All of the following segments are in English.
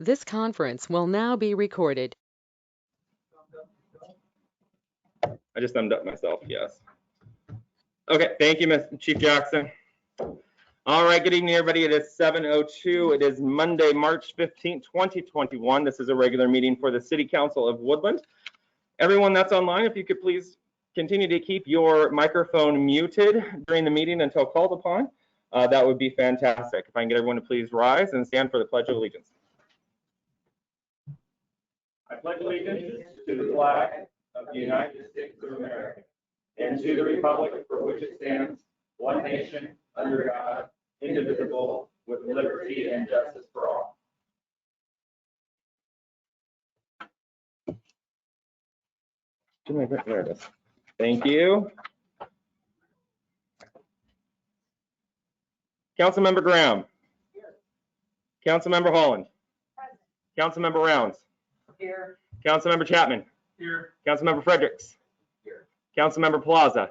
This conference will now be recorded. I just thumbed up myself, yes. Okay, thank you, Chief Jackson. All right, good evening, everybody. It is 7:02. It is Monday, March 15th, 2021. This is a regular meeting for the City Council of Woodland. Everyone that's online, if you could please continue to keep your microphone muted during the meeting until called upon, that would be fantastic. If I can get everyone to please rise and stand for the Pledge of Allegiance. I pledge allegiance to the flag of the United States of America and to the republic for which it stands, one nation, under God, indivisible, with liberty and justice for all. There it is. Thank you. Councilmember Graham. Here. Councilmember Holland. Present. Councilmember Rounds. Here. Councilmember Chapman. Here. Councilmember Fredericks. Here. Councilmember Plaza.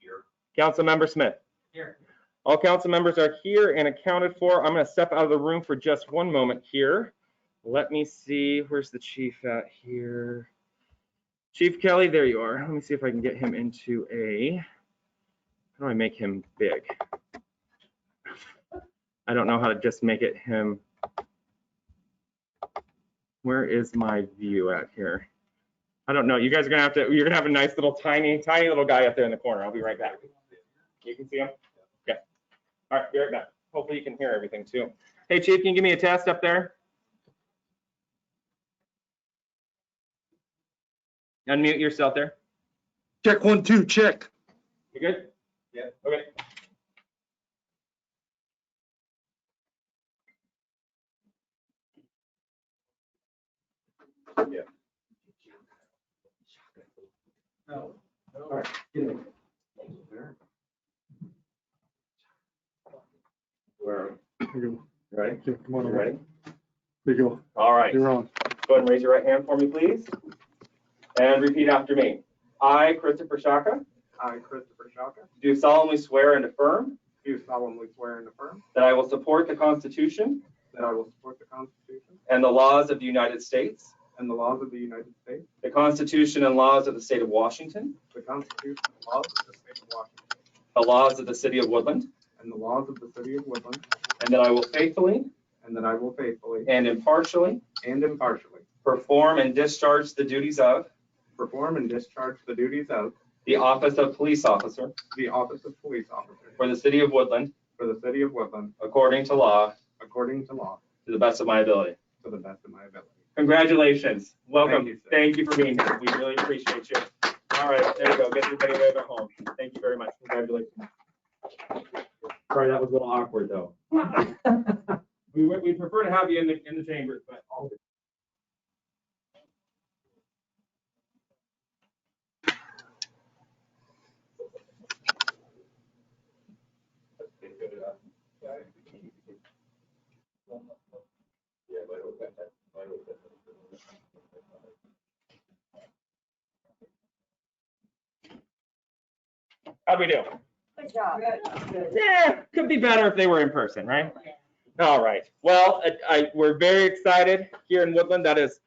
Here. Councilmember Smith. Here. All council members are here and accounted for. I'm going to step out of the room for just one moment here. Let me see, where's the chief at here? Chief Kelly, there you are. Let me see if I can get him into how do I make him big? I don't know how to just make it him. Where is my view at here? I don't know. You guys are gonna have a nice little tiny little guy up there in the corner. I'll be right back. You can see him? Okay. All right, be right back. Hopefully you can hear everything too. Hey Chief, can you give me a test up there? Unmute yourself there. Check 1 2, check. You good? Yeah. Okay. Yeah. No. All right. Where? Ready? Come on, ready? There you go. All right. You're on. Go ahead and raise your right hand for me, please. And repeat after me. I, Christopher Shaka. I, Christopher Shaka. Do solemnly swear and affirm. Do solemnly swear and affirm. That I will support the Constitution. That I will support the Constitution. And the laws of the United States. And the laws of the United States. The Constitution and laws of the State of Washington. The Constitution and laws of the State of Washington. The laws of the City of Woodland. And the laws of the City of Woodland. And that I will faithfully. And that I will faithfully. And impartially. And impartially. Perform and discharge the duties of. Perform and discharge the duties of. The office of police officer. The office of police officer. For the City of Woodland. For the City of Woodland. According to law. According to law. To the best of my ability. To the best of my ability. Congratulations. Welcome. Thank you, Thank you for being here. We really appreciate you. All right, there you go. Get everybody right back home. Thank you very much. Congratulations. Sorry, that was a little awkward though. We prefer to have you in the chambers, but all good. How'd we do? Good job. Yeah, could be better if they were in person, right? All right. Well, we're very excited here in Woodland. That is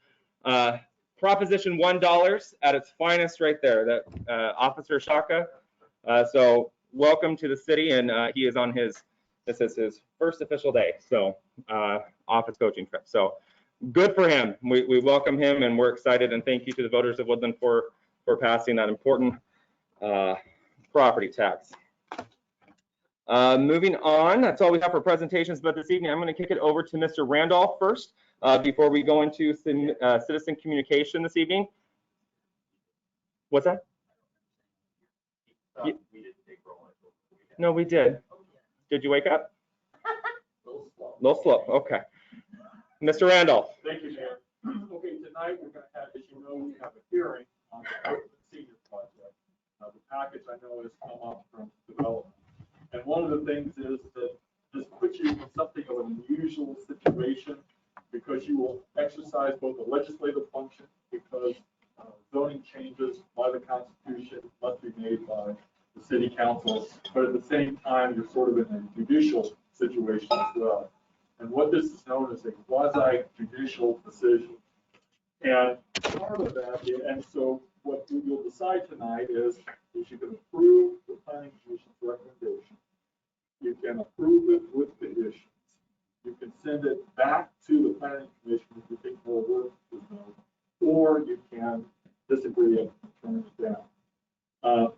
Proposition $1 at its finest right there, that Officer Shaka. So welcome to the city, and he is on this is his first official day, so office coaching trip. So good for him. We welcome him, and we're excited, and thank you to the voters of Woodland for passing that important property tax. Moving on, that's all we have for presentations, but this evening I'm going to kick it over to Mr. Randolph first before we go into citizen communication this evening. What's that? No, we did. Did you wake up? A little slow. Okay. Mr. Randolph. Thank you, Chair. Okay, tonight we're going to have, as you know, we have a hearing on the senior project. The package I know has come up from development. And one of the things is that this puts you in something of an unusual situation because you will exercise both a legislative function because zoning changes by the Constitution must be made by the city council, but at the same time, you're sort of in a judicial situation as well. And what this is known as a quasi judicial decision. And part of that, and so what you'll decide tonight is you can approve the planning commission's recommendation. You can approve it with conditions. You can send it back to the planning commission if you think more work is done, or you can disagree and turn it down.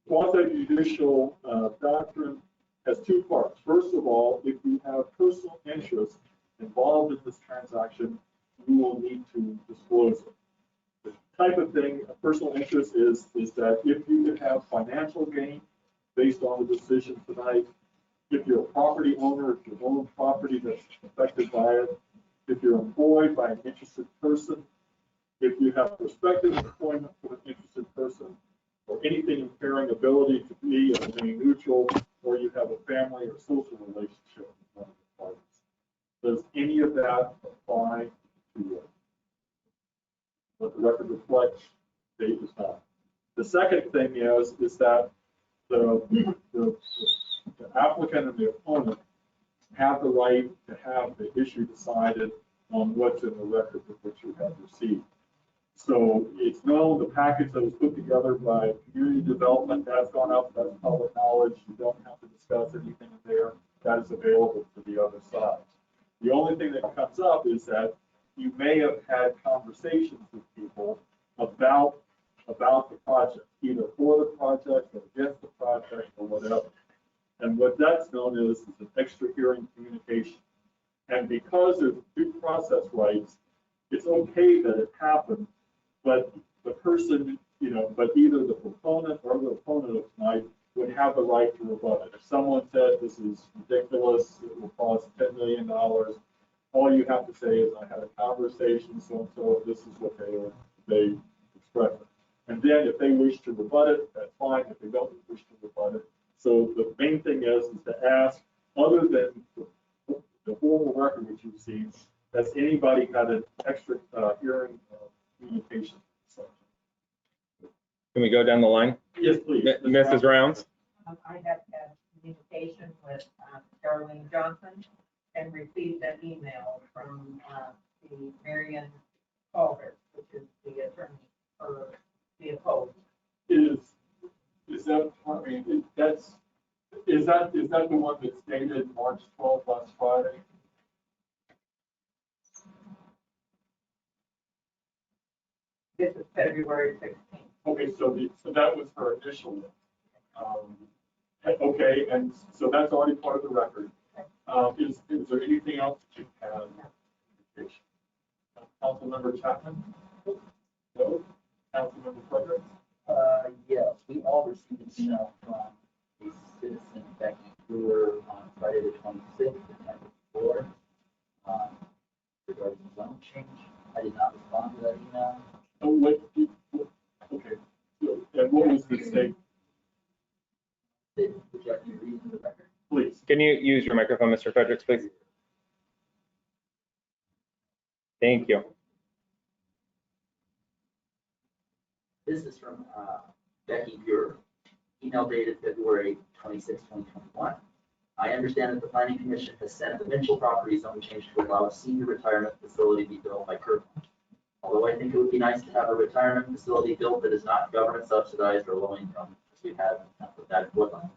Quasi-judicial doctrine has two parts. First of all, if you have personal interest involved in this transaction, you will need to disclose it. The type of thing, a personal interest is that if you could have financial gain based on the decision tonight, if you're a property owner, if you own property that's affected by it, if you're employed by an interested person, if you have prospective employment for an interested person, or anything impairing ability to be and remain neutral, or you have a family or social relationship with one of the parties. Does any of that apply to you? What the record reflects, they does not. The second thing is that the applicant and the opponent have the right to have the issue decided on what's in the record of which you have received. So it's known, the package that was put together by community development has gone up, that's public knowledge. You don't have to discuss anything in there. That is available to the other side. The only thing that comes up is that you may have had conversations with people about the project, either for the project or against the project or whatever. And what that's known as is an extra hearing communication. And because of due process rights, it's okay that it happened, but the person, but either the proponent or the opponent of tonight would have the right to rebut it. If someone said this is ridiculous, it will cost $10 million, all you have to say is I had a conversation, so this is what they expressed. And then if they wish to rebut it, that's fine. If they don't wish to rebut it. So the main thing is to ask, other than the formal record which you've seen, has anybody had an extra hearing communication? Can we go down the line? Yes, please. Mrs. Rounds? I have had communication with Darlene Johnson and received an email from the Marion Culver, which is the attorney for the opposed. Is that, I mean, is that the one that's dated March 12th last Friday? This is February 16th. Okay, so that was her initial one. Okay, and so that's already part of the record. Is there anything else that you have? Councilmember Chapman? No? Councilmember Fredericks? Yes, we all received an email from a citizen, Becky Brewer, on Friday the 26th, the night before, regarding the zone change. I did not respond to that email. Oh, okay. And what was the statement? Would you like me to read the record? Please. Can you use your microphone, Mr. Fredericks, please? Thank you. This is from Becky Brewer, email dated February 26, 2021. I understand that the Planning Commission has sent the Mitchell property zone change to allow a senior retirement facility to be built by Kirkland. Although I think it would be nice to have a retirement facility built that is not government subsidized or low income, as we've had with that in Woodland,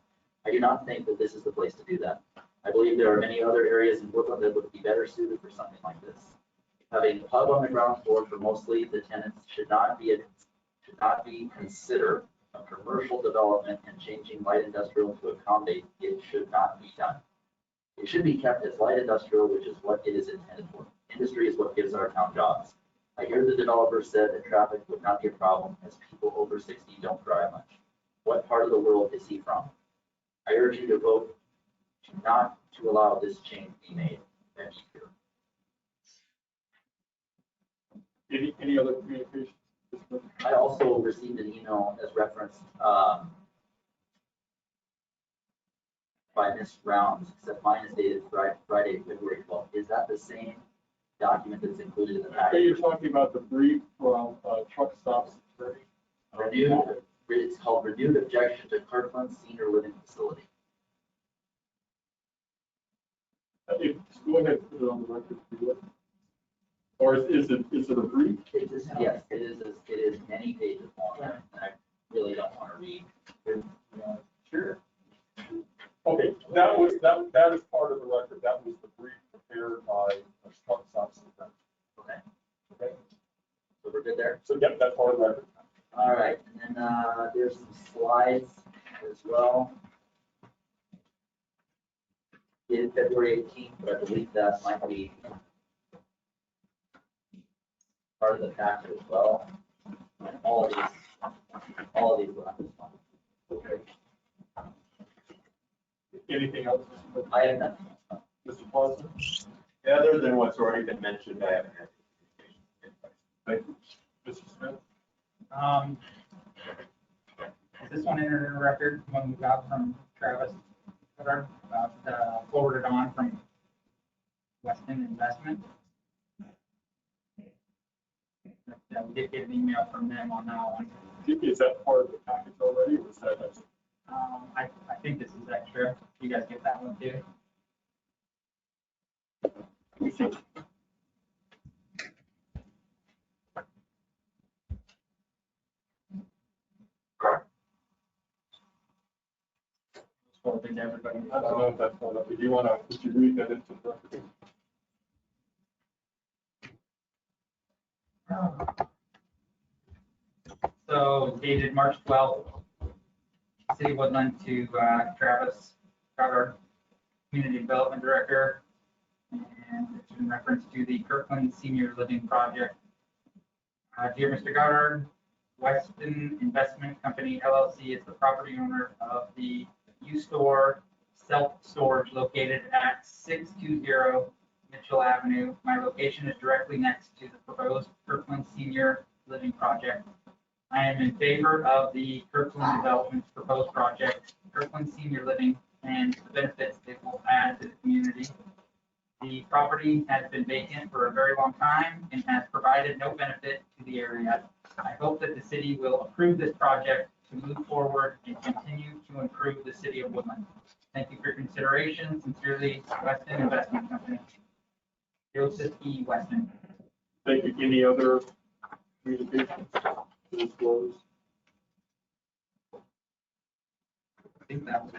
I do not think that this is the place to do that. I believe there are many other areas in Woodland that would be better suited for something like this. Having a pub on the ground floor for mostly the tenants should not be considered a commercial development, and changing light industrial to accommodate it should not be done. It should be kept as light industrial, which is what it is intended for. Industry is what gives our town jobs. I hear the developer said that traffic would not be a problem as people over 60 don't drive much. What part of the world is he from? I urge you to vote not to allow this change to be made. Any other communications? I also received an email as referenced by Ms. Rounds, except mine is dated Friday, February 12th. Is that the same document that's included in the So package? you're talking about the brief from truck stop security? It's called Renewed Objection to Kirkland Senior Living Facility. go ahead and put it on the record if you would. Or is it a brief? It is, yes, it is many pages long, and I really don't want to read. Sure. Okay, that is part of the record. That was the brief prepared by Scott Sampson. Okay, Okay, so we're good there? so yep, that's part of the record. All right, and then there's some slides as well. Dated February 18th, but I believe that might be part of the packet as well. And all of these will have this one. Okay. Anything else? I have nothing. Mr. Paulson? Other than what's already been mentioned, I haven't had. Thank you. Mr. Smith? Is this one entered in the record, one we got from Travis, forwarded on from Weston Investment? Yeah, we did get an email from them on that one. Is that part of the package already, or was that? I think this is extra. You guys get that one too? Forwarded to everybody. I don't know if that's part of it. Would you read that into the record? So dated March 12th, City of Woodland to Travis Goddard, Community Development Director, and it's in reference to the Kirkland Senior Living Project. Dear Mr. Goddard, Weston Investment Company LLC is the property owner of the U-Store self-storage located at 620 Mitchell Avenue. My location is directly next to the proposed Kirkland Senior Living Project. I am in favor of the Kirkland Development's proposed project, Kirkland Senior Living, and the benefits it will add to the community. The property has been vacant for a very long time and has provided no benefit to the area. I hope that the city will approve this project to move forward and continue to improve the city of Woodland. Thank you for your consideration. Sincerely, Weston Investment Company. Joseph E. Weston. Thank you. Any other communications to disclose? I think that was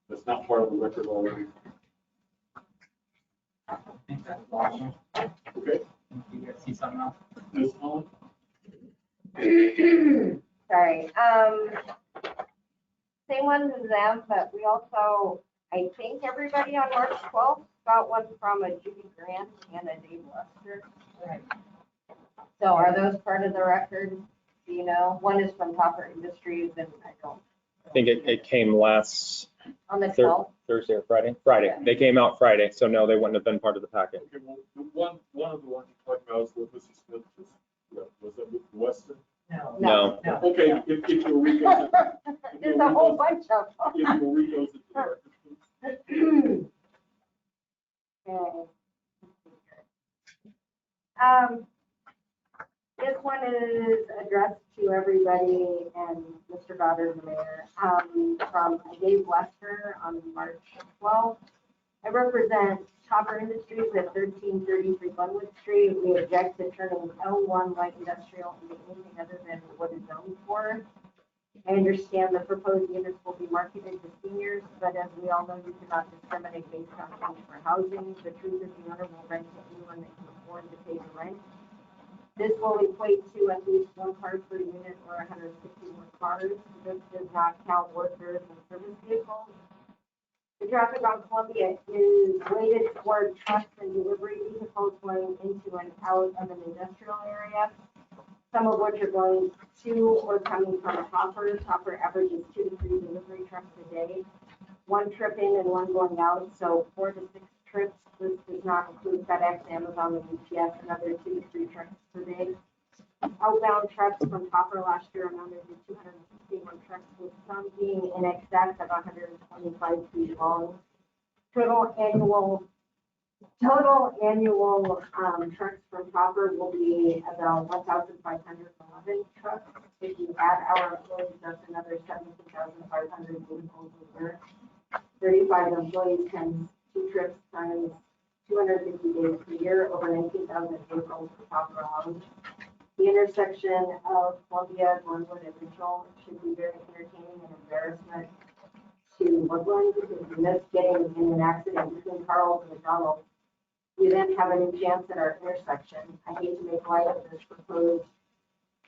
That's not part of the record already. I think that was awesome. Okay, You guys see something else? Ms. Holland? Sorry, same ones as them, but we also, I think everybody on March 12th got one from a Judy Grant and a Dave Lester. So are those part of the record? Do you know? One is from Topper Industries and I don't. I think it came last On the 12th? Thursday or Friday? Friday. They came out Friday, so no, they wouldn't have been part of the packet. Okay, well, one of the ones you talked about is what Mrs. Smith was that with Weston? No. Okay, if you'll read those. There's a whole bunch of If you'll read those into the record, please. them. Okay. This one is addressed to everybody and Mr. Goddard, the mayor, from Dave Lester on March 12th. I represent Topper Industries at 1333 Glenwood Street. We object to turning L1 light industrial into anything other than what is zoned for. I understand the proposed units will be marketed to seniors, but as we all know, you cannot discriminate based on change for housing. The truth is the owner will rent to anyone that can afford to pay the rent. This will equate to at least one car per unit or 161 cars. This does not count workers and service vehicles. The traffic on Columbia is weighted toward trucks and delivery vehicles going into and out of an industrial area, some of which are going to or coming from Topper. Topper averages 2 to 3 delivery trucks a day, one trip in and one going out, so 4 to 6 trips. This does not include FedEx, Amazon, and UPS, another 2 to 3 trucks per day. Outbound trucks from Topper last year amounted to 261 trucks, with some being in excess of 125 feet long. Total annual trucks from Topper will be about 1,511 trucks. If you add our employees, that's another 17,500 vehicles a year. 35 employees times 2 trips times 250 days per year over 19,000 vehicles per top round. The intersection of Columbia, Glenwood, and Mitchell should be very entertaining and embarrassment to Woodland if you miss getting in an accident between Carl's and McDonald's. You then have a new chance at our intersection. I hate to make light of this proposed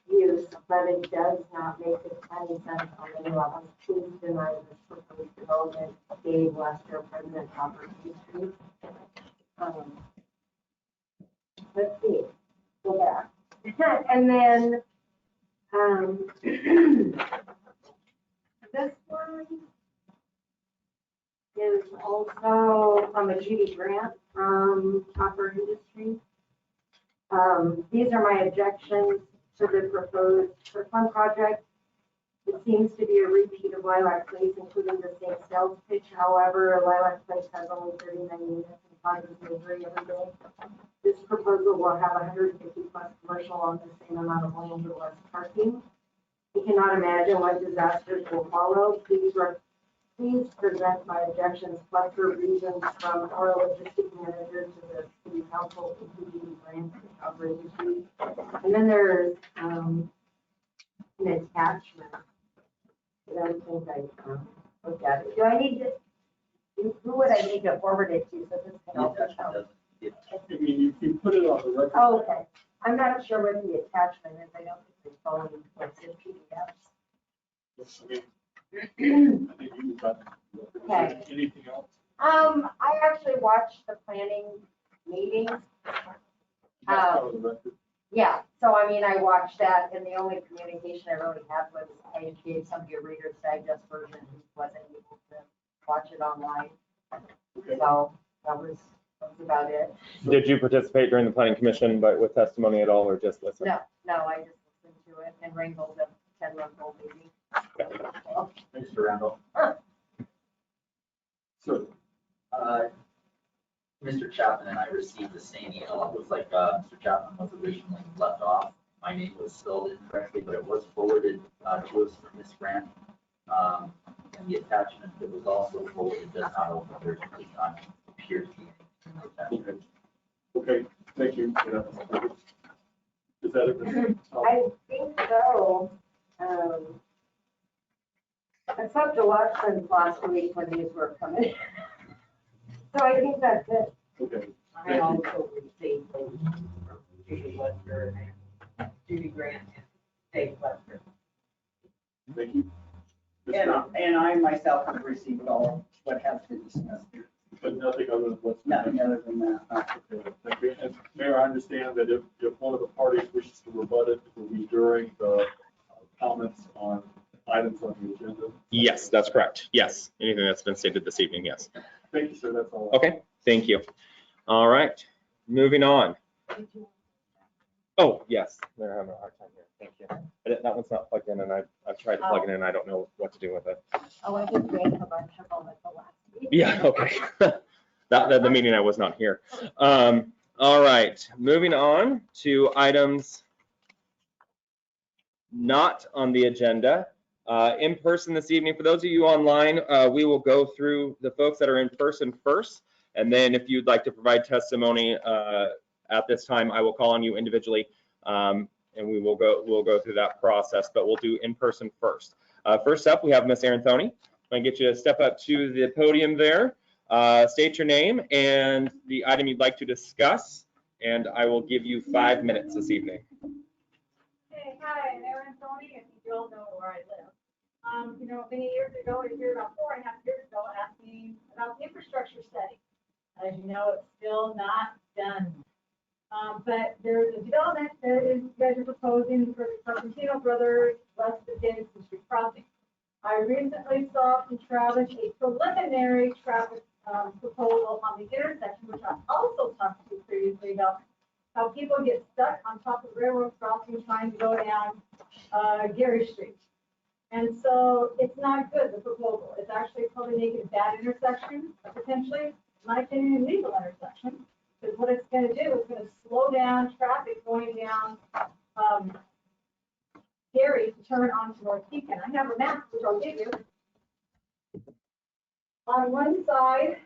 use, but it does not make any sense on any level. Please deny this proposed development. Dave Lester, President, Operating Street. Let's see, go back. And then, this one is also from a Judy Grant from Chopper Industries. These are my objections to the proposed Kirkland project. It seems to be a repeat of Lilac Place, including the same sales pitch. However, Lilac Place has only 39 units and causes misery every day. This proposal will have 150 plus commercial on the same amount of land with less parking. We cannot imagine what disasters will follow. Please present my objections plus your reasons from our logistics manager to the city council, including grants and operations. And then there's an attachment. I don't think I looked at it. Do I need to, who would I need to forward it to so this can also help? I mean, you put it on the record. Oh, okay. I'm not sure what the attachment is. I don't think they follow what's in PDFs. I think you've got, Okay. anything else? I actually watched the planning meetings. That's part of the record. Yeah, so I mean, I watched that and the only communication I really had was I gave somebody a Reader's Digest version who wasn't able to watch it online. Okay. So that was about it. Did you participate during the planning commission, but with testimony at all, or just listen? No, I just listened to it and wrangled a 10-month-old baby. So, Mr. Randall. So, Mr. Chapman and I received the same email. It was like, Mr. Chapman was originally left off. My name was spelled incorrectly, but it was forwarded to us from Ms. Grant. And the attachment that was also forwarded does not open. There's not appear to be anything. okay, thank you. Is that it? I think so. I stopped to watch them last week when these were coming. So I think that's it. Okay. I also received those from Judy Lester and Judy Grant and Dave Lester. Thank you. And I myself have received all what has been discussed here. But nothing other than what's. Nothing other than that. Okay, thank you. And Mayor, I understand that if one of the parties wishes to rebut it, it will be during the comments on items on the agenda. Yes, that's correct. Yes, anything that's been stated this evening, yes. Thank you, sir. That's all. Okay, thank you. All right, moving on. Oh, yes, they're having a hard time here. Thank you. That one's not plugged in, and I've tried to plug it in. I don't know what to do with it. Oh, I did bring a bunch of them at the last week. Yeah, okay. That the meeting I was not here. All right, moving on to items not on the agenda. In person this evening, for those of you online, we will go through the folks that are in person first. And then if you'd like to provide testimony at this time, I will call on you individually. And we'll go through that process, but we'll do in person first. First up, we have Miss Erin Thoney. I'm going to get you to step up to the podium there. State your name and the item you'd like to discuss, and I will give you 5 minutes this evening. Hey, hi, I'm Erin Thoney, and you all know where I live. Many years ago, about 4.5 years ago, asking about the infrastructure study. As you know, it's still not done. But there's a development that you guys are proposing for the Carpentino Brothers west of Davidson Street crossing. I recently saw from Travis a preliminary traffic proposal on the intersection, which I also talked to you previously about how people get stuck on top of railroad crossing trying to go down Gary Street. And so it's not good, the proposal. It's actually probably making a bad intersection, potentially, in my opinion, illegal intersection. Because what it's going to do is going to slow down traffic going down Gary to turn onto North Beacon. I have a map, which I'll give you. On one side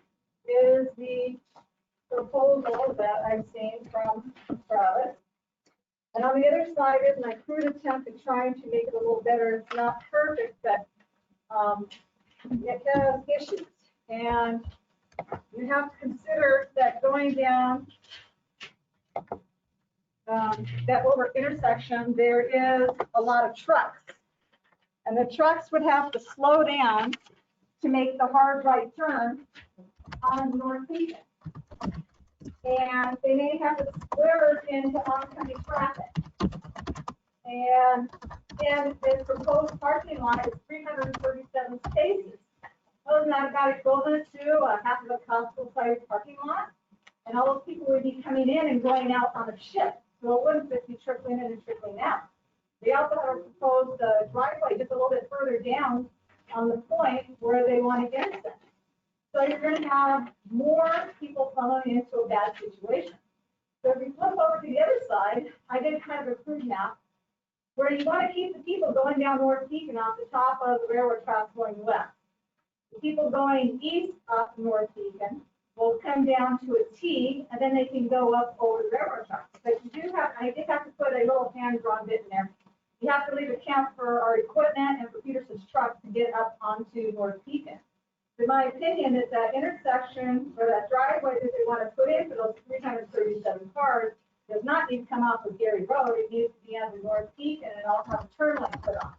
is the proposal that I've seen from Travis. And on the other side is my crude attempt at trying to make it a little better. It's not perfect, but it has issues. And you have to consider that going down that over intersection, there is a lot of trucks. And the trucks would have to slow down to make the hard right turn on North Beacon. And they may have to swerve into oncoming traffic. And this proposed parking lot is 337 spaces. Isn't that about equivalent to a half of a Costco-sized parking lot? And all those people would be coming in and going out on a shift. So it wouldn't just be trickling in and trickling out. They also have a proposed driveway just a little bit further down on the point where they want to intersect. So you're going to have more people falling into a bad situation. So if you flip over to the other side, I did kind of a crude map where you want to keep the people going down North Beacon off the top of the railroad tracks going west. The people going east up North Beacon will come down to a T, and then they can go up over the railroad tracks. But you do have, I did have to put a little hand-drawn bit in there. You have to leave a count for our equipment and for Peterson's trucks to get up onto North Beacon. In my opinion, is that intersection or that driveway that they want to put in for those 337 cars does not need to come off of Gary Road. It needs to be on the North Beacon and also have a turn lane put on.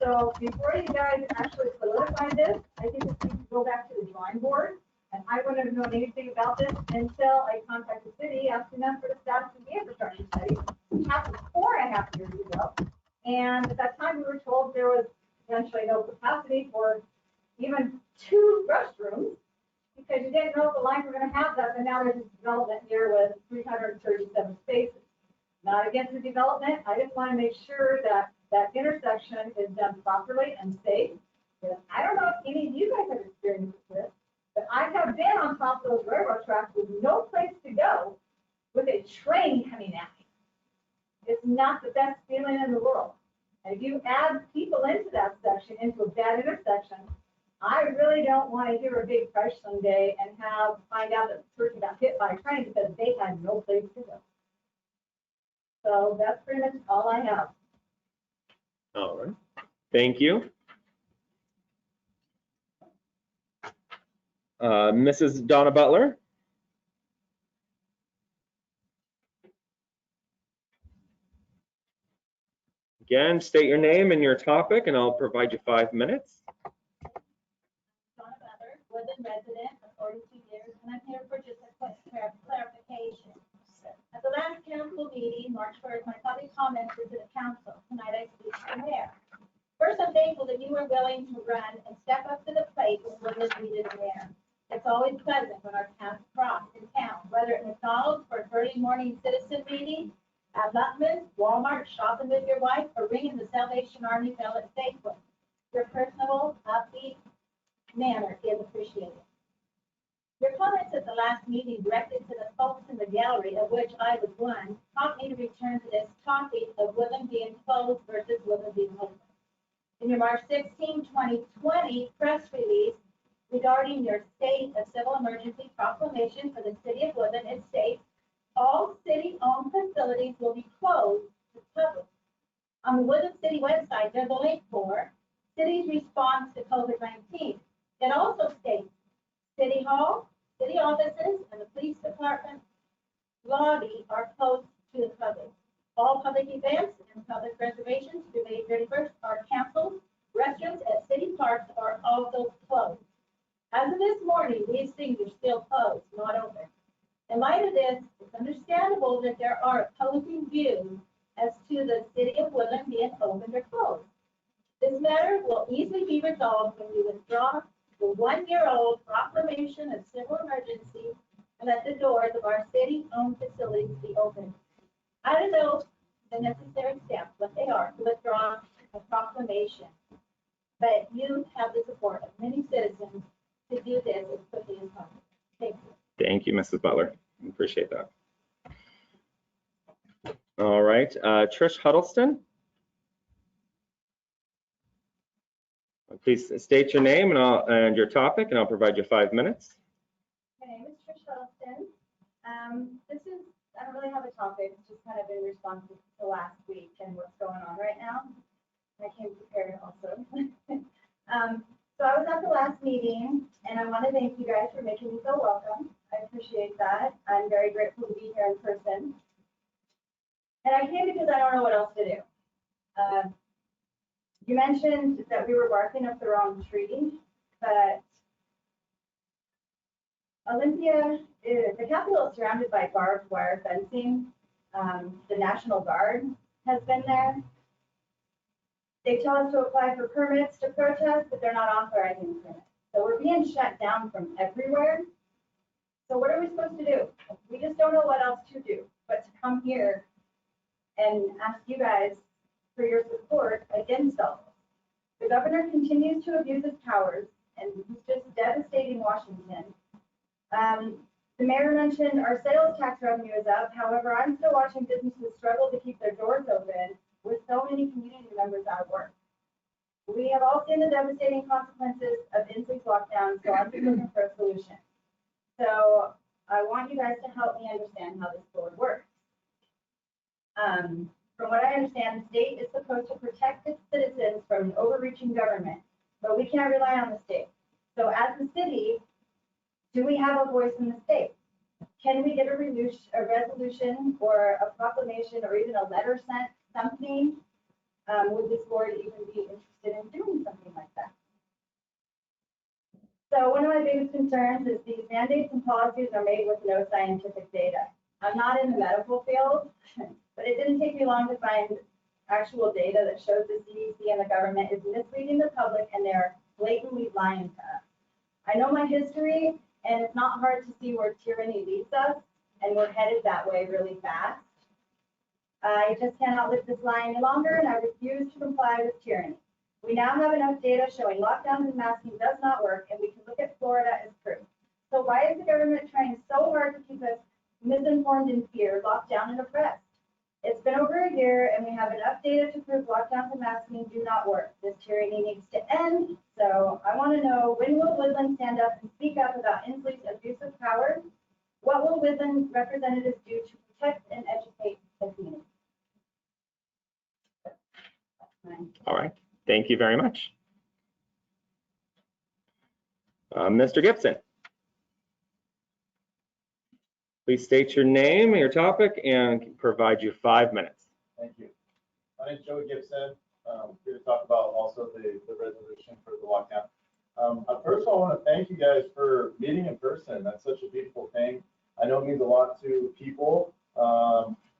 So before you guys actually solidify this, I think it's need to go back to the drawing board. And I wouldn't have known anything about this until I contacted the city, asking them for the status of the infrastructure study, which happened 4.5 years ago. And at that time, we were told there was essentially no capacity for even 2 restrooms because you didn't know if the lines were going to have that. And now there's this development here with 337 spaces. Not against the development. I just want to make sure that that intersection is done properly and safe. I don't know if any of you guys have experienced this. But I have been on top of those railroad tracks with no place to go with a train coming at me. It's not the best feeling in the world. And if you add people into that section, into a bad intersection, I really don't want to hear a big crash someday and find out that the person got hit by a train because they had no place to go. So that's pretty much all I have. All right. Thank you. Mrs. Donna Butler. Again, state your name and your topic, and I'll provide you 5 minutes. Donna Butler, Woodland resident for 42 years, and I'm here for just a quick clarification. At the last council meeting, March 1st, my public comments were to the council. Tonight I speak to the mayor. First, I'm thankful that you were willing to run and step up to the plate when Woodland needed a mayor. It's always pleasant when our paths cross in town, whether at McDonald's for an early morning citizen meeting, at Lutman's, Walmart, shopping with your wife, or ringing the Salvation Army bell at Safeway. Your personable, upbeat manner is appreciated. Your comments at the last meeting directed to the folks in the gallery, of which I was one, prompted me to return to this topic of Woodland being closed versus Woodland being open. In your March 16, 2020 press release, regarding your state of civil emergency proclamation for the city of Woodland, it states all city-owned facilities will be closed to the public. On the Woodland City website, there's a link for city's response to COVID-19. It also states City Hall, city offices, and the police department lobby are closed to the public. All public events and public reservations through May 31st are canceled. Restrooms at city parks are also closed. As of this morning, these things are still closed, not open. In light of this, it's understandable that there are opposing views as to the city of Woodland being opened or closed. This matter will easily be resolved when you withdraw the 1-year-old proclamation of civil emergency and let the doors of our city-owned facilities be opened. I don't know the necessary steps, what they are, to withdraw a proclamation, but you have the support of many citizens to do this as quickly as possible. Thank you. Thank you, Mrs. Butler. I appreciate that. All right, Trish Huddleston. Please state your name and your topic, and I'll provide you 5 minutes. Charleston. This is, I don't really have a topic, it's just kind of in response to the last week and what's going on right now. I came prepared also. So I was at the last meeting, and I want to thank you guys for making me feel welcome. I appreciate that. I'm very grateful to be here in person. And I came because I don't know what else to do. You mentioned that we were barking up the wrong tree, but Olympia, the Capitol is surrounded by barbed wire fencing. The National Guard has been there. They tell us to apply for permits to protest, but they're not authorizing permits. So we're being shut down from everywhere. So what are we supposed to do? We just don't know what else to do, but to come here and ask you guys for your support against all this. The governor continues to abuse his powers, and he's just devastating Washington. The mayor mentioned our sales tax revenue is up. However, I'm still watching businesses struggle to keep their doors open with so many community members out of work. We have all seen the devastating consequences of Inslee's lockdown, so I'm just looking for a solution. So I want you guys to help me understand how this board works. From what I understand, the state is supposed to protect its citizens from an overreaching government, but we can't rely on the state. So as the city, do we have a voice in the state? Can we get a resolution or a proclamation or even a letter sent, something? Would this board even be interested in doing something like that? So one of my biggest concerns is these mandates and policies are made with no scientific data. I'm not in the medical field, but it didn't take me long to find actual data that shows the CDC and the government is misleading the public and they're blatantly lying to us. I know my history, and it's not hard to see where tyranny leads us, and we're headed that way really fast. I just cannot live this lie any longer, and I refuse to comply with tyranny. We now have enough data showing lockdowns and masking does not work, and we can look at Florida as proof. So why is the government trying so hard to keep us misinformed in fear, locked down and oppressed? It's been over a year, and we have enough data to prove lockdowns and masking do not work. This tyranny needs to end. So I want to know, when will Woodland stand up and speak up about Inslee's abusive power? What will Woodland representatives do to protect and educate the community? All right, thank you very much. Mr. Gibson. Please state your name, your topic, and provide you 5 minutes. Thank you. My name is Joey Gibson. Here to talk about also the resolution for the lockdown. First of all, I want to thank you guys for meeting in person. That's such a beautiful thing. I know it means a lot to people.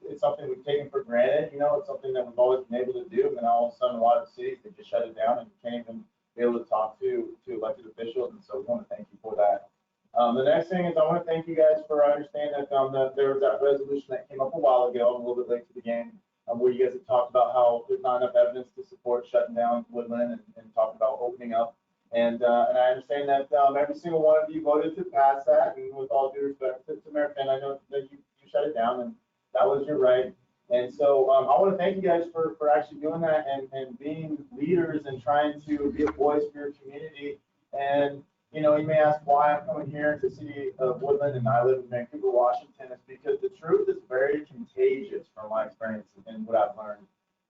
It's something we've taken for granted. You know, it's something that we've always been able to do. And then all of a sudden, a lot of cities, they just shut it down and you can't even be able to talk to elected officials. And so we want to thank you for that. The next thing is I want to thank you guys for, I understand that there was that resolution that came up a while ago. I'm a little bit late to the game, where you guys have talked about how there's not enough evidence to support shutting down Woodland and talked about opening up. And I understand that every single one of you voted to pass that. And with all due respect to Mayor Finn, I know that you shut it down, and that was your right. And so I want to thank you guys for actually doing that and being leaders and trying to be a voice for your community. And you know, you may ask why I'm coming here to the city of Woodland, and I live in Vancouver, Washington. It's because the truth is very contagious from my experience and what I've learned.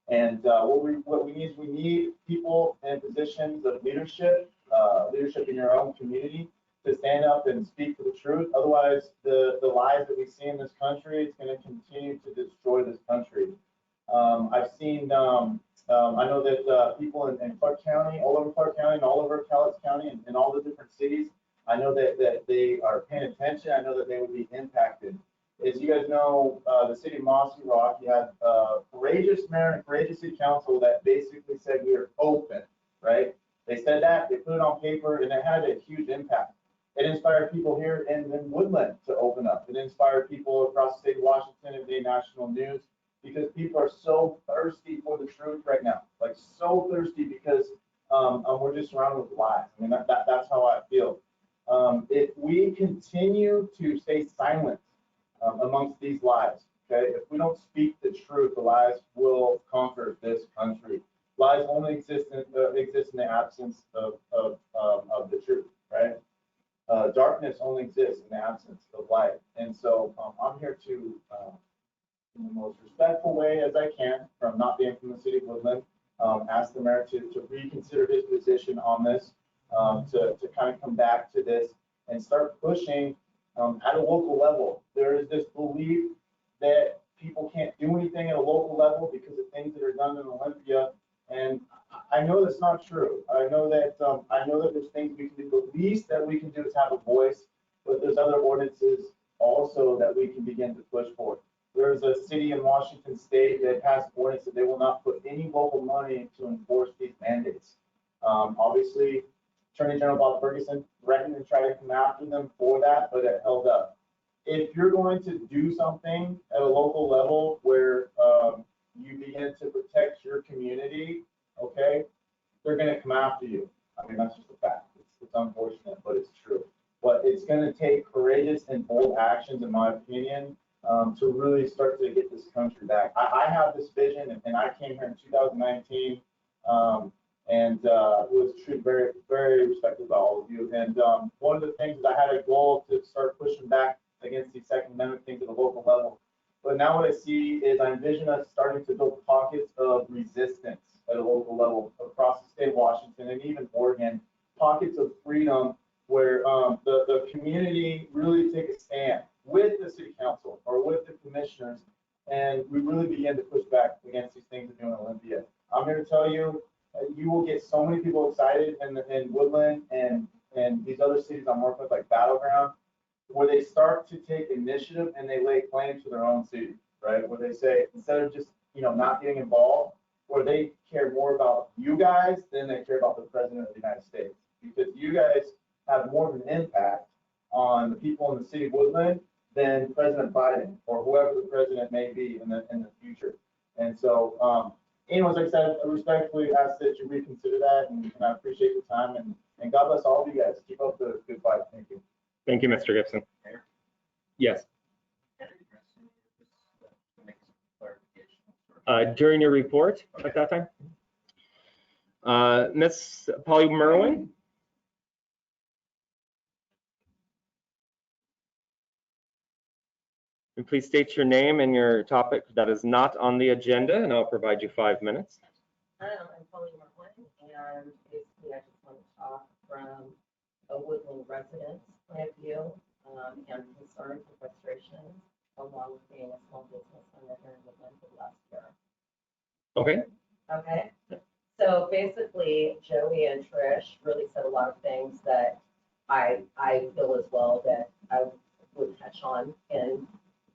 And what we need is we need people in positions of leadership, leadership in your own community, to stand up and speak for the truth. Otherwise, the lies that we see in this country, it's going to continue to destroy this country. I've seen, I know that people in Clark County, all over Clark County, and all over Cowlitz County, and all the different cities, I know that they are paying attention. I know that they would be impacted. As you guys know, the city of Mossy Rock, you had a courageous mayor and courageous city council that basically said we are open, right? They said that, they put it on paper, and it had a huge impact. It inspired people here in Woodland to open up. It inspired people across the state of Washington and the national news, because people are so thirsty for the truth right now, like so thirsty, because we're just surrounded with lies. I mean, that's how I feel. If we continue to stay silent amongst these lies, okay, if we don't speak the truth, the lies will conquer this country. Lies only exist in the absence of the truth, right? darkness only exists in the absence of light. And so I'm here to, in the most respectful way as I can, from not being from the city of Woodland, ask the mayor to reconsider his position on this, to kind of come back to this and start pushing at a local level. There is this belief that people can't do anything at a local level because of things that are done in Olympia. And I know that's not true. I know that there's things we can do. The least that we can do is have a voice, but there's other ordinances also that we can begin to push for. There's a city in Washington State that passed ordinance that they will not put any local money to enforce these mandates. Obviously, Attorney General Bob Ferguson threatened and tried to come after them for that, but it held up. If you're going to do something at a local level where you begin to protect your community, okay, they're going to come after you. I mean, that's just a fact. It's unfortunate, but it's true. But it's going to take courageous and bold actions, in my opinion, to really start to get this country back. I have this vision, and I came here in 2019 and was treated very, very respectful by all of you. And one of the things is I had a goal to start pushing back against these Second Amendment things at a local level. But now what I see is I envision us starting to build pockets of resistance at a local level across the state of Washington and even Oregon, pockets of freedom where the community really take a stand with the city council or with the commissioners, and we really begin to push back against these things that are doing in Olympia. I'm here to tell you, you will get so many people excited in Woodland and these other cities I'm working with, like Battleground, where they start to take initiative and they lay claim to their own city, right? Where they say, instead of just, not getting involved, where they care more about you guys than they care about the president of the United States. Because you guys have more of an impact on the people in the city of Woodland than President Biden or whoever the president may be in the future. And so, anyways, like I said, I respectfully ask that you reconsider that, and I appreciate the time, and God bless all of you guys. Keep up the good fight. Thank you. Thank you, Mr. Gibson. Yes. During your report at that time, Ms. Polly Merwin. And please state your name and your topic that is not on the agenda, and I'll provide you 5 minutes. I'm Polly Woodland, and basically I just want to talk from a Woodland resident's point of view and concerns and frustrations, along with being a small business owner here in Woodland for the last year. Okay. Okay. So basically, Joey and Trish really said a lot of things that I feel as well that I would touch on in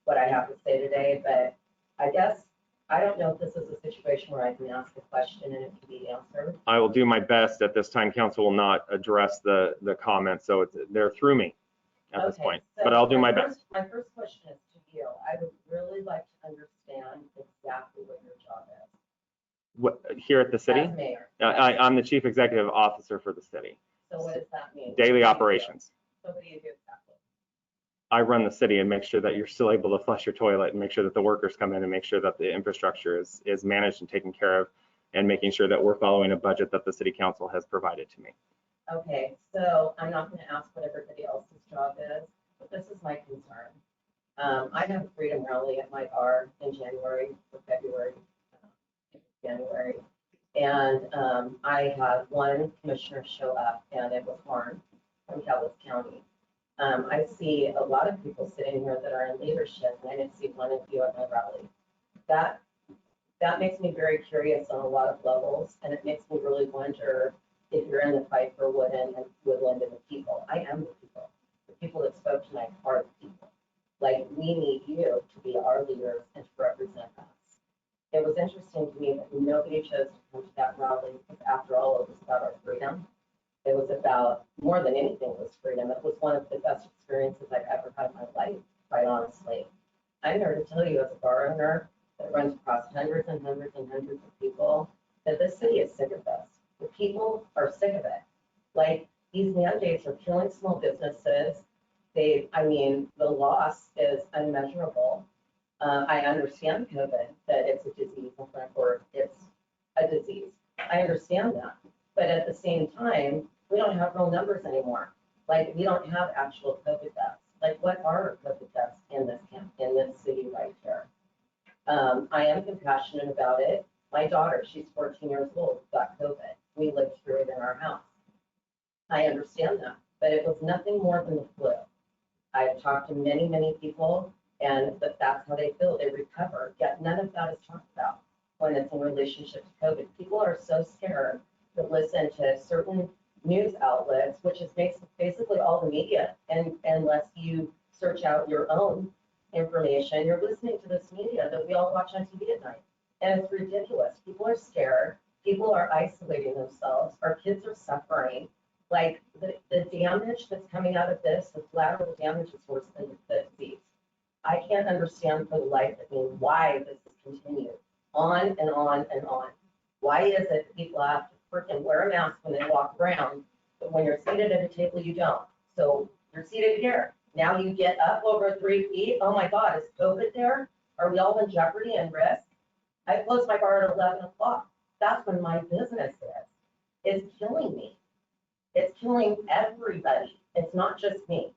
what I have to say today, but I guess I don't know if this is a situation where I can ask a question and it can be answered. I will do my best. At this time, council will not address the comments, so they're through me at this point, so but I'll do my best. My first question is to you. I would really like to understand exactly what your job is. What, here at the city? As mayor. I'm the chief executive officer for the city. So what does that mean? Daily operations. So what do you do exactly? I run the city and make sure that you're still able to flush your toilet and make sure that the workers come in and make sure that the infrastructure is managed and taken care of, and making sure that we're following a budget that the city council has provided to me. Okay, so I'm not going to ask what everybody else's job is, but this is my concern. I have a freedom rally at my bar in January or February, January, and I had one commissioner show up, and it was Warren from Calhoun County. I see a lot of people sitting here that are in leadership, and I didn't see one of you at my rally. That makes me very curious on a lot of levels, and it makes me really wonder if you're in the fight for Woodland and the people. I am the people. The people that spoke tonight are the people. Like, we need you to be our leaders and to represent us. It was interesting to me that nobody chose to come to that rally, because after all, it was about our freedom. It was about, more than anything, it was freedom. It was one of the best experiences I've ever had in my life, quite honestly. I'm here to tell you, as a bar owner that runs across hundreds and hundreds and hundreds of people, that this city is sick of this. The people are sick of it. Like, these mandates are killing small businesses. The loss is unmeasurable. I understand COVID, that it's a disease, or it's a disease. I understand that. But at the same time, we don't have real numbers anymore. Like, we don't have actual COVID deaths. Like, what are COVID deaths in this camp, in this city right here? I am compassionate about it. My daughter, she's 14 years old, got COVID. We lived through it in our house. I understand that, but it was nothing more than the flu. I've talked to many, many people, and that's how they feel. They recover. Yet none of that is talked about when it's in relationship to COVID. People are so scared to listen to certain news outlets, which is basically all the media. And unless you search out your own information, you're listening to this media that we all watch on TV at night. And it's ridiculous. People are scared. People are isolating themselves. Our kids are suffering. Like the damage that's coming out of this, the collateral damage is worse than the disease. I can't understand for the life of me why this has continued on and on and on. Why is it that people have to freaking wear a mask when they walk around, but when you're seated at a table, you don't? So you're seated here. Now you get up over 3 feet. Oh my God, is COVID there? Are we all in jeopardy and risk? I close my bar at 11 o'clock. That's when my business is. It's killing me. It's killing everybody. It's not just me.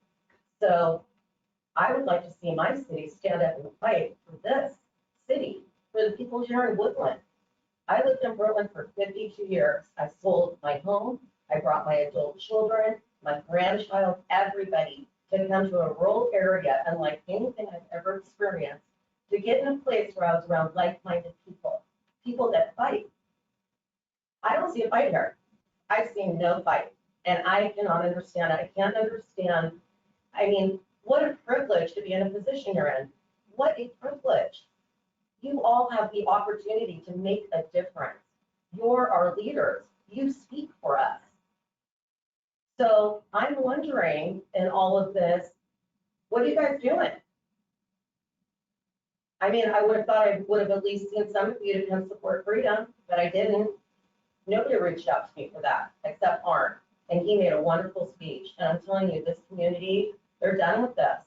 So I would like to see my city stand up and fight for this city, for the people here in Woodland. I lived in Berlin for 52 years. I sold my home. I brought my adult children, my grandchild, everybody to come to a rural area, unlike anything I've ever experienced, to get in a place where I was around like-minded people, people that fight. I don't see a fight here. I've seen no fight, and I cannot understand it. I can't understand. I mean, what a privilege to be in a position you're in. What a privilege. You all have the opportunity to make a difference. You're our leaders. You speak for us. So I'm wondering in all of this, what are you guys doing? I mean, I would have thought I would have at least seen some of you to come support freedom, but I didn't. Nobody reached out to me for that except Arn, and he made a wonderful speech. And I'm telling you, this community, they're done with this.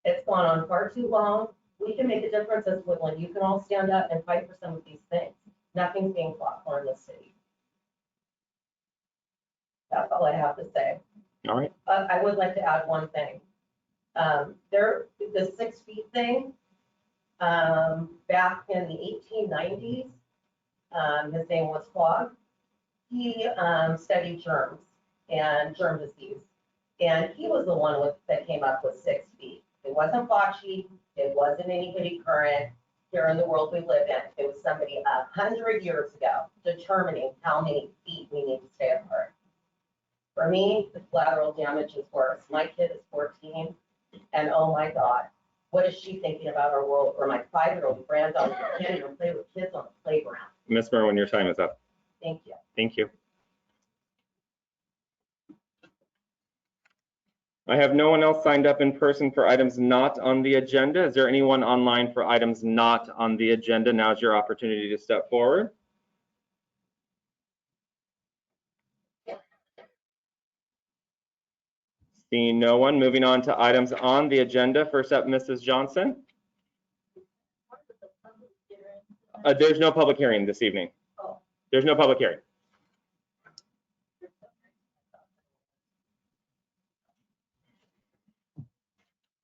It's gone on far too long. We can make a difference as Woodland. You can all stand up and fight for some of these things. Nothing's being fought for in this city. That's all I have to say. All right. I would like to add one thing. The 6 feet thing, back in the 1890s, his name was Fogg. He studied germs and germ disease. And he was the one that came up with 6 feet. It wasn't Fauci. It wasn't anybody current here in the world we live in. It was somebody 100 years ago determining how many feet we need to stay apart. For me, the collateral damage is worse. My kid is 14, and oh my God, what is she thinking about our world? Or my 5-year-old granddaughter who can't even play with kids on the playground. Ms. Merwin, your time is up. Thank you. Thank you. I have no one else signed up in person for items not on the agenda. Is there anyone online for items not on the agenda? Now's your opportunity to step forward. Seeing no one, moving on to items on the agenda. First up, Mrs. Johnson. There's no public hearing this evening. There's no public hearing.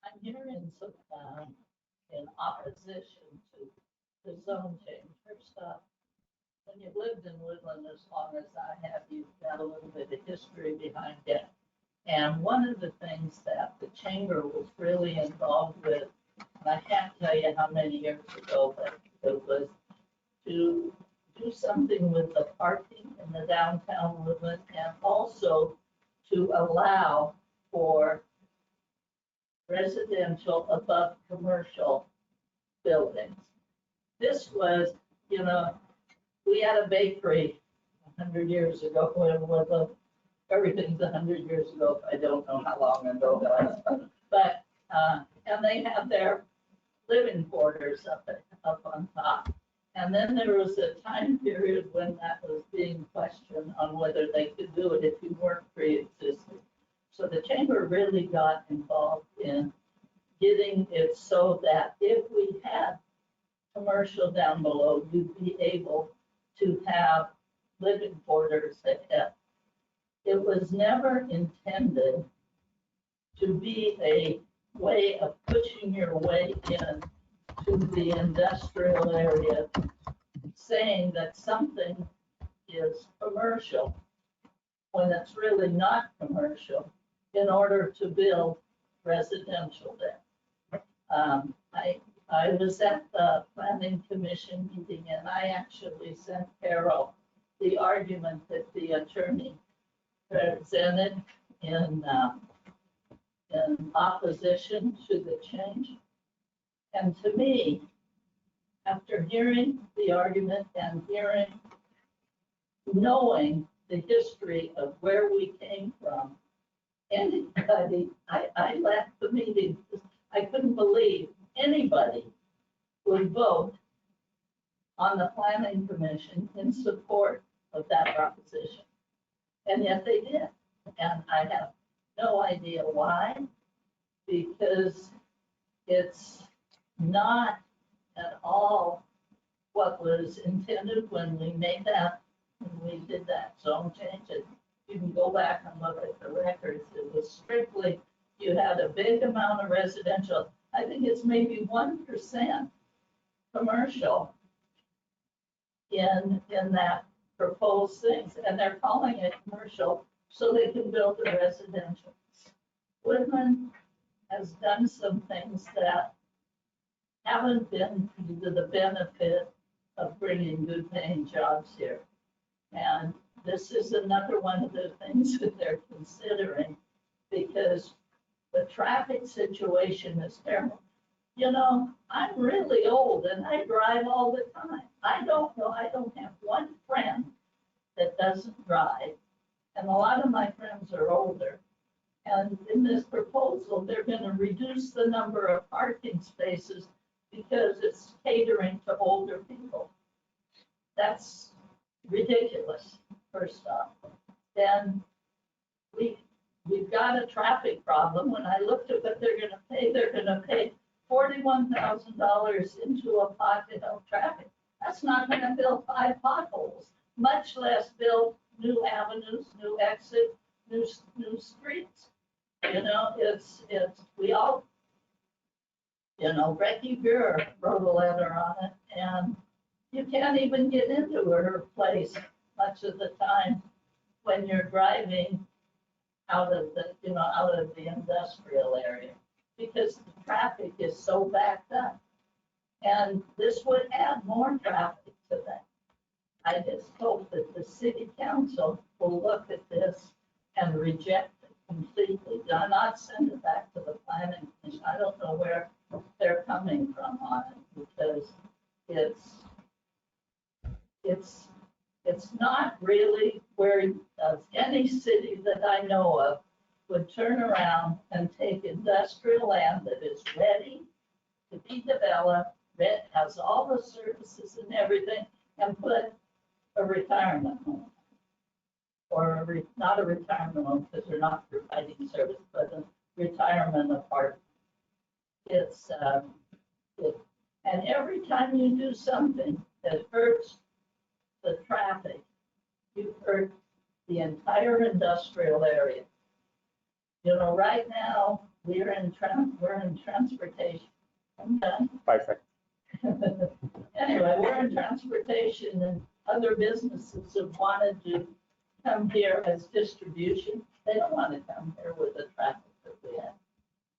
I'm here in opposition to the zone change. First off, when you've lived in Woodland as long as I have, you've got a little bit of history behind it. And one of the things that the chamber was really involved with, and I can't tell you how many years ago, but it was to do something with the parking in the downtown Woodland, and also to allow for residential above commercial buildings. This was, you know, we had a bakery 100 years ago when Woodland, everything's 100 years ago. I don't know how long ago that was, but and they had their living quarters up on top. And then there was a time period when that was being questioned on whether they could do it if you weren't pre-existing. So the chamber really got involved in getting it so that if we had commercial down below, you'd be able to have living quarters that had it was never intended to be a way of pushing your way in to the industrial area, saying that something is commercial when it's really not commercial, in order to build residential there. I was at the planning commission meeting, and I actually sent Carol the argument that the attorney presented in opposition to the change. And to me, after hearing the argument and knowing the history of where we came from, anybody, I left the meeting, I couldn't believe anybody would vote on the planning commission in support of that proposition. And yet they did. And I have no idea why, because it's not at all what was intended when we made that, when we did that zone change. And you can go back and look at the records. It was strictly, you had a big amount of residential. I think it's maybe 1% commercial in that proposed things, and they're calling it commercial so they can build the residential. Woodland has done some things that haven't been to the benefit of bringing good paying jobs here. And this is another one of the things that they're considering, because the traffic situation is terrible. You know, I'm really old and I drive all the time. I don't have one friend that doesn't drive. And a lot of my friends are older. And in this proposal, they're going to reduce the number of parking spaces because it's catering to older people. That's ridiculous, first off. Then we've got a traffic problem. When I looked at what they're going to pay $41,000 into a pocket of traffic. That's not going to fill 5 potholes, much less build new avenues, new exit, new streets. You know, we all, you know, Becky Buer wrote a letter on it, and you can't even get into her place much of the time when you're driving out of the industrial area, because the traffic is so backed up. And this would add more traffic to that. I just hope that the city council will look at this and reject it completely. Do not send it back to the planning commission. I don't know where they're coming from on it, because it's not really where any city that I know of would turn around and take industrial land that is ready to be developed, that has all the services and everything, and put a retirement home. Or not a retirement home, because they're not providing service, but a retirement apartment. And every time you do something that hurts the traffic, you hurt the entire industrial area. You know, right now, we're in transportation. I'm done. 5 seconds. Anyway, we're in transportation, and other businesses have wanted to come here as distribution. They don't want to come here with the traffic that we have.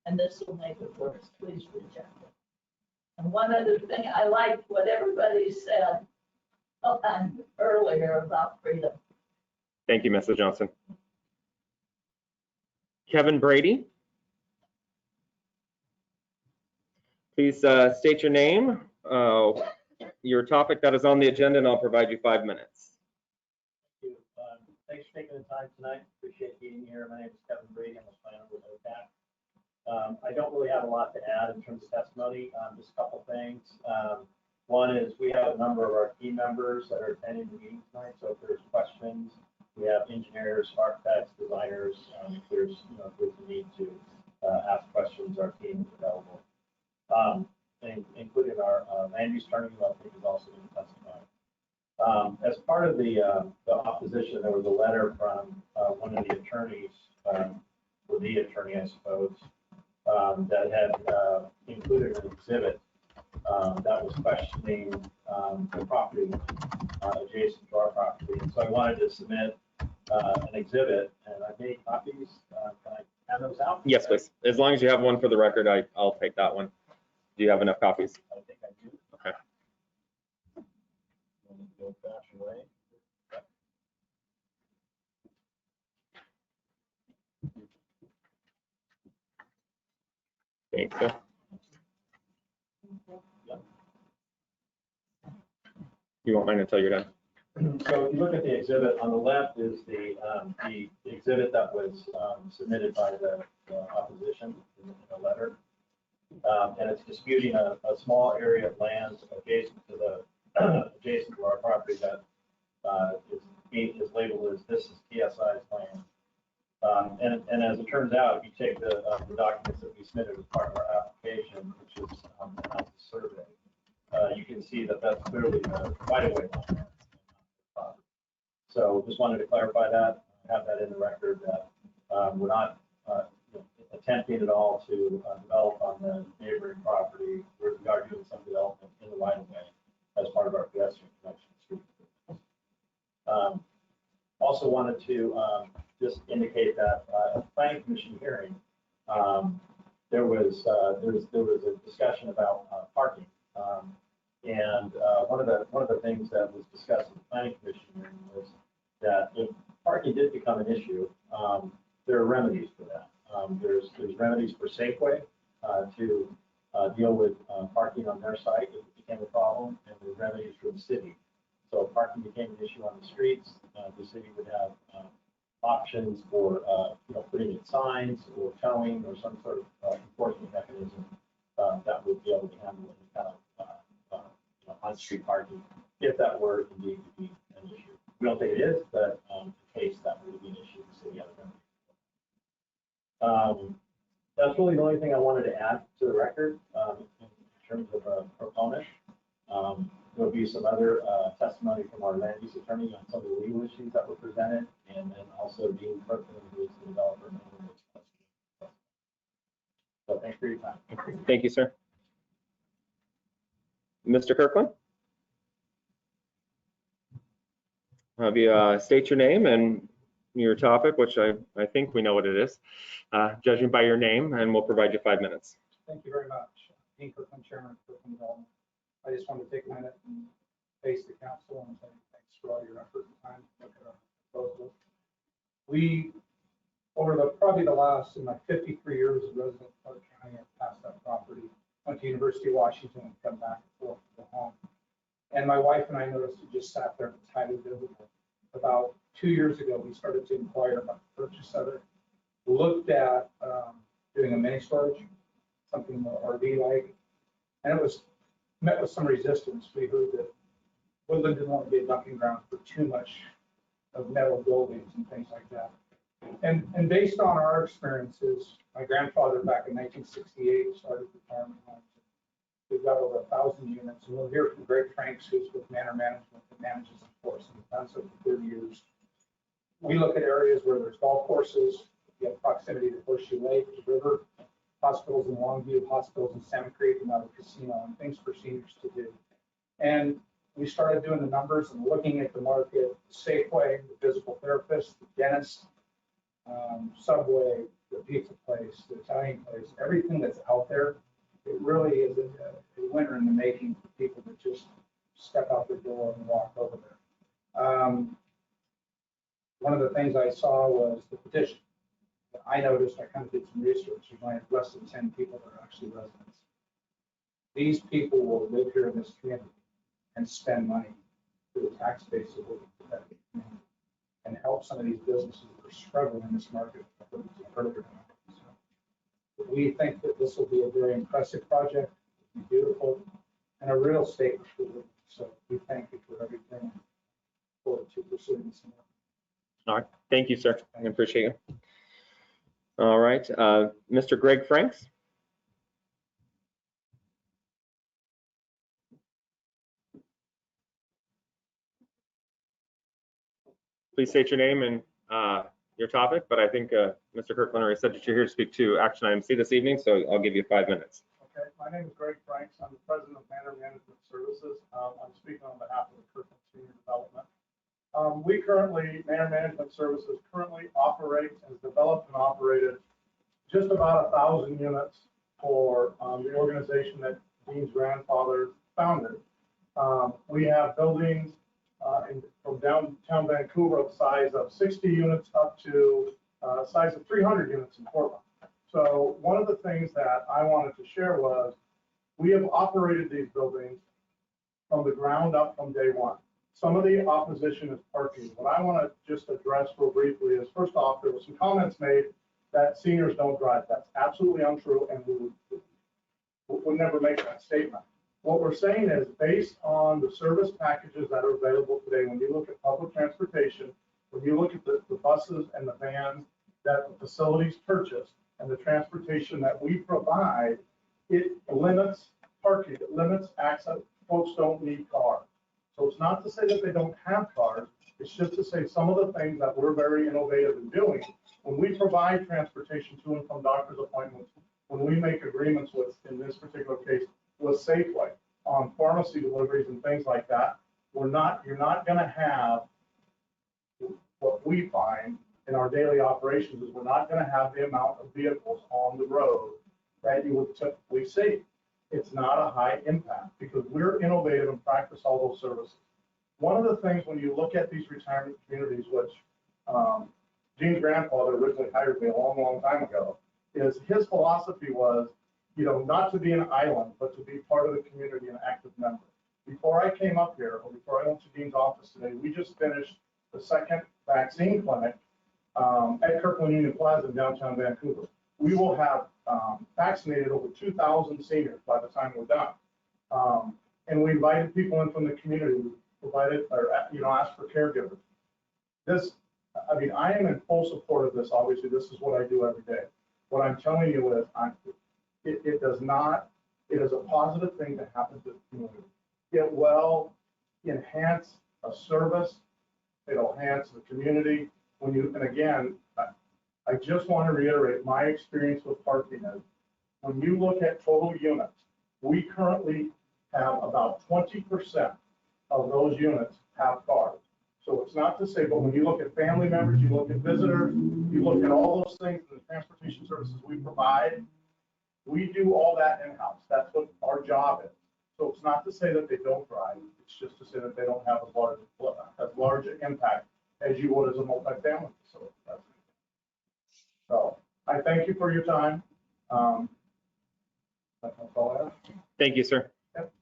And this will make it worse. Please reject it. And one other thing, I liked what everybody said earlier about freedom. Thank you, Mrs. Johnson. Kevin Brady. Please state your name, your topic that is on the agenda, and I'll provide you 5 minutes. Thank you. Thanks for taking the time tonight. Appreciate being here. My name is Kevin Brady. I'm the planner with OCAC. I don't really have a lot to add in terms of testimony. Just a couple things. One is we have a number of our team members that are attending the meeting tonight. So if there's questions, we have engineers, architects, designers. If there's a need to ask questions, our team is available. Including our land use attorney, who I think is also going to testify. As part of the opposition, there was a letter from one of the attorneys, or the attorney, I suppose, that had included an exhibit that was questioning the property adjacent to our property. And so I wanted to submit an exhibit, and I made copies. Can I have those out? Yes, please. As long as you have one for the record, I'll take that one. Do you have enough copies? I think I do. Okay. Old-fashioned way. Thanks, sir. You won't mind until you're done. So if you look at the exhibit, on the left is the exhibit that was submitted by the opposition in the letter. And it's disputing a small area of land adjacent to our property that is labeled as this is TSI's land. And as it turns out, if you take the documents that we submitted as part of our application, which is the survey, you can see that that's clearly the right-of-way line. So just wanted to clarify that, have that in the record, that we're not attempting at all to develop on the neighboring property. We are doing some development in the right-of-way as part of our pedestrian connection street. Also wanted to just indicate that at the planning commission hearing, there was a discussion about parking. And one of the things that was discussed at the planning commission hearing was that if parking did become an issue, there are remedies for that. There's remedies for Safeway to deal with parking on their site if it became a problem, and there's remedies for the city. So if parking became an issue on the streets, the city would have options for putting in signs or towing or some sort of enforcement mechanism that would be able to handle any kind of on-street parking if that were indeed to be an issue. We don't think it is, but in case that were to be an issue, the city has remedies. That's really the only thing I wanted to add to the record in terms of a proponent. There'll be some other testimony from our land use attorney on some of the legal issues that were presented, and then also Dean Kirkland, who is the developer. So thanks for your time. Thank you, sir. Mr. Kirkland? Have you state your name and your topic, which I think we know what it is, judging by your name, and we'll provide you 5 minutes. Thank you very much. Dean Kirkland, Chairman of Kirkland Development. I just wanted to take a minute and face the council and say thanks for all your effort and time to look at our proposal. We, over probably the last, in my 53 years as a resident of Clark County, I've passed that property, went to University of Washington and come back and forth to the home. And my wife and I noticed it just sat there and was highly visible. About 2 years ago, we started to inquire about the purchase of it. Looked at doing a mini storage, something more RV-like, and it was met with some resistance. We heard that Woodland didn't want to be a dumping ground for too much of metal buildings and things like that. And based on our experiences, my grandfather back in 1968 started retirement homes. We've got over 1,000 units, and we'll hear from Greg Franks, who's with Manor Management, that manages the course, and done so for 30 years. We look at areas where there's golf courses, you have proximity to Horseshoe Lake, the river, hospitals in Longview, hospitals in Salmon Creek, another casino, and things for seniors to do. And we started doing the numbers and looking at the market, Safeway, the physical therapist, the dentist, Subway, the pizza place, the Italian place, everything that's out there. It really is a winner in the making for people that just step out the door and walk over there. One of the things I saw was the petition. I noticed, I kind of did some research, there's only less than 10 people that are actually residents. These people will live here in this community and spend money through the tax base of the community and help some of these businesses that are struggling in this market. So we think that this will be a very impressive project, beautiful, and a real statement for them. So we thank you for everything. Forward to pursuing this. All right, thank you, sir. I appreciate you. All right, Mr. Greg Franks. Please state your name and your topic, but I think Mr. Kirkland already said that you're here to speak to action item C this evening, so I'll give you 5 minutes. Okay, my name is Greg Franks. I'm the president of Manor Management Services. I'm speaking on behalf of the Kirkland Senior Development. Manor Management Services currently operates, has developed and operated just about 1,000 units for the organization that Dean's grandfather founded. We have buildings from downtown Vancouver of size of 60 units up to size of 300 units in Portland. So one of the things that I wanted to share was we have operated these buildings from the ground up from day one. Some of the opposition is parking. What I want to just address real briefly is, first off, there were some comments made that seniors don't drive. That's absolutely untrue, and we would never make that statement. What we're saying is, based on the service packages that are available today, when you look at public transportation, when you look at the buses and the vans that the facilities purchase and the transportation that we provide, it limits parking, it limits access. Folks don't need cars. So it's not to say that they don't have cars, it's just to say some of the things that we're very innovative in doing. When we provide transportation to and from doctor's appointments, when we make agreements with, in this particular case, with Safeway on pharmacy deliveries and things like that, you're not going to have what we find in our daily operations is we're not going to have the amount of vehicles on the road that you would typically see. It's not a high impact because we're innovative and practice all those services. One of the things when you look at these retirement communities, which Gene's grandfather originally hired me a long, long time ago, is his philosophy was, not to be an island, but to be part of the community and active member. Before I came up here, or before I went to Dean's office today, we just finished the second vaccine clinic at Kirkland Union Plaza in downtown Vancouver. We will have vaccinated over 2,000 seniors by the time we're done. And we invited people in from the community, provided, or asked for caregivers. I am in full support of this. Obviously, this is what I do every day. What I'm telling you is, it is a positive thing to happen to the community. It will enhance a service. It'll enhance the community. And again, I just want to reiterate my experience with parking is, when you look at total units, we currently have about 20% of those units have cars. So it's not to say, but when you look at family members, you look at visitors, you look at all those things, the transportation services we provide, we do all that in-house. That's what our job is. So it's not to say that they don't drive. It's just to say that they don't have as large an impact as you would as a multifamily facility. So I thank you for your time. That's all I have. Thank you, sir. Yep.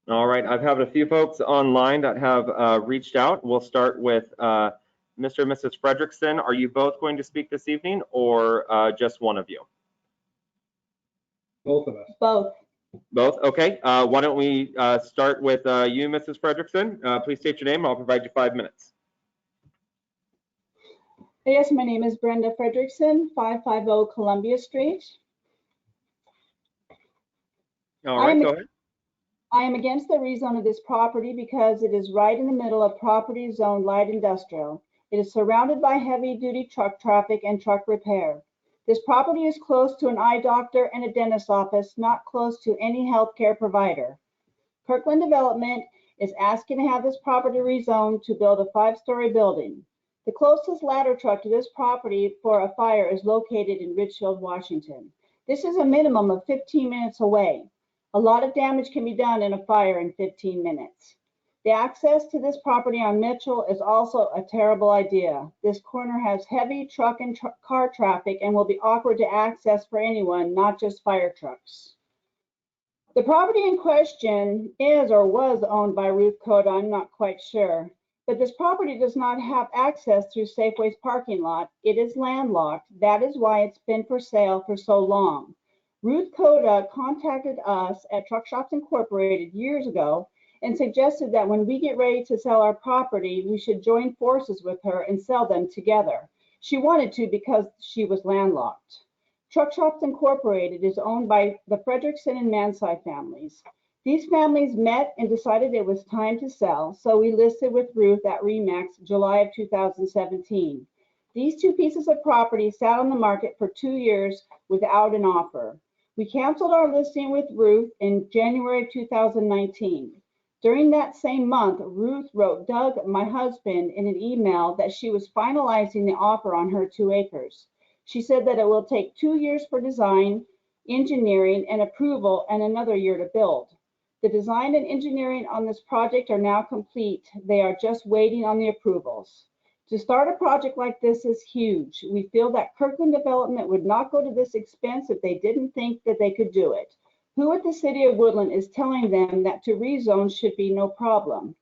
All right, I've had a few folks online that have reached out. We'll start with Mr. and Mrs. Fredrickson. Are you both going to speak this evening, or just one of you? Both of us. Both. Both? Okay. Why don't we start with you, Mrs. Fredrickson? Please state your name, and I'll provide you 5 minutes. Yes, my name is Brenda Fredrickson, 550 Columbia Street. All right, go ahead. I am against the rezone of this property because it is right in the middle of property zoned light industrial. It is surrounded by heavy-duty truck traffic and truck repair. This property is close to an eye doctor and a dentist's office, not close to any healthcare provider. Kirkland Development is asking to have this property rezoned to build a 5-story building. The closest ladder truck to this property for a fire is located in Richfield, Washington. This is a minimum of 15 minutes away. A lot of damage can be done in a fire in 15 minutes. The access to this property on Mitchell is also a terrible idea. This corner has heavy truck and car traffic and will be awkward to access for anyone, not just fire trucks. The property in question is or was owned by Ruth Coda, I'm not quite sure. But this property does not have access through Safeway's parking lot. It is landlocked. That is why it's been for sale for so long. Ruth Coda contacted us at Truck Shops Incorporated years ago and suggested that when we get ready to sell our property, we should join forces with her and sell them together. She wanted to because she was landlocked. Truck Shops Incorporated is owned by the Fredrickson and Mansai families. These families met and decided it was time to sell, so we listed with Ruth at Remax July of 2017. These two pieces of property sat on the market for 2 years without an offer. We canceled our listing with Ruth in January of 2019. During that same month, Ruth wrote Doug, my husband, in an email that she was finalizing the offer on her 2 acres. She said that it will take 2 years for design, engineering, and approval, and another year to build. The design and engineering on this project are now complete. They are just waiting on the approvals. To start a project like this is huge. We feel that Kirkland Development would not go to this expense if they didn't think that they could do it. Who at the City of Woodland is telling them that to rezone should be no problem?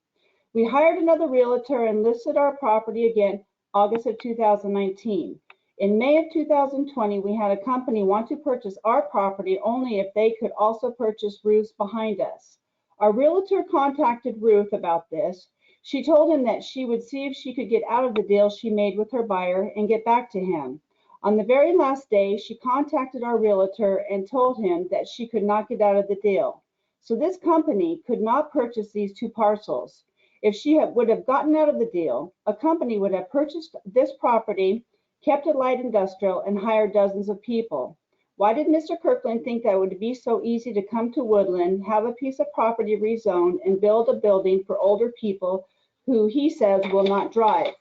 We hired another realtor and listed our property again August of 2019. In May of 2020, we had a company want to purchase our property only if they could also purchase Ruth's behind us. Our realtor contacted Ruth about this. She told him that she would see if she could get out of the deal she made with her buyer and get back to him. On the very last day, she contacted our realtor and told him that she could not get out of the deal. So this company could not purchase these 2 parcels. If she would have gotten out of the deal, a company would have purchased this property, kept it light industrial, and hired dozens of people. Why did Mr. Kirkland think that it would be so easy to come to Woodland, have a piece of property rezoned, and build a building for older people who he says will not drive?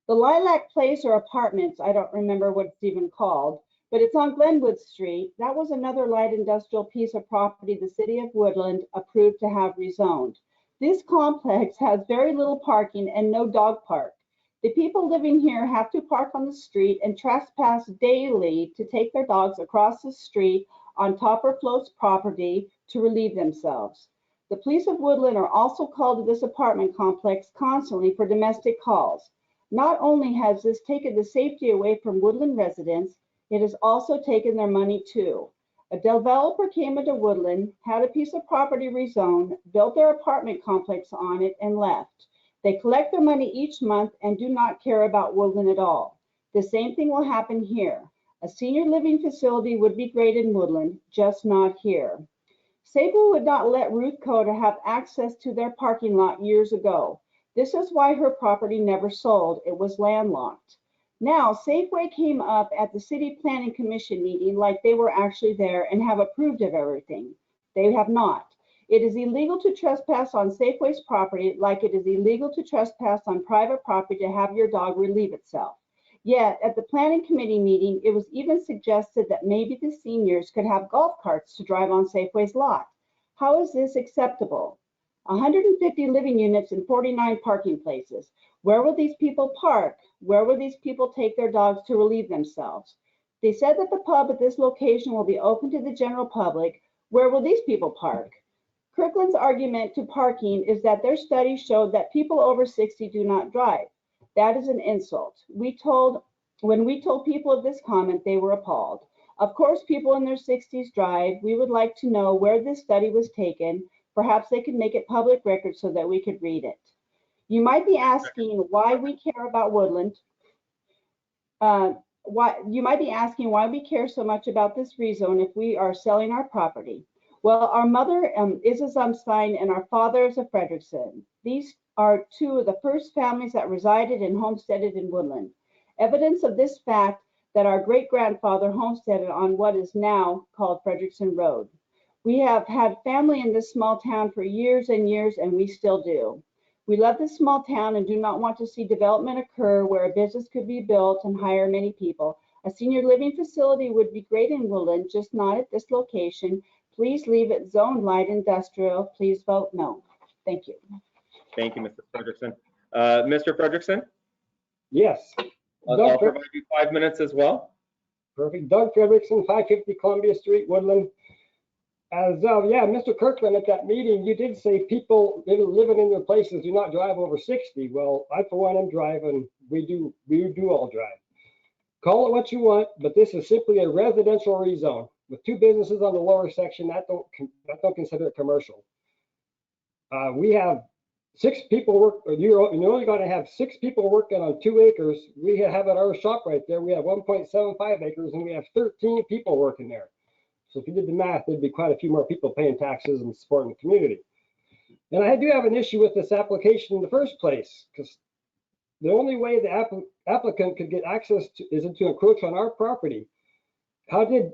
The Lilac Place or Apartments, I don't remember what it's even called, but it's on Glenwood Street. That was another light industrial piece of property the City of Woodland approved to have rezoned. This complex has very little parking and no dog park. The people living here have to park on the street and trespass daily to take their dogs across the street on Topper Float's property to relieve themselves. The police of Woodland are also called to this apartment complex constantly for domestic calls. Not only has this taken the safety away from Woodland residents, it has also taken their money too. A developer came into Woodland, had a piece of property rezoned, built their apartment complex on it, and left. They collect their money each month and do not care about Woodland at all. The same thing will happen here. A senior living facility would be great in Woodland, just not here. Safeway would not let Ruth Coda have access to their parking lot years ago. This is why her property never sold. It was landlocked. Now, Safeway came up at the City Planning Commission meeting like they were actually there and have approved of everything. They have not. It is illegal to trespass on Safeway's property like it is illegal to trespass on private property to have your dog relieve itself. Yet, at the Planning Committee meeting, it was even suggested that maybe the seniors could have golf carts to drive on Safeway's lot. How is this acceptable? 150 living units and 49 parking places. Where will these people park? Where will these people take their dogs to relieve themselves? They said that the pub at this location will be open to the general public. Where will these people park? Kirkland's argument to parking is that their study showed that people over 60 do not drive. That is an insult. When we told people of this comment, they were appalled. Of course, people in their 60s drive. We would like to know where this study was taken. Perhaps they could make it public record so that we could read it. You might be asking why we care about Woodland. You might be asking why we care so much about this rezone if we are selling our property. Well, our mother is a Zumstein and our father is a Frederickson. These are 2 of the first families that resided and homesteaded in Woodland. Evidence of this fact that our great-grandfather homesteaded on what is now called Frederickson Road. We have had family in this small town for years and years, and we still do. We love this small town and do not want to see development occur where a business could be built and hire many people. A senior living facility would be great in Woodland, just not at this location. Please leave it zoned light industrial. Please vote no. Thank you. Thank you, Mr. Frederickson. Mr. Frederickson? Yes. I'll provide you 5 minutes as well. Perfect. Doug Frederickson, 550 Columbia Street, Woodland. Yeah, Mr. Kirkland, at that meeting, you did say people living in their places do not drive over 60. Well, I, for one, am driving. We do all drive. Call it what you want, but this is simply a residential rezone with 2 businesses on the lower section. That don't consider it commercial. We have 6 people work. You're only going to have 6 people working on 2 acres. We have at our shop right there. We have 1.75 acres, and we have 13 people working there. So if you did the math, there'd be quite a few more people paying taxes and supporting the community. And I do have an issue with this application in the first place, because the only way the applicant could get access to is to encroach on our property. How did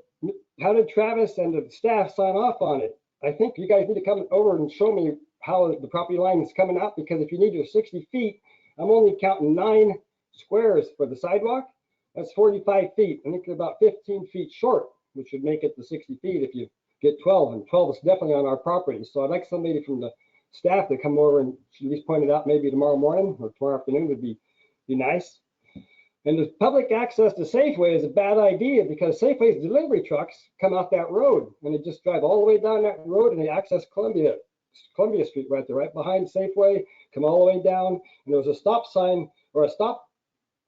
Travis and the staff sign off on it? I think you guys need to come over and show me how the property line is coming out, because if you need your 60 feet, I'm only counting 9 squares for the sidewalk. That's 45 feet. I think they're about 15 feet short, which would make it the 60 feet if you get 12, and 12 is definitely on our property. So I'd like somebody from the staff to come over and at least point it out maybe tomorrow morning or tomorrow afternoon would be nice. And the public access to Safeway is a bad idea, because Safeway's delivery trucks come off that road and they just drive all the way down that road and they access Columbia Street right there, right behind Safeway, come all the way down. And there's a stop sign or a stop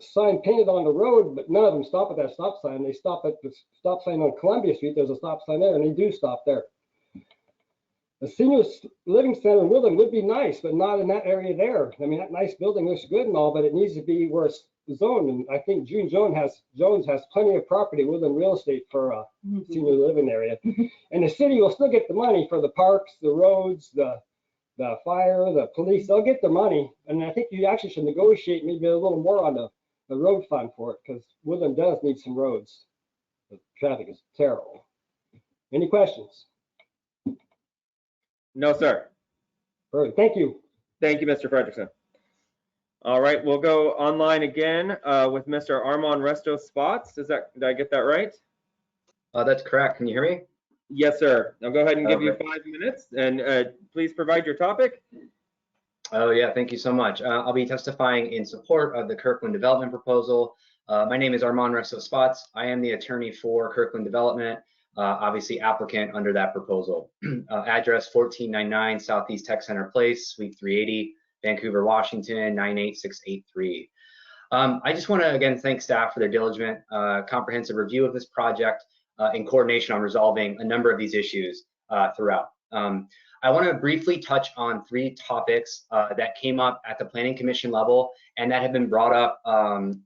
sign painted on the road, but none of them stop at that stop sign. They stop at the stop sign on Columbia Street. There's a stop sign there, and they do stop there. The senior living center in Woodland would be nice, but not in that area there. I mean, that nice building looks good and all, but it needs to be where it's zoned. And I think June Jones has plenty of property within real estate for a senior living area. And the city will still get the money for the parks, the roads, the fire, the police. They'll get the money. And I think you actually should negotiate maybe a little more on the road fund for it, because Woodland does need some roads. The traffic is terrible. Any questions? No, sir. Perfect. Thank you. Thank you, Mr. Frederickson. All right, we'll go online again with Mr. Armand Resto Spots. Did I get that right? That's correct. Can you hear me? Yes, sir. I'll go ahead and give you 5 minutes, and please provide your topic. Oh, yeah. Thank you so much. I'll be testifying in support of the Kirkland development proposal. My name is Armand Resto Spots. I am the attorney for Kirkland Development, obviously applicant under that proposal. Address 1499 Southeast Tech Center Place, Suite 380, Vancouver, Washington, 98683. I just want to again thank staff for their diligent, comprehensive review of this project in coordination on resolving a number of these issues throughout. I want to briefly touch on 3 topics that came up at the Planning Commission level and that have been brought up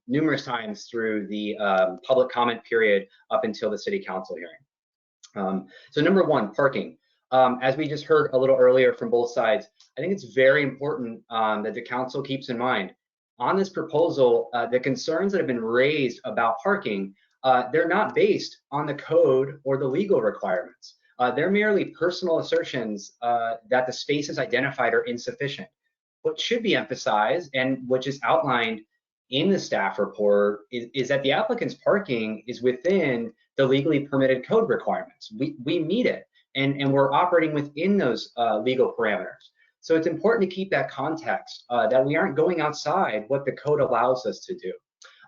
numerous times through the public comment period up until the City Council hearing. So number 1, parking. As we just heard a little earlier from both sides, I think it's very important that the council keeps in mind on this proposal, the concerns that have been raised about parking, they're not based on the code or the legal requirements. They're merely personal assertions that the spaces identified are insufficient. What should be emphasized, and which is outlined in the staff report, is that the applicant's parking is within the legally permitted code requirements. We meet it, and we're operating within those legal parameters. So it's important to keep that context, that we aren't going outside what the code allows us to do.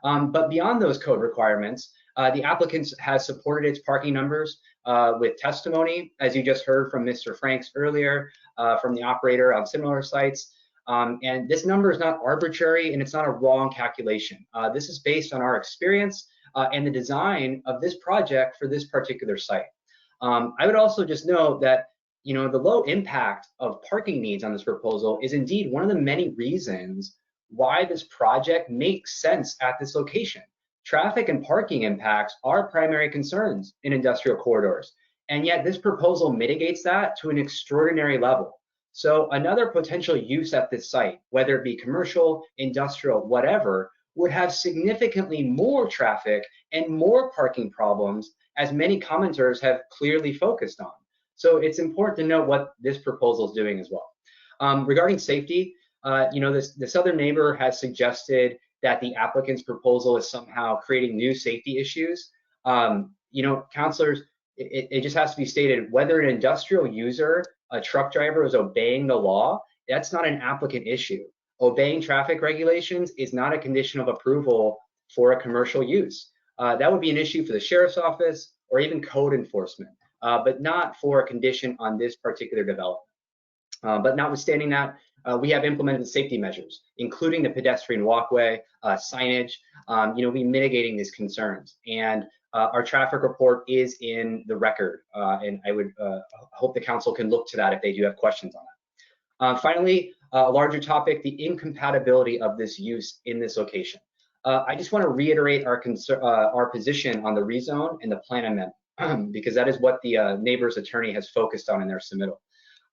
But beyond those code requirements, the applicant has supported its parking numbers with testimony, as you just heard from Mr. Franks earlier, from the operator on similar sites. And this number is not arbitrary, and it's not a wrong calculation. This is based on our experience and the design of this project for this particular site. I would also just note that the low impact of parking needs on this proposal is indeed one of the many reasons why this project makes sense at this location. Traffic and parking impacts are primary concerns in industrial corridors, and yet this proposal mitigates that to an extraordinary level. So another potential use at this site, whether it be commercial, industrial, whatever, would have significantly more traffic and more parking problems, as many commenters have clearly focused on. So it's important to note what this proposal is doing as well. Regarding safety, the southern neighbor has suggested that the applicant's proposal is somehow creating new safety issues. Councilors, it just has to be stated, whether an industrial user, a truck driver, is obeying the law, that's not an applicant issue. Obeying traffic regulations is not a condition of approval for a commercial use. That would be an issue for the sheriff's office or even code enforcement, but not for a condition on this particular development. But notwithstanding that, we have implemented safety measures, including the pedestrian walkway, signage, we mitigating these concerns. And our traffic report is in the record, and I would hope the council can look to that if they do have questions on that. Finally, a larger topic, the incompatibility of this use in this location. I just want to reiterate our position on the rezone and the plan because that is what the neighbor's attorney has focused on in their submittal.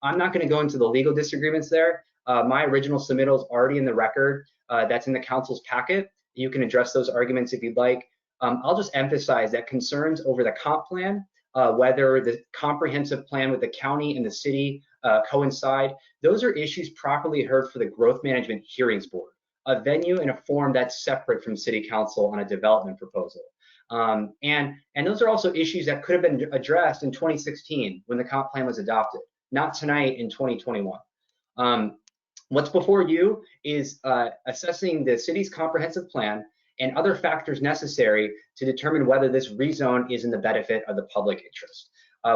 I'm not going to go into the legal disagreements there. My original submittal is already in the record. That's in the council's packet. You can address those arguments if you'd like. I'll just emphasize that concerns over the comp plan, whether the comprehensive plan with the county and the city coincide, those are issues properly heard for the Growth Management Hearings Board, a venue and a forum that's separate from City Council on a development proposal. And those are also issues that could have been addressed in 2016 when the comp plan was adopted, not tonight in 2021. What's before you is assessing the city's comprehensive plan and other factors necessary to determine whether this rezone is in the benefit of the public interest.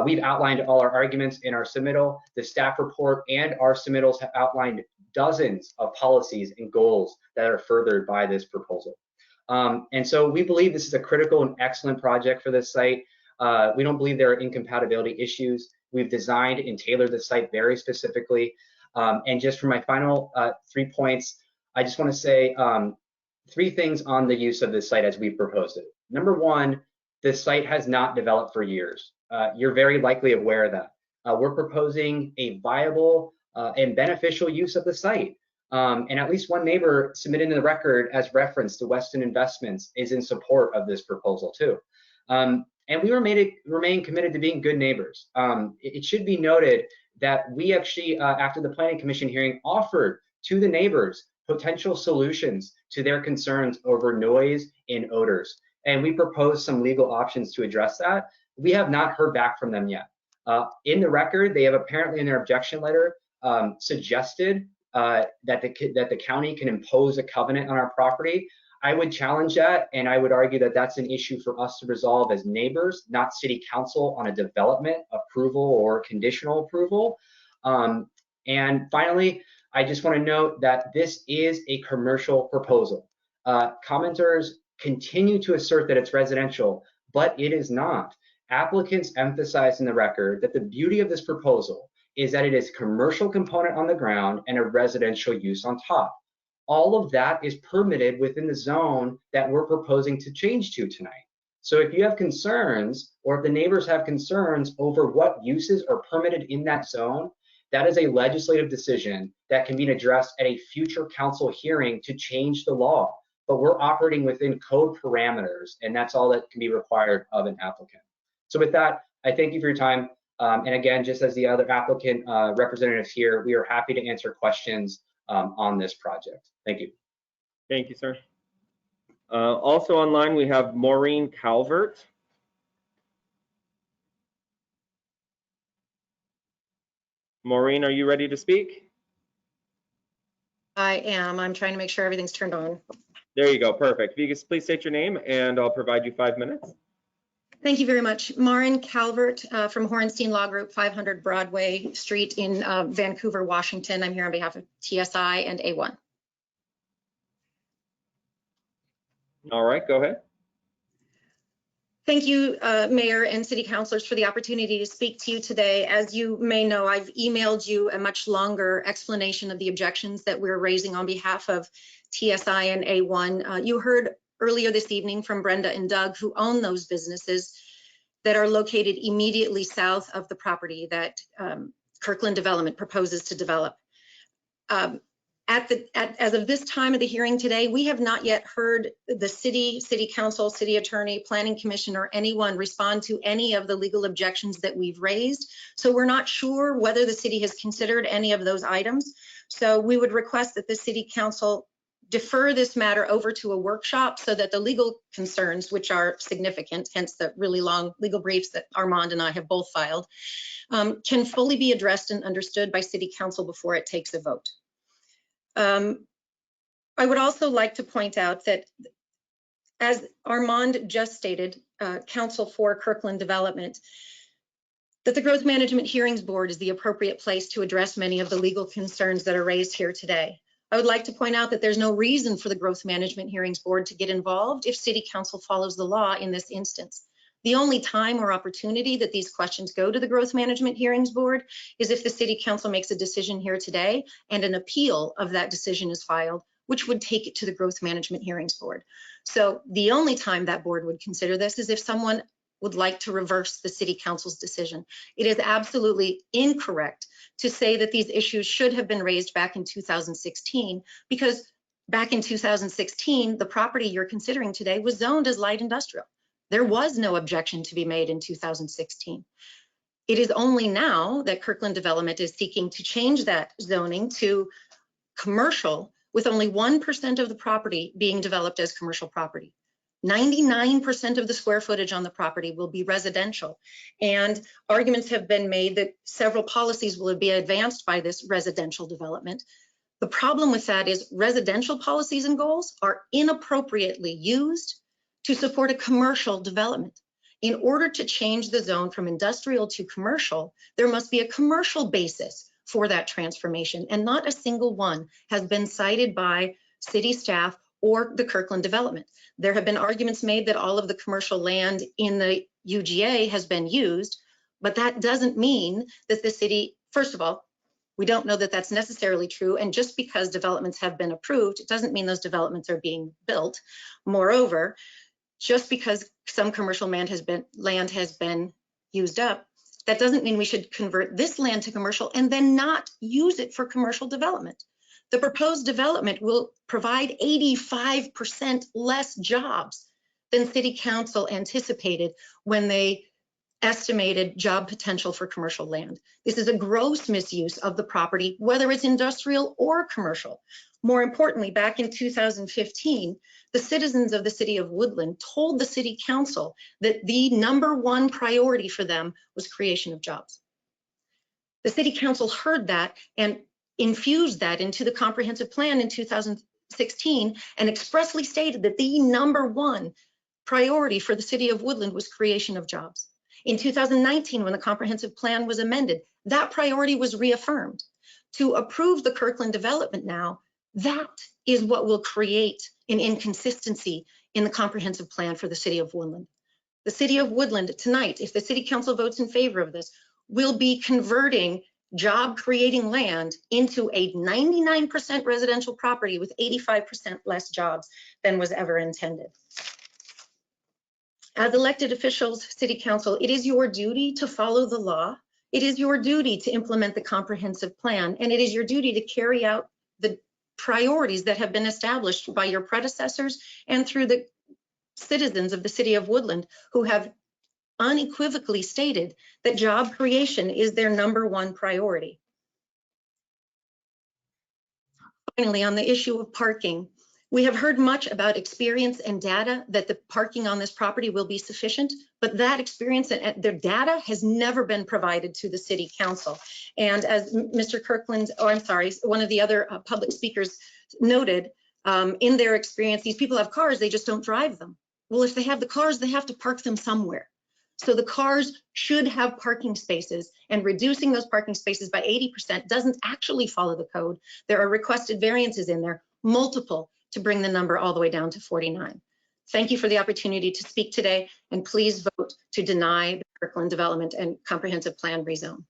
We've outlined all our arguments in our submittal. The staff report and our submittals have outlined dozens of policies and goals that are furthered by this proposal. And so we believe this is a critical and excellent project for this site. We don't believe there are incompatibility issues. We've designed and tailored the site very specifically. And just for my final 3 points, I just want to say 3 things on the use of this site as we've proposed it. Number 1, this site has not developed for years. You're very likely aware of that. We're proposing a viable and beneficial use of the site. And at least one neighbor submitted in the record as reference to Weston Investments is in support of this proposal too. And we remain committed to being good neighbors. It should be noted that we actually, after the Planning Commission hearing, offered to the neighbors potential solutions to their concerns over noise and odors. And we proposed some legal options to address that. We have not heard back from them yet. In the record, they have apparently in their objection letter suggested that the county can impose a covenant on our property. I would challenge that, and I would argue that that's an issue for us to resolve as neighbors, not City Council on a development approval or conditional approval. And finally, I just want to note that this is a commercial proposal. Commenters continue to assert that it's residential, but it is not. Applicants emphasize in the record that the beauty of this proposal is that it is a commercial component on the ground and a residential use on top. All of that is permitted within the zone that we're proposing to change to tonight. So if you have concerns, or if the neighbors have concerns over what uses are permitted in that zone, that is a legislative decision that can be addressed at a future council hearing to change the law. But we're operating within code parameters, and that's all that can be required of an applicant. So with that, I thank you for your time. And again, just as the other applicant representatives here, we are happy to answer questions on this project. Thank you. Thank you, sir. Also online, we have Maureen Calvert. Maureen, are you ready to speak? I am. I'm trying to make sure everything's turned on. There you go. Perfect. If you could please state your name, and I'll provide you 5 minutes. Thank you very much. Maureen Calvert from Horenstein Law Group, 500 Broadway Street in Vancouver, Washington. I'm here on behalf of TSI and A1. All right, go ahead. Thank you, Mayor and City Councilors, for the opportunity to speak to you today. As you may know, I've emailed you a much longer explanation of the objections that we're raising on behalf of TSI and A1. You heard earlier this evening from Brenda and Doug, who own those businesses that are located immediately south of the property that Kirkland Development proposes to develop. As of this time of the hearing today, we have not yet heard the city council, city attorney, planning commission, or anyone respond to any of the legal objections that we've raised. So we're not sure whether the city has considered any of those items. So we would request that the city council defer this matter over to a workshop so that the legal concerns, which are significant, hence the really long legal briefs that Armand and I have both filed, can fully be addressed and understood by city council before it takes a vote. I would also like to point out that, as Armand just stated, counsel for Kirkland Development, that the Growth Management Hearings Board is the appropriate place to address many of the legal concerns that are raised here today. I would like to point out that there's no reason for the Growth Management Hearings Board to get involved if City Council follows the law in this instance. The only time or opportunity that these questions go to the Growth Management Hearings Board is if the City Council makes a decision here today and an appeal of that decision is filed, which would take it to the Growth Management Hearings Board. So the only time that board would consider this is if someone would like to reverse the city council's decision. It is absolutely incorrect to say that these issues should have been raised back in 2016, because back in 2016, the property you're considering today was zoned as light industrial. There was no objection to be made in 2016. It is only now that Kirkland Development is seeking to change that zoning to commercial, with only 1% of the property being developed as commercial property. 99% of the square footage on the property will be residential. And arguments have been made that several policies will be advanced by this residential development. The problem with that is residential policies and goals are inappropriately used to support a commercial development. In order to change the zone from industrial to commercial, there must be a commercial basis for that transformation, and not a single one has been cited by city staff or the Kirkland development. There have been arguments made that all of the commercial land in the UGA has been used, but that doesn't mean that the city, first of all, we don't know that that's necessarily true, and just because developments have been approved, it doesn't mean those developments are being built. Moreover, just because some commercial land has been used up, that doesn't mean we should convert this land to commercial and then not use it for commercial development. The proposed development will provide 85% less jobs than City Council anticipated when they estimated job potential for commercial land. This is a gross misuse of the property, whether it's industrial or commercial. More importantly, back in 2015, the citizens of the city of Woodland told the City Council that the #1 priority for them was creation of jobs. The City Council heard that and infused that into the comprehensive plan in 2016 and expressly stated that the #1 priority for the city of Woodland was creation of jobs. In 2019, when the comprehensive plan was amended, that priority was reaffirmed. To approve the Kirkland development now, that is what will create an inconsistency in the comprehensive plan for the city of Woodland. The city of Woodland tonight, if the City Council votes in favor of this, will be converting job creating land into a 99% residential property with 85% less jobs than was ever intended. As elected officials, City Council, it is your duty to follow the law. It is your duty to implement the comprehensive plan, and it is your duty to carry out the priorities that have been established by your predecessors and through the citizens of the city of Woodland, who have unequivocally stated that job creation is their #1 priority. Finally, on the issue of parking, we have heard much about experience and data that the parking on this property will be sufficient, but that experience and their data has never been provided to the City Council. And as Mr. Kirkland, one of the other public speakers noted, in their experience, these people have cars, they just don't drive them. Well, if they have the cars, they have to park them somewhere. So the cars should have parking spaces, and reducing those parking spaces by 80% doesn't actually follow the code. There are requested variances in there, multiple, to bring the number all the way down to 49. Thank you for the opportunity to speak today, and please vote to deny the Kirkland development and comprehensive plan rezone.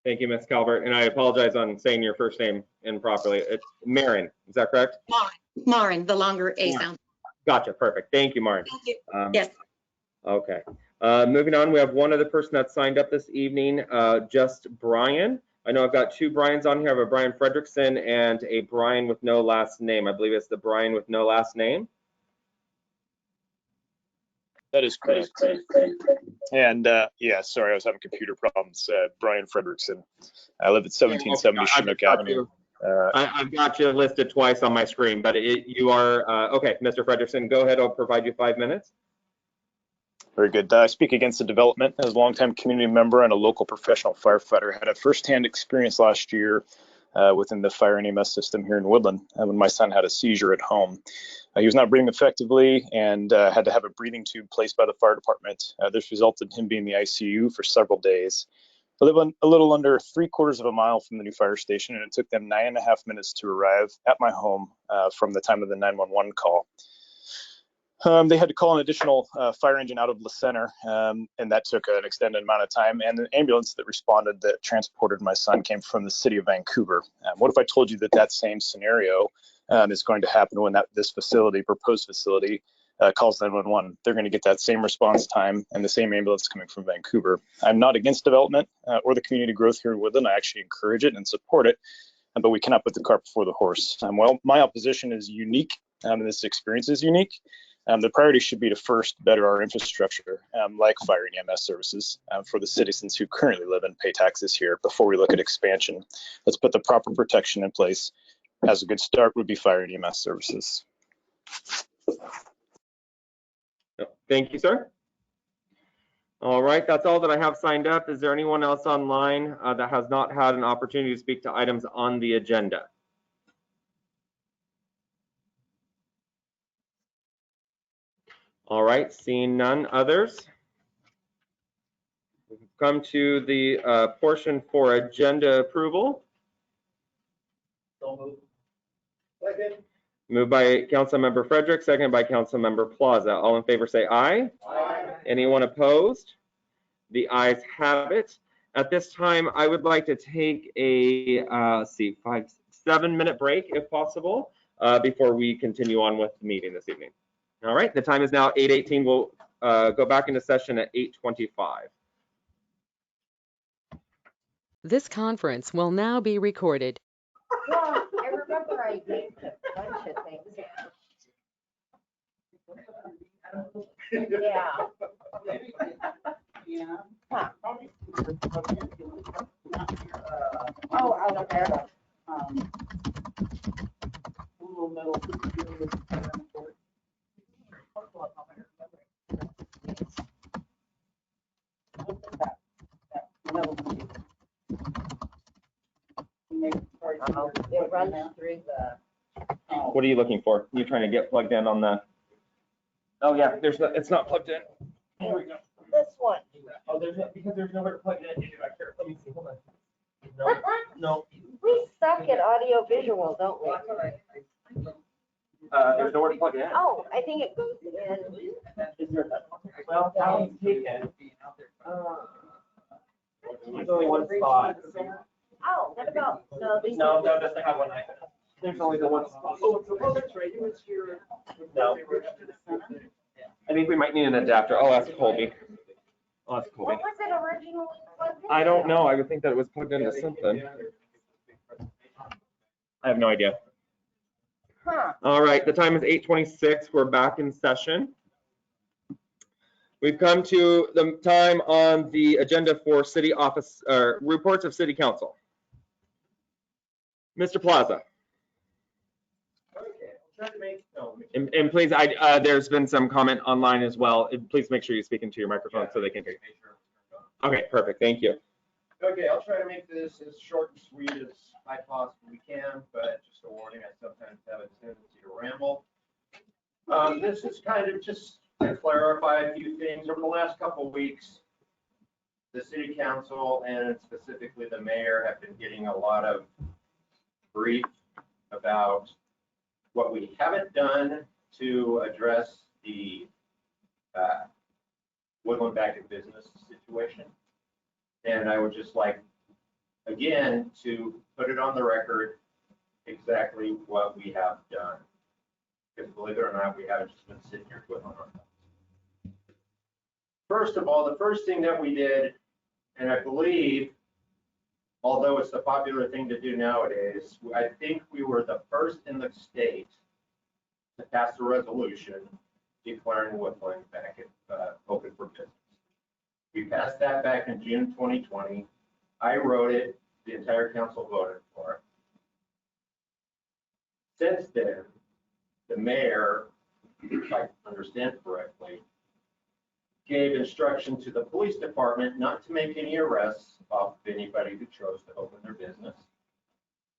Thank you, Ms. Calvert, and I apologize on saying your first name improperly. It's Marin, is that correct? Marin, the longer A sound. Gotcha, perfect. Thank you, Marin. Thank you. Yes. Okay. Moving on, we have one other person that signed up this evening, just Brian. I know I've got two Brians on here. I have a Brian Fredrickson and a Brian with no last name. I believe it's the Brian with no last name. That is correct. And yeah, sorry, I was having computer problems. Brian Fredrickson. I live at 1770 Chinook Avenue. I've got you listed twice on my screen, but you are, okay, Mr. Fredrickson, go ahead. I'll provide you 5 minutes. Very good. I speak against the development as a longtime community member and a local professional firefighter. I had a firsthand experience last year within the fire and EMS system here in Woodland when my son had a seizure at home. He was not breathing effectively and had to have a breathing tube placed by the fire department. This resulted in him being in the ICU for several days. I live a little under 3/4 of a mile from the new fire station, and it took them 9.5 minutes to arrive at my home from the time of the 911 call. They had to call an additional fire engine out of La Center, and that took an extended amount of time. And an ambulance that responded that transported my son came from the city of Vancouver. What if I told you that that same scenario is going to happen when this facility, proposed facility, calls 911, they're going to get that same response time and the same ambulance coming from Vancouver. I'm not against development or the community growth here in Woodland. I actually encourage it and support it, but we cannot put the cart before the horse. Well, my opposition is unique, and this experience is unique. The priority should be to first better our infrastructure, like fire and EMS services, for the citizens who currently live and pay taxes here before we look at expansion. Let's put the proper protection in place. As a good start would be fire and EMS services. Thank you, sir. All right, that's all that I have signed up. Is there anyone else online that has not had an opportunity to speak to items on the agenda? All right, seeing none others. We've come to the portion for agenda approval. So moved. Second. Moved by Councilmember Frederick, seconded by Councilmember Plaza. All in favor say aye. Aye. Anyone opposed? The ayes have it. At this time, I would like to take a 7-minute break if possible before we continue on with the meeting this evening. All right, the time is now 8:18. We'll go back into session at 8:25. This conference will now be recorded. Well, I remember I named a bunch of things. Yeah. Yeah. Huh. Oh, out there. It runs through the. What are you looking for? You trying to get plugged in on the? Oh yeah, it's not plugged in. Here we go. This one. Oh, because there's nowhere to plug it in back here. Let me see. Hold on. No. We suck at audio visual, don't we? There's nowhere to plug it in. Oh, I think it goes in. Is there? Well, that one's taken. There's only one spot. Oh, what about, no, these. No, doesn't have one. There's only the one spot. Oh, that's right. It was your. No. I think we might need an adapter. I'll ask Colby. I'll ask Colby. What was it originally plugged in? I don't know. I would think that it was plugged into something. I have no idea. Huh. All right, the time is 8:26. We're back in session. We've come to the time on the agenda for city office reports of city council. Mr. Plaza. And please, there's been some comment online as well. Please make sure you speak into your microphone so they can hear you. Okay, perfect. Thank you. Okay, I'll try to make this as short and sweet as I possibly can, but just a warning, I sometimes have a tendency to ramble. This is kind of just to clarify a few things. Over the last couple of weeks, the city council and specifically the mayor have been getting a lot of brief about what we haven't done to address the Woodland back in business situation. And I would just like, again, to put it on the record exactly what we have done. Because believe it or not, we haven't just been sitting here twiddling our thumbs. First of all, the first thing that we did, and I believe, although it's the popular thing to do nowadays, I think we were the first in the state to pass a resolution declaring Woodland back open for business. We passed that back in June 2020. I wrote it, the entire council voted for it. Since then, the mayor, if I understand correctly, gave instruction to the police department not to make any arrests of anybody who chose to open their business,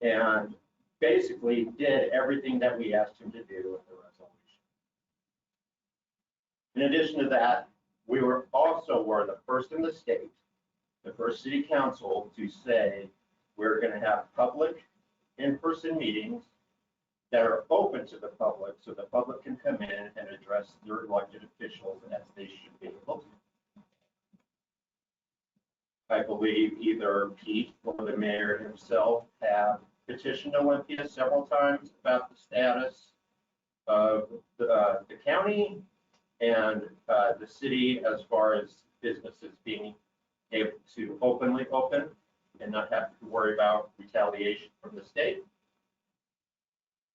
and basically did everything that we asked him to do in the resolution. In addition to that, we were the first in the state, the first city council to say we're going to have public in-person meetings that are open to the public so the public can come in and address their elected officials as they should be able to. I believe either Pete or the mayor himself have petitioned Olympia several times about the status of the county and the city as far as businesses being able to openly open and not have to worry about retaliation from the state.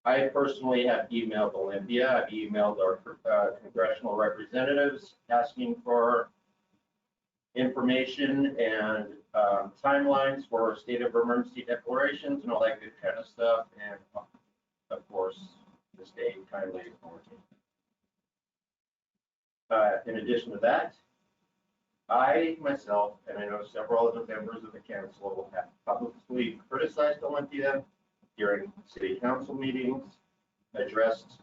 I personally have emailed Olympia, I've emailed our congressional representatives asking for information and timelines for state of emergency declarations and all that good kind of stuff. And of course, the state kindly ignored it. In addition to that, I myself, and I know several other members of the council, have publicly criticized Olympia during city council meetings, addressed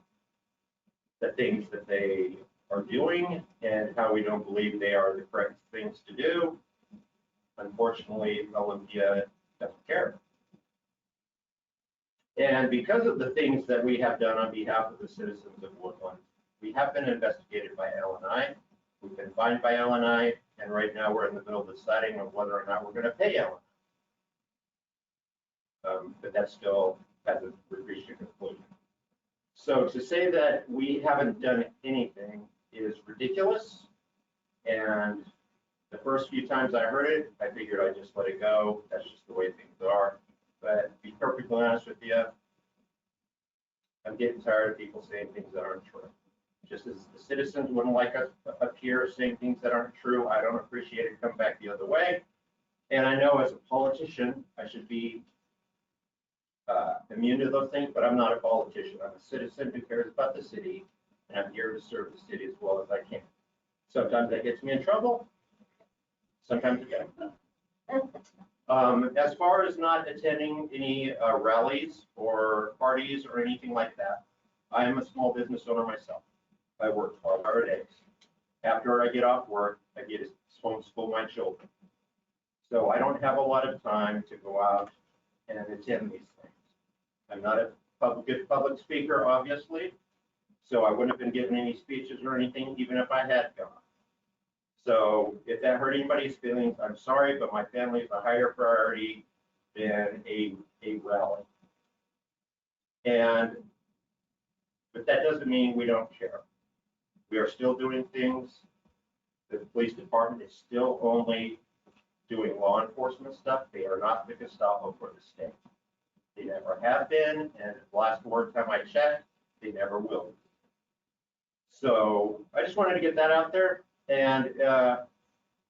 the things that they are doing and how we don't believe they are the correct things to do. Unfortunately, Olympia doesn't care. And because of the things that we have done on behalf of the citizens of Woodland, we have been investigated by LNI. We've been fined by LNI, and right now we're in the middle of deciding on whether or not we're going to pay LNI. But that still hasn't reached a conclusion. So to say that we haven't done anything is ridiculous. And the first few times I heard it, I figured I'd just let it go. That's just the way things are. But to be perfectly honest with you, I'm getting tired of people saying things that aren't true. Just as the citizens wouldn't like us up here saying things that aren't true, I don't appreciate it come back the other way. And I know as a politician, I should be immune to those things, but I'm not a politician. I'm a citizen who cares about the city, and I'm here to serve the city as well as I can. Sometimes that gets me in trouble. Sometimes it doesn't. As far as not attending any rallies or parties or anything like that, I am a small business owner myself. I work 12-hour days. After I get off work, I get to homeschool my children. So I don't have a lot of time to go out and attend these things. I'm not a good public speaker, obviously, so I wouldn't have been giving any speeches or anything, even if I had gone. So if that hurt anybody's feelings, I'm sorry, but my family is a higher priority than a rally. But that doesn't mean we don't care. We are still doing things. The police department is still only doing law enforcement stuff. They are not the Gestapo for the state. They never have been, and the last time I checked, they never will. So I just wanted to get that out there, and to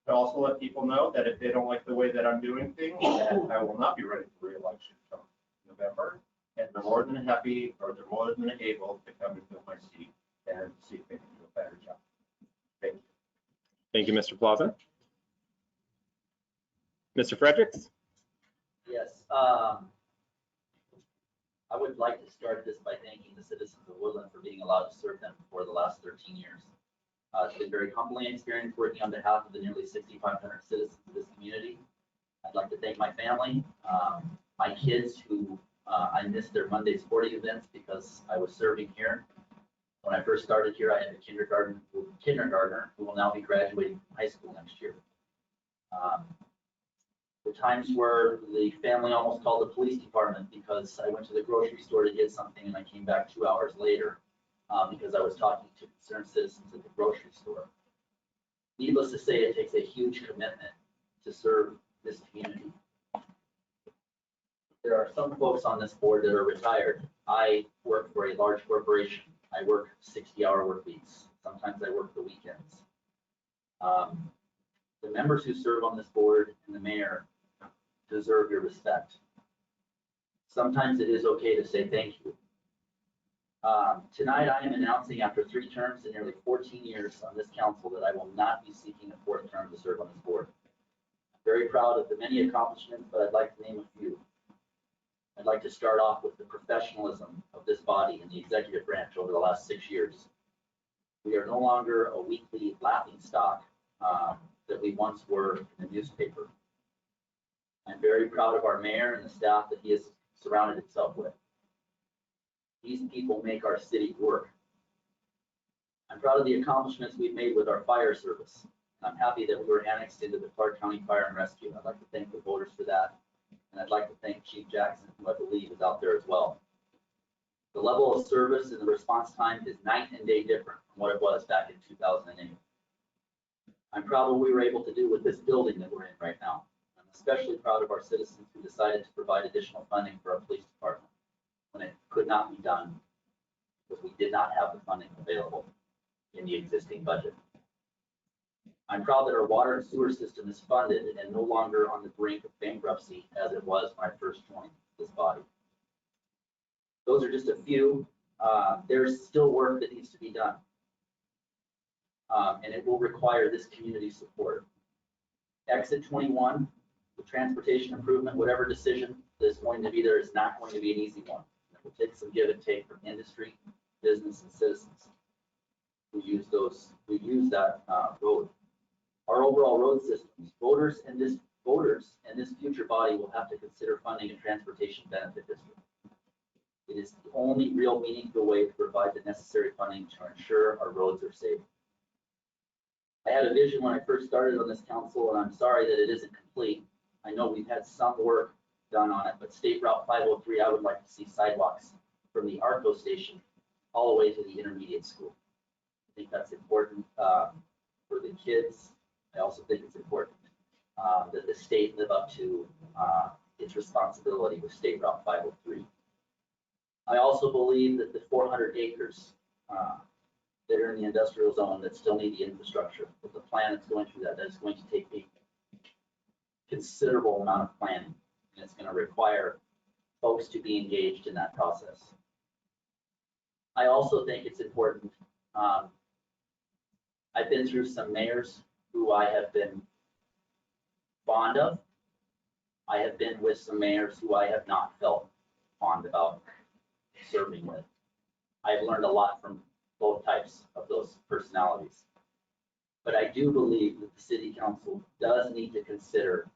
also let people know that if they don't like the way that I'm doing things, that I will not be running for re-election until November, and they're more than happy, or they're more than able to come and fill my seat and see if they can do a better job. Thank you. Thank you, Mr. Plaza. Mr. Fredericks? Yes, I would like to start this by thanking the citizens of Woodland for being allowed to serve them for the last 13 years. It's been a very humbling experience working on behalf of the nearly 6,500 citizens of this community. I'd like to thank my family, my kids who I missed their Monday sporting events because I was serving here. When I first started here, I had a kindergartner who will now be graduating from high school next year. The times where the family almost called the police department because I went to the grocery store to get something and I came back 2 hours later because I was talking to concerned citizens at the grocery store. Needless to say, it takes a huge commitment to serve this community. There are some folks on this board that are retired. I work for a large corporation. I work 60-hour work weeks. Sometimes I work the weekends. The members who serve on this board and the mayor deserve your respect. Sometimes it is okay to say thank you. Tonight I am announcing after 3 terms and nearly 14 years on this council that I will not be seeking a 4th term to serve on this board. I'm very proud of the many accomplishments, but I'd like to name a few. I'd like to start off with the professionalism of this body and the executive branch over the last 6 years. We are no longer a weekly laughing stock that we once were in the newspaper. I'm very proud of our mayor and the staff that he has surrounded himself with. These people make our city work. I'm proud of the accomplishments we've made with our fire service. I'm happy that we were annexed into the Clark County Fire and Rescue. I'd like to thank the voters for that. And I'd like to thank Chief Jackson, who I believe is out there as well. The level of service and the response time is night and day different from what it was back in 2008. I'm proud of what we were able to do with this building that we're in right now. I'm especially proud of our citizens who decided to provide additional funding for our police department when it could not be done because we did not have the funding available in the existing budget. I'm proud that our water and sewer system is funded and no longer on the brink of bankruptcy as it was when I first joined this body. Those are just a few. There's still work that needs to be done. And it will require this community support. Exit 21, the transportation improvement, whatever decision is going to be there is not going to be an easy one. It will take some give and take from industry, business, and citizens who use that road. Our overall road systems, voters and this future body will have to consider funding a transportation benefit district. It is the only real meaningful way to provide the necessary funding to ensure our roads are safe. I had a vision when I first started on this council, and I'm sorry that it isn't complete. I know we've had some work done on it, but State Route 503, I would like to see sidewalks from the ARCO station all the way to the intermediate school. I think that's important for the kids. I also think it's important that the state live up to its responsibility with State Route 503. I also believe that the 400 acres that are in the industrial zone that still need the infrastructure, with the plan that's going through that is going to take a considerable amount of planning, and it's going to require folks to be engaged in that process. I also think it's important. I've been through some mayors who I have been fond of. I have been with some mayors who I have not felt fond about serving with. I've learned a lot from both types of those personalities. But I do believe that the city council does need to consider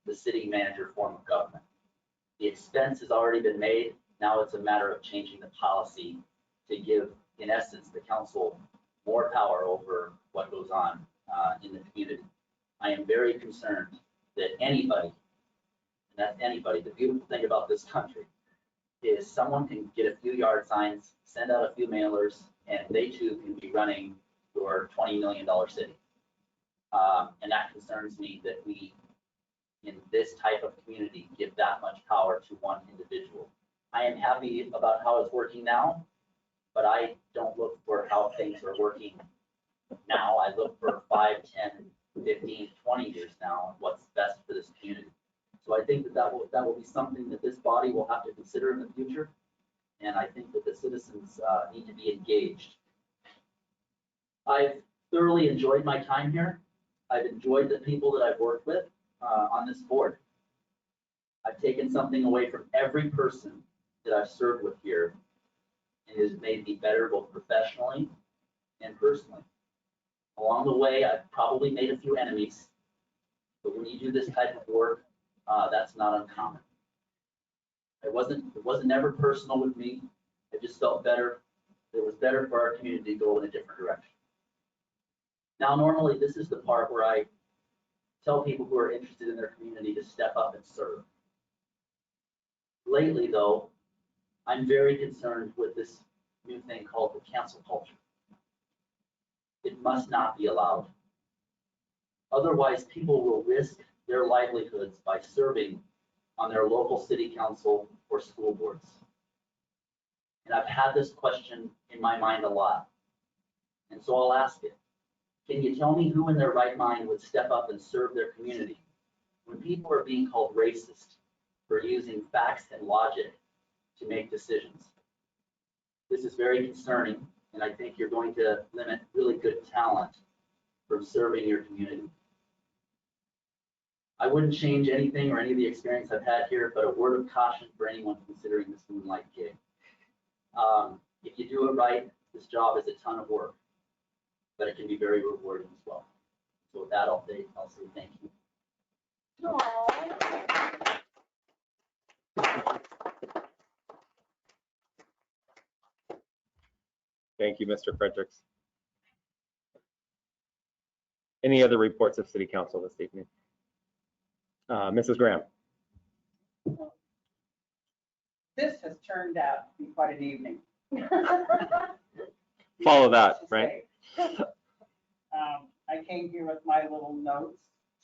the city manager form of government. The expense has already been made. Now it's a matter of changing the policy to give, in essence, the council more power over what goes on in the community. I am very concerned that anybody, and that's anybody, the beautiful thing about this country is someone can get a few yard signs, send out a few mailers, and they too can be running your $20 million city. And that concerns me that we, in this type of community, give that much power to one individual. I am happy about how it's working now, but I don't look for how things are working now. I look for 5, 10, 15, 20 years now and what's best for this community. So I think that will be something that this body will have to consider in the future. And I think that the citizens need to be engaged. I've thoroughly enjoyed my time here. I've enjoyed the people that I've worked with on this board. I've taken something away from every person that I've served with here, and it has made me better both professionally and personally. Along the way, I've probably made a few enemies, but when you do this type of work, that's not uncommon. It wasn't never personal with me. I just felt better. It was better for our community to go in a different direction. Now, normally this is the part where I tell people who are interested in their community to step up and serve. Lately, though, I'm very concerned with this new thing called the cancel culture. It must not be allowed. Otherwise, people will risk their livelihoods by serving on their local city council or school boards. And I've had this question in my mind a lot. And so I'll ask it. Can you tell me who in their right mind would step up and serve their community when people are being called racist for using facts and logic to make decisions? This is very concerning, and I think you're going to limit really good talent from serving your community. I wouldn't change anything or any of the experience I've had here, but a word of caution for anyone considering this moonlight gig. If you do it right, this job is a ton of work, but it can be very rewarding as well. So with that, I'll say thank you. Thank you, Mr. Fredericks. Any other reports of City Council this evening? Mrs. Graham. This has turned out to be quite an evening. Follow that, right? I came here with my little notes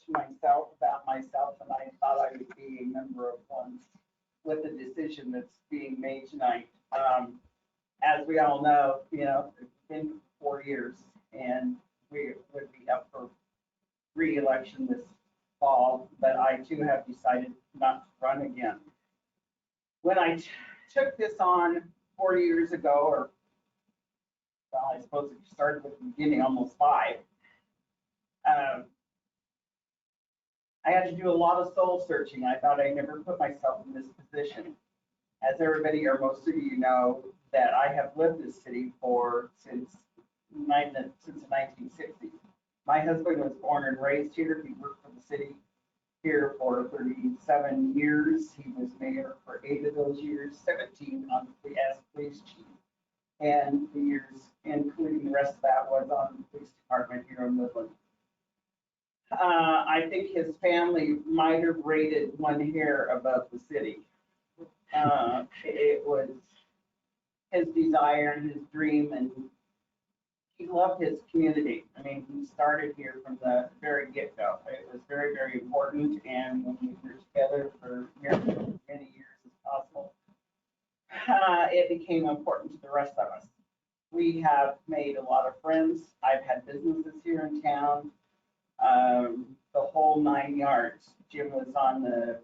to myself about myself, and I thought I would be a member of one with the decision that's being made tonight. As we all know, it's been 4 years, and we would be up for re-election this fall, but I too have decided not to run again. When I took this on 4 years ago, or well, I suppose it started with the beginning, almost 5. I had to do a lot of soul searching. I thought I never put myself in this position. As everybody or most of you know, that I have lived this city since the 1960s. My husband was born and raised here. He worked for the city here for 37 years. He was mayor for 8 of those years, 17 as police chief. And the years, including the rest of that, was on the police department here in Woodland. I think his family might have rated 1 hair above the city. It was his desire and his dream, and he loved his community. I mean, he started here from the very get-go. It was very, very important, and when we were together for many years as possible, it became important to the rest of us. We have made a lot of friends. I've had businesses here in town, the whole 9 yards. Jim was on the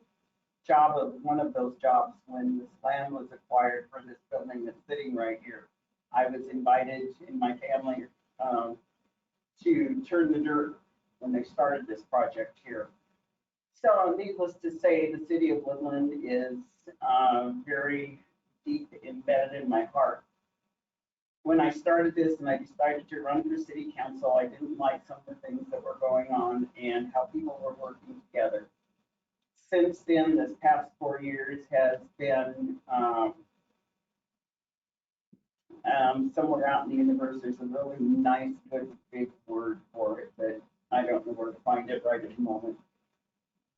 job of one of those jobs when this land was acquired for this building that's sitting right here. I was invited in my family to turn the dirt when they started this project here. So needless to say, the city of Woodland is very deep embedded in my heart. When I started this and I decided to run for city council, I didn't like some of the things that were going on and how people were working together. Since then, this past 4 years has been somewhere out in the universe. There's a really nice, good, big word for it, but I don't know where to find it right at the moment.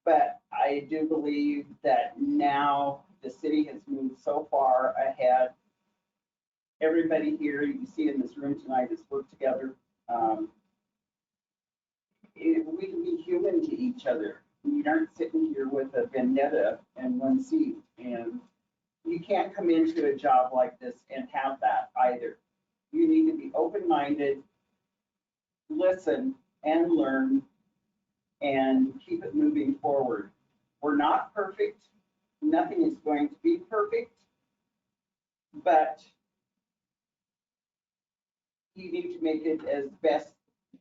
But I do believe that now the city has moved so far ahead. Everybody here you see in this room tonight has worked together. We can be human to each other. We aren't sitting here with a vendetta and one seat. And you can't come into a job like this and have that either. You need to be open-minded, listen and learn, and keep it moving forward. We're not perfect. Nothing is going to be perfect, but you need to make it as best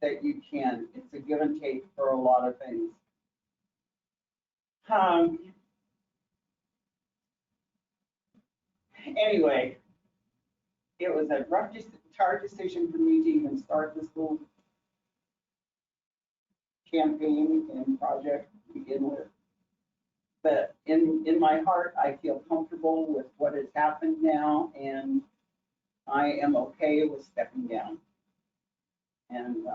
that you can. It's a give and take for a lot of things. Anyway, it was a hard decision for me to even start this little campaign and project to begin with. But in my heart, I feel comfortable with what has happened now, and I am okay with stepping down. And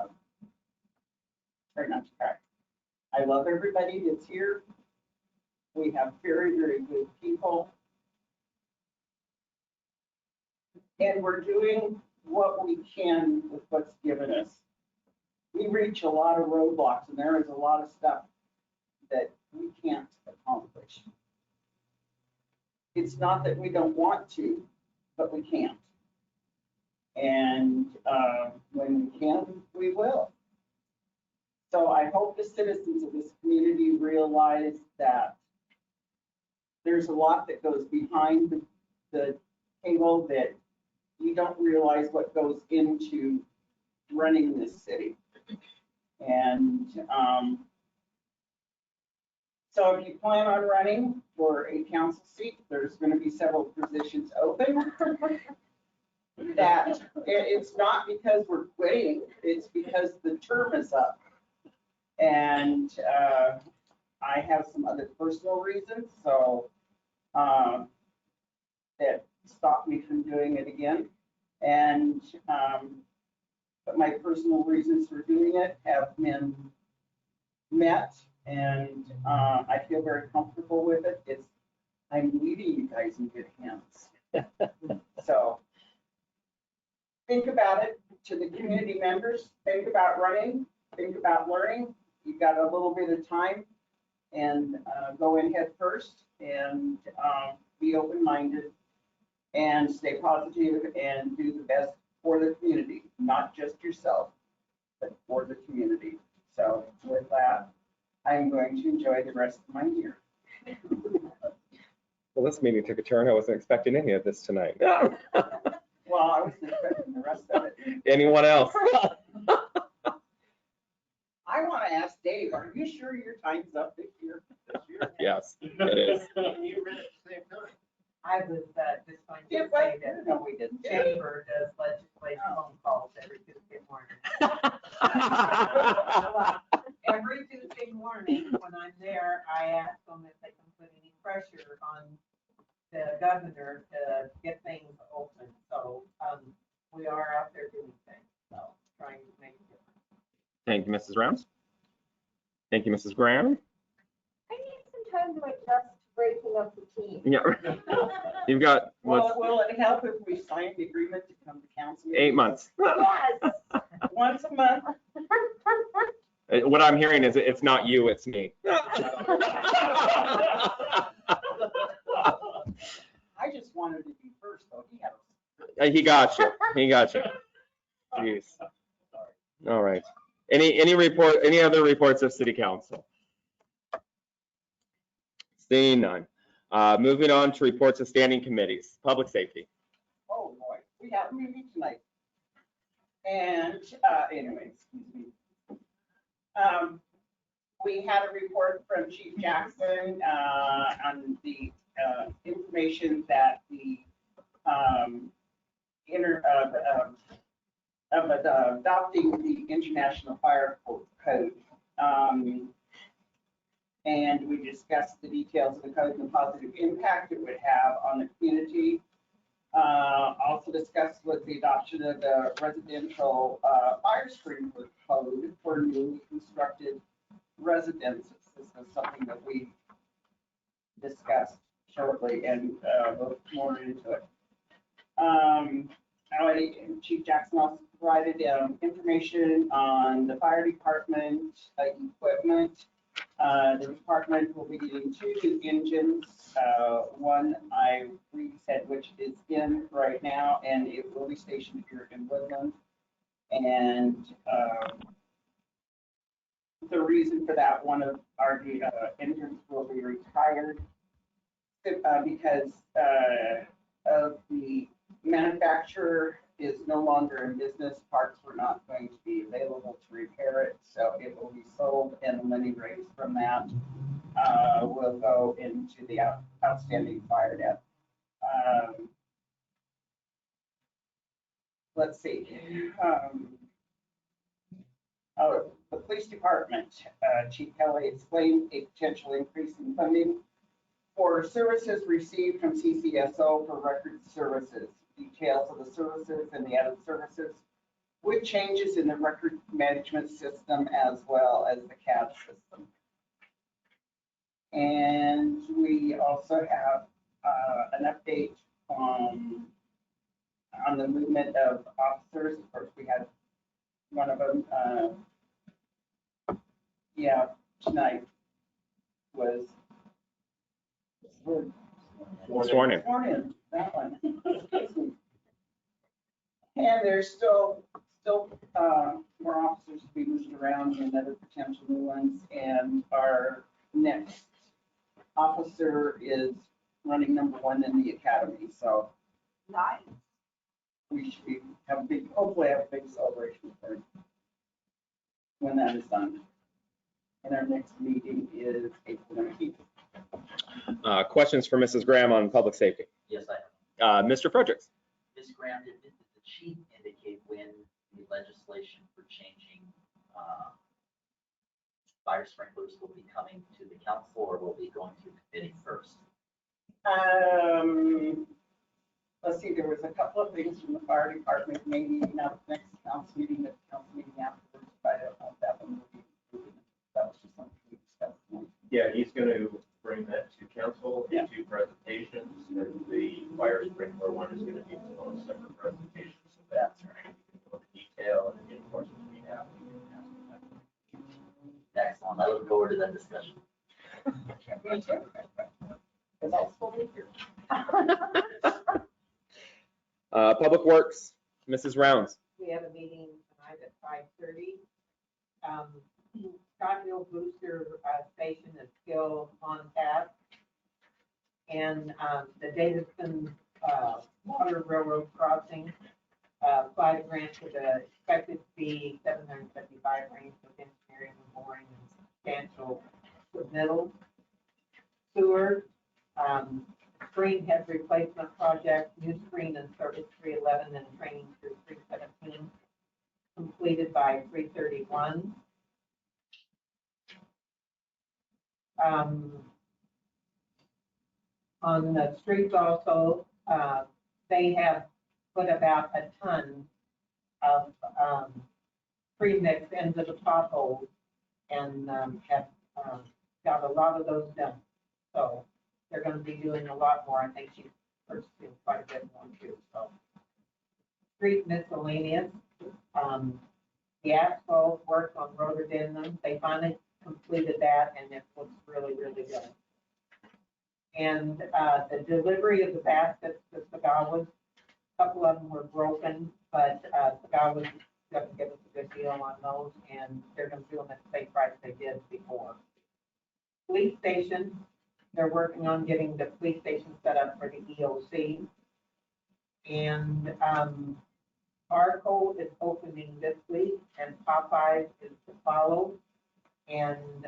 try not to cry. I love everybody that's here. We have very, very good people. And we're doing what we can with what's given us. We reach a lot of roadblocks, and there is a lot of stuff that we can't accomplish. It's not that we don't want to, but we can't. And when we can, we will. So I hope the citizens of this community realize that there's a lot that goes behind the table, that you don't realize what goes into running this city. And so if you plan on running for a council seat, there's going to be several positions open. That it's not because we're quitting, it's because the term is up. And I have some other personal reasons, so that stop me from doing it again. And but my personal reasons for doing it have been met, and I feel very comfortable with it. It's I'm leaving you guys in good hands. So think about it to the community members. Think about running, think about learning. You've got a little bit of time, and go in head first and be open-minded and stay positive and do the best for the community, not just yourself, but for the community. So with that, I'm going to enjoy the rest of my year. Well, this meeting took a turn. I wasn't expecting any of this tonight. Well, I wasn't expecting the rest of it. Anyone else? I want to ask Dave, are you sure your time's up this year? Yes, it is. You read it at the same time. I was just going to Yeah, say but- that No, we didn't. Chamber does legislative phone calls every Tuesday morning. Every Tuesday morning, when I'm there, I ask them if they can put any pressure on the governor to get things open. So we are out there doing things, so trying to make it different. Thank you, Mrs. Rounds. Thank you, Mrs. Graham. I need some time to adjust to breaking up the team. Yeah. You've got, Well, what's, will it help if we sign the agreement to come to council? 8 months. Yes. Once a month. What I'm hearing is it's not you, it's me. I just wanted to be first, though. He had He got you. He got you. Jeez. All right. Any other reports of city council? Seeing none. Moving on to reports of standing committees, public safety. Oh, boy, we have a meeting tonight. And anyway, excuse me. We had a report from Chief Jackson on the information that the adopting the International Fire Code. And we discussed the details of the code and the positive impact it would have on the community. Also discussed was the adoption of the residential fire sprinkler code for newly constructed residences. This is something that we discussed shortly and look more into it. Chief Jackson also provided information on the fire department equipment. The department will be getting 2 new engines. One I said which is in right now, and it will be stationed here in Woodland. And the reason for that, one of our engines will be retired because of the manufacturer is no longer in business. Parts were not going to be available to repair it, so it will be sold, and the money raised from that will go into the outstanding fire debt. Let's see. The police department, Chief Kelly explained a potential increase in funding for services received from CCSO for record services. Details of the services and the added services with changes in the record management system as well as the CAD system. And we also have an update on the movement of officers. Of course, we had one of them, tonight was Sworn in. Sworn in, that one. And there's still more officers to be moved around and other potential new ones. And our next officer is running #1 in the academy. So Nice. we should hopefully have a big celebration for him when that is done. And our next meeting is April 19th. Questions for Mrs. Graham on public safety? Yes, I have. Mr. Fredericks. Ms. Graham, did the chief indicate when the legislation for changing fire sprinklers will be coming to the council, or will be going through committee first? Let's see, there was a couple of things from the fire department, maybe not the next council meeting, but the council meeting afterwards, but I don't know if that one will be included. That was just something we discussed. Yeah, he's going to bring that to council in two presentations, and the fire sprinkler one is gonna be its own separate presentation, so that's right. We can go into detail and of course, we have. Excellent. I look forward to that discussion. Me too. Because I'll still be here. Public Works, Mrs. Rounds. We have a meeting tonight at 5:30. Scott Hill Booster Station is still on tap. And the Davidson Water Railroad Crossing, applied grant with a expected fee $775 range with engineering and boring and substantial submittal. Sewer, screen head replacement project, new screen and service 311 and training through 317, completed by 331. On the streets also, they have put about a ton of pre-mix into the potholes and have got a lot of those done. So they're going to be doing a lot more. I think she's purchasing quite a bit more too. So street miscellaneous, the asphalt work on rhododendron, they finally completed that and it looks really, really good. And the delivery of the baskets to Sagawas, a couple of them were broken, but Sagawas going to give us a good deal on those, and they're going to do them at the same price they did before. Police station, they're working on getting the police station set up for the EOC. And Arco is opening this week, and Popeyes is to follow. And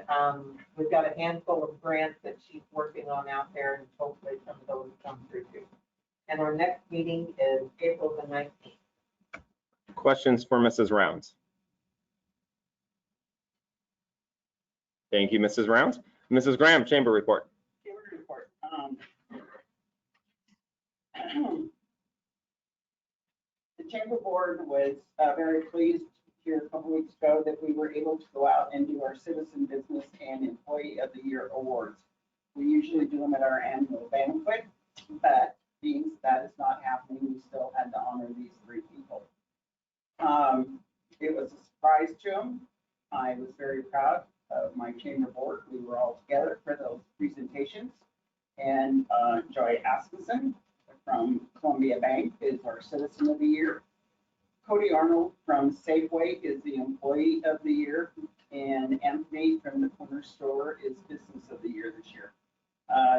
we've got a handful of grants that she's working on out there, and hopefully some of those come through too. And our next meeting is April the 19th. Questions for Mrs. Rounds? Thank you, Mrs. Rounds. Mrs. Graham, chamber report. Chamber report. The chamber board was very pleased here a couple weeks ago that we were able to go out and do our citizen business and employee of the year awards. We usually do them at our annual banquet, but being that is not happening, we still had to honor these three people. It was a surprise to them. I was very proud of my chamber board. We were all together for those presentations. And Joy Asmussen from Columbia Bank is our citizen of the year. Cody Arnold from Safeway is the employee of the year. And Anthony from the corner store is business of the year this year.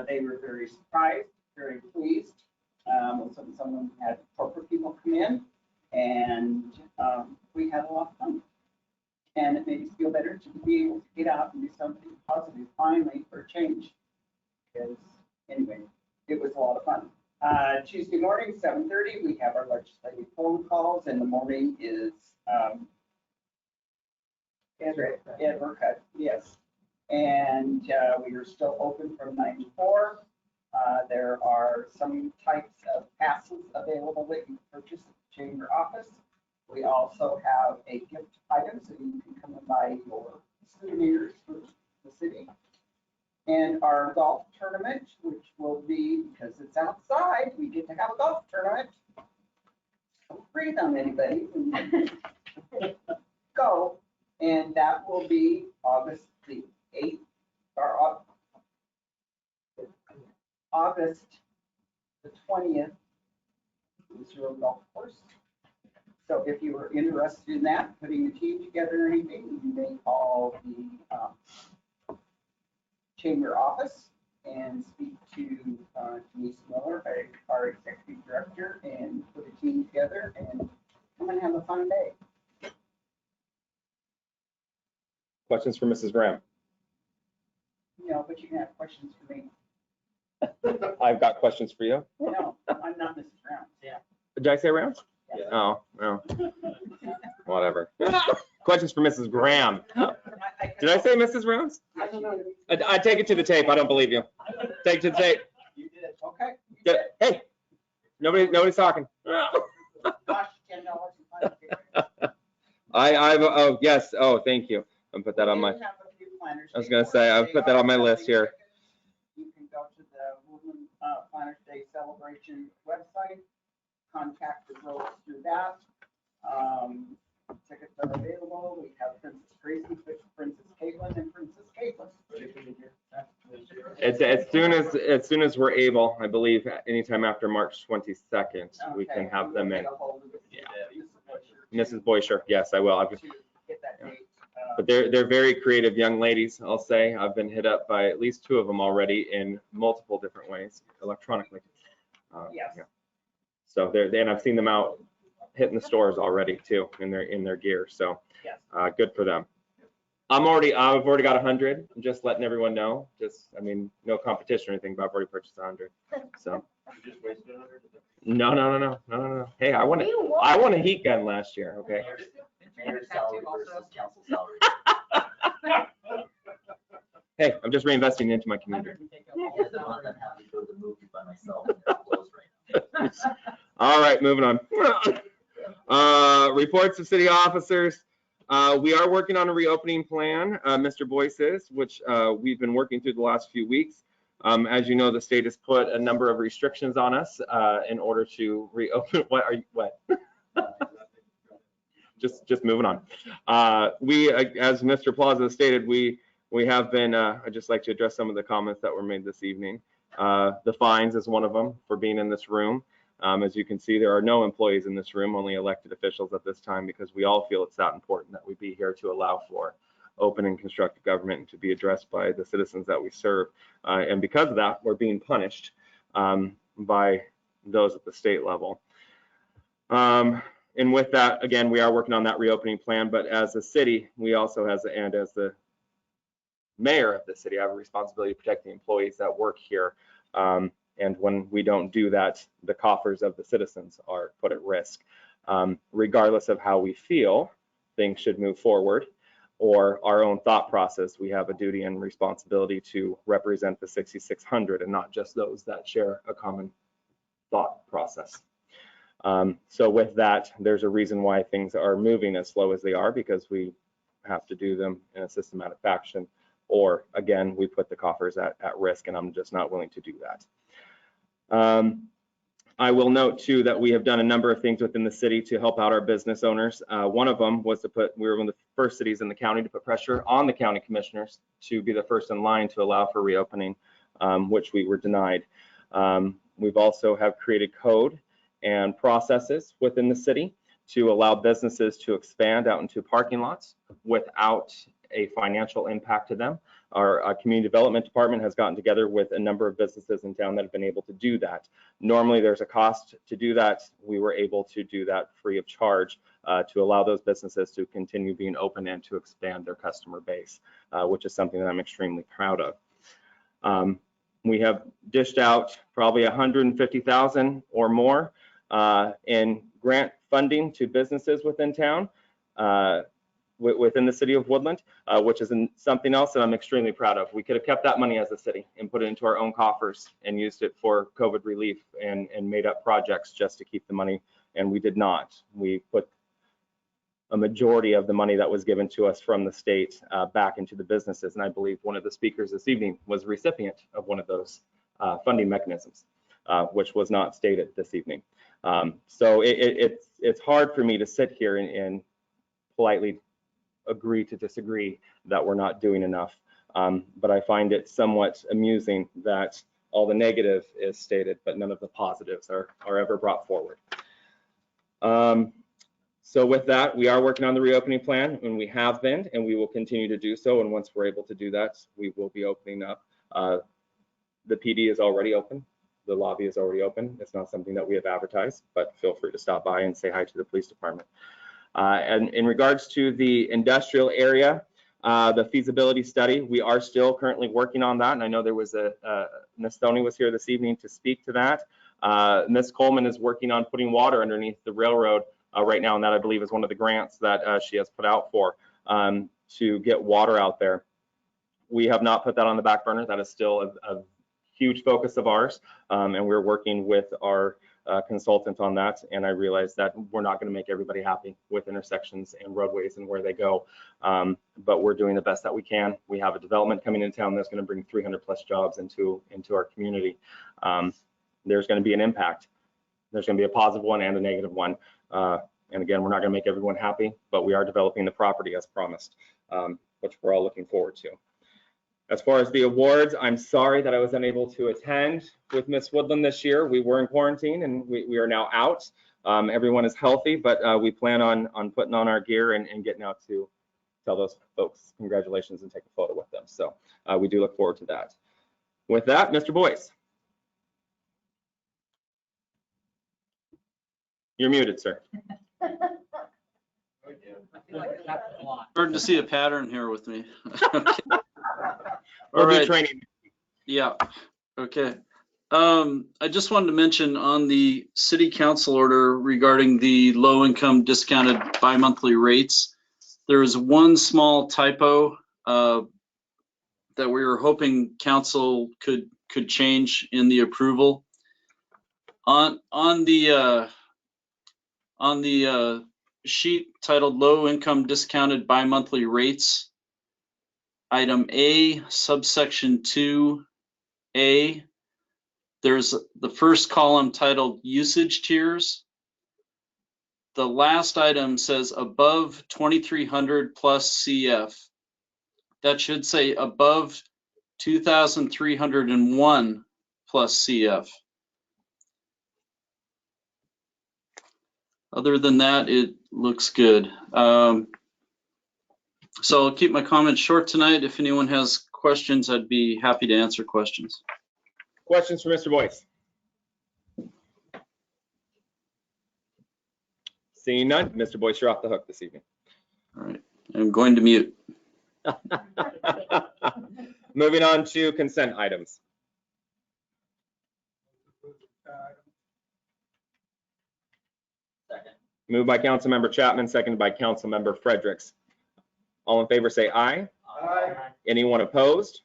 They were very surprised, very pleased. Someone had corporate people come in, and we had a lot of fun. And it made us feel better to be able to get out and do something positive finally for a change. Because anyway, it was a lot of fun. Tuesday morning, 7:30, we have our legislative phone calls. In the morning is Ed Burkett, yes. And we are still open from 9 to 4. There are some types of passes available that you can purchase at the chamber office. We also have a gift item, so you can come and buy your souvenirs for the city. And our golf tournament, which will be, because it's outside, we get to have a golf tournament. Don't breathe on anybody. Go. And that will be August the 8th, or August the 20th, Zero Golf Course. So if you were interested in that, putting a team together or anything, you may call the chamber office and speak to Denise Miller, our executive director, and put a team together and come and have a fun day. Questions for Mrs. Graham? No, but you can have questions for me. I've got questions for you. No, I'm not Mrs. Rounds. Yeah. Did I say Rounds? Yeah. Oh, no. Whatever. Questions for Mrs. Graham. Did I say Mrs. Rounds? I don't know. I take it to the tape. I don't believe you. Take it to the tape. You did. Okay. Hey, nobody's talking. Gosh, $10. Oh, yes. Oh, thank you. I'll put that on my, I was going to say, I'll put that on my list here. Planners Day celebration website. Contact the girls through that. Tickets are available. We have Princess Gracie, Princess Caitlin, and Princess Caitlin. It's as soon as we're able, I believe, anytime after March 22nd, we can have them in. Yeah. Mrs. Boysher, yes, I will. But they're very creative young ladies, I'll say. I've been hit up by at least 2 of them already in multiple different ways, electronically. Yes. Yeah. So and I've seen them out hitting the stores already too in their gear. So good for them. I've already got 100. I'm just letting everyone know. I mean, no competition or anything, but I've already purchased 100. So. You just wasted 100? No. Hey, I won a heat gun last year. Okay. Mayor's salary versus council salary. Hey, I'm just reinvesting into my community. Yes, I'm not that happy to go to the movies by myself and they're closed right now. All right, moving on. Reports of city officers. We are working on a reopening plan, Mr. Boyce is, which we've been working through the last few weeks. As you know, the state has put a number of restrictions on us in order to reopen. What? Just moving on. We, as Mr. Plaza stated, we have been, I'd just like to address some of the comments that were made this evening. The fines is one of them for being in this room. As you can see, there are no employees in this room, only elected officials at this time, because we all feel it's that important that we be here to allow for open and constructive government and to be addressed by the citizens that we serve. And because of that, we're being punished by those at the state level. And with that, again, we are working on that reopening plan, but as a city, we also as the mayor of the city, I have a responsibility to protect the employees that work here. And when we don't do that, the coffers of the citizens are put at risk. Regardless of how we feel things should move forward or our own thought process, we have a duty and responsibility to represent the 6,600 and not just those that share a common thought process. So with that, there's a reason why things are moving as slow as they are, because we have to do them in a systematic fashion, or again, we put the coffers at risk, and I'm just not willing to do that. I will note too that we have done a number of things within the city to help out our business owners. One of them was we were one of the first cities in the county to put pressure on the county commissioners to be the first in line to allow for reopening, which we were denied. We've also have created code and processes within the city to allow businesses to expand out into parking lots without a financial impact to them. Our community development department has gotten together with a number of businesses in town that have been able to do that. Normally there's a cost to do that. We were able to do that free of charge to allow those businesses to continue being open and to expand their customer base, which is something that I'm extremely proud of. We have dished out probably 150,000 or more in grant funding to businesses within town, within the city of Woodland, which is something else that I'm extremely proud of. We could have kept that money as a city and put it into our own coffers and used it for COVID relief and made up projects just to keep the money, and we did not. We put a majority of the money that was given to us from the state back into the businesses, and I believe one of the speakers this evening was a recipient of one of those funding mechanisms, which was not stated this evening. So it's hard for me to sit here and politely agree to disagree that we're not doing enough. But I find it somewhat amusing that all the negative is stated, but none of the positives are ever brought forward. So with that, we are working on the reopening plan, and we have been, and we will continue to do so. And once we're able to do that, we will be opening up. The PD is already open. The lobby is already open. It's not something that we have advertised, but feel free to stop by and say hi to the police department. And in regards to the industrial area, the feasibility study, we are still currently working on that. And I know there was Ms. Stoney was here this evening to speak to that. Ms. Coleman is working on putting water underneath the railroad right now. And that, I believe, is one of the grants that she has put out for to get water out there. We have not put that on the back burner. That is still a huge focus of ours. And we're working with our consultant on that, and I realized that we're not going to make everybody happy with intersections and roadways and where they go, but we're doing the best that we can. We have a development coming into town that's going to bring 300 plus jobs into our community. There's going to be an impact. There's going to be a positive one and a negative one. And again, we're not going to make everyone happy, but we are developing the property as promised, which we're all looking forward to. As far as the awards, I'm sorry that I was unable to attend with Miss Woodland this year. We were in quarantine and we are now out. Everyone is healthy, but we plan on putting on our gear and getting out to tell those folks congratulations and take a photo with them. So we do look forward to that. With that, Mr. Boyce. You're muted, sir. Starting to see a pattern here with me. We'll All do right. training. Yeah. Okay. I just wanted to mention on the city council order regarding the low income discounted bi-monthly rates, there is one small typo that we were hoping council could change in the approval. On the sheet titled low income discounted bi-monthly rates, item A, subsection 2A, there's the first column titled usage tiers. The last item says above 2,300 plus CF. That should say above 2,301 plus CF. Other than that, it looks good. So I'll keep my comments short tonight. If anyone has questions, I'd be happy to answer questions. Questions for Mr. Boyce? Seeing none, Mr. Boyce, you're off the hook this evening. All right, I'm going to mute. Moving on to consent items. Second. Moved by Councilmember Chapman, seconded by Councilmember Fredericks. All in favor say aye. Aye. Anyone opposed?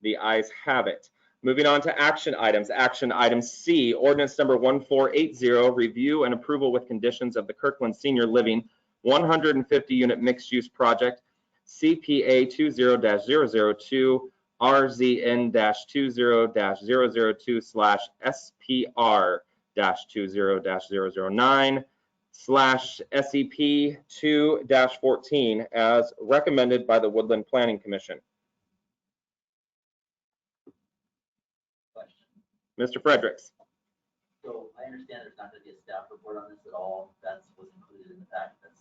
The ayes have it. Moving on to action items. Action item C, ordinance number 1480, review and approval with conditions of the Kirkland Senior Living 150 unit mixed use project, CPA 20-002, RZN-200-002/SPR-20-009 /SEP 2-14 as recommended by the Woodland Planning Commission. Question. Mr. Fredericks. So I understand there's not going to be a staff report on this at all. That's what's included in the packet. That's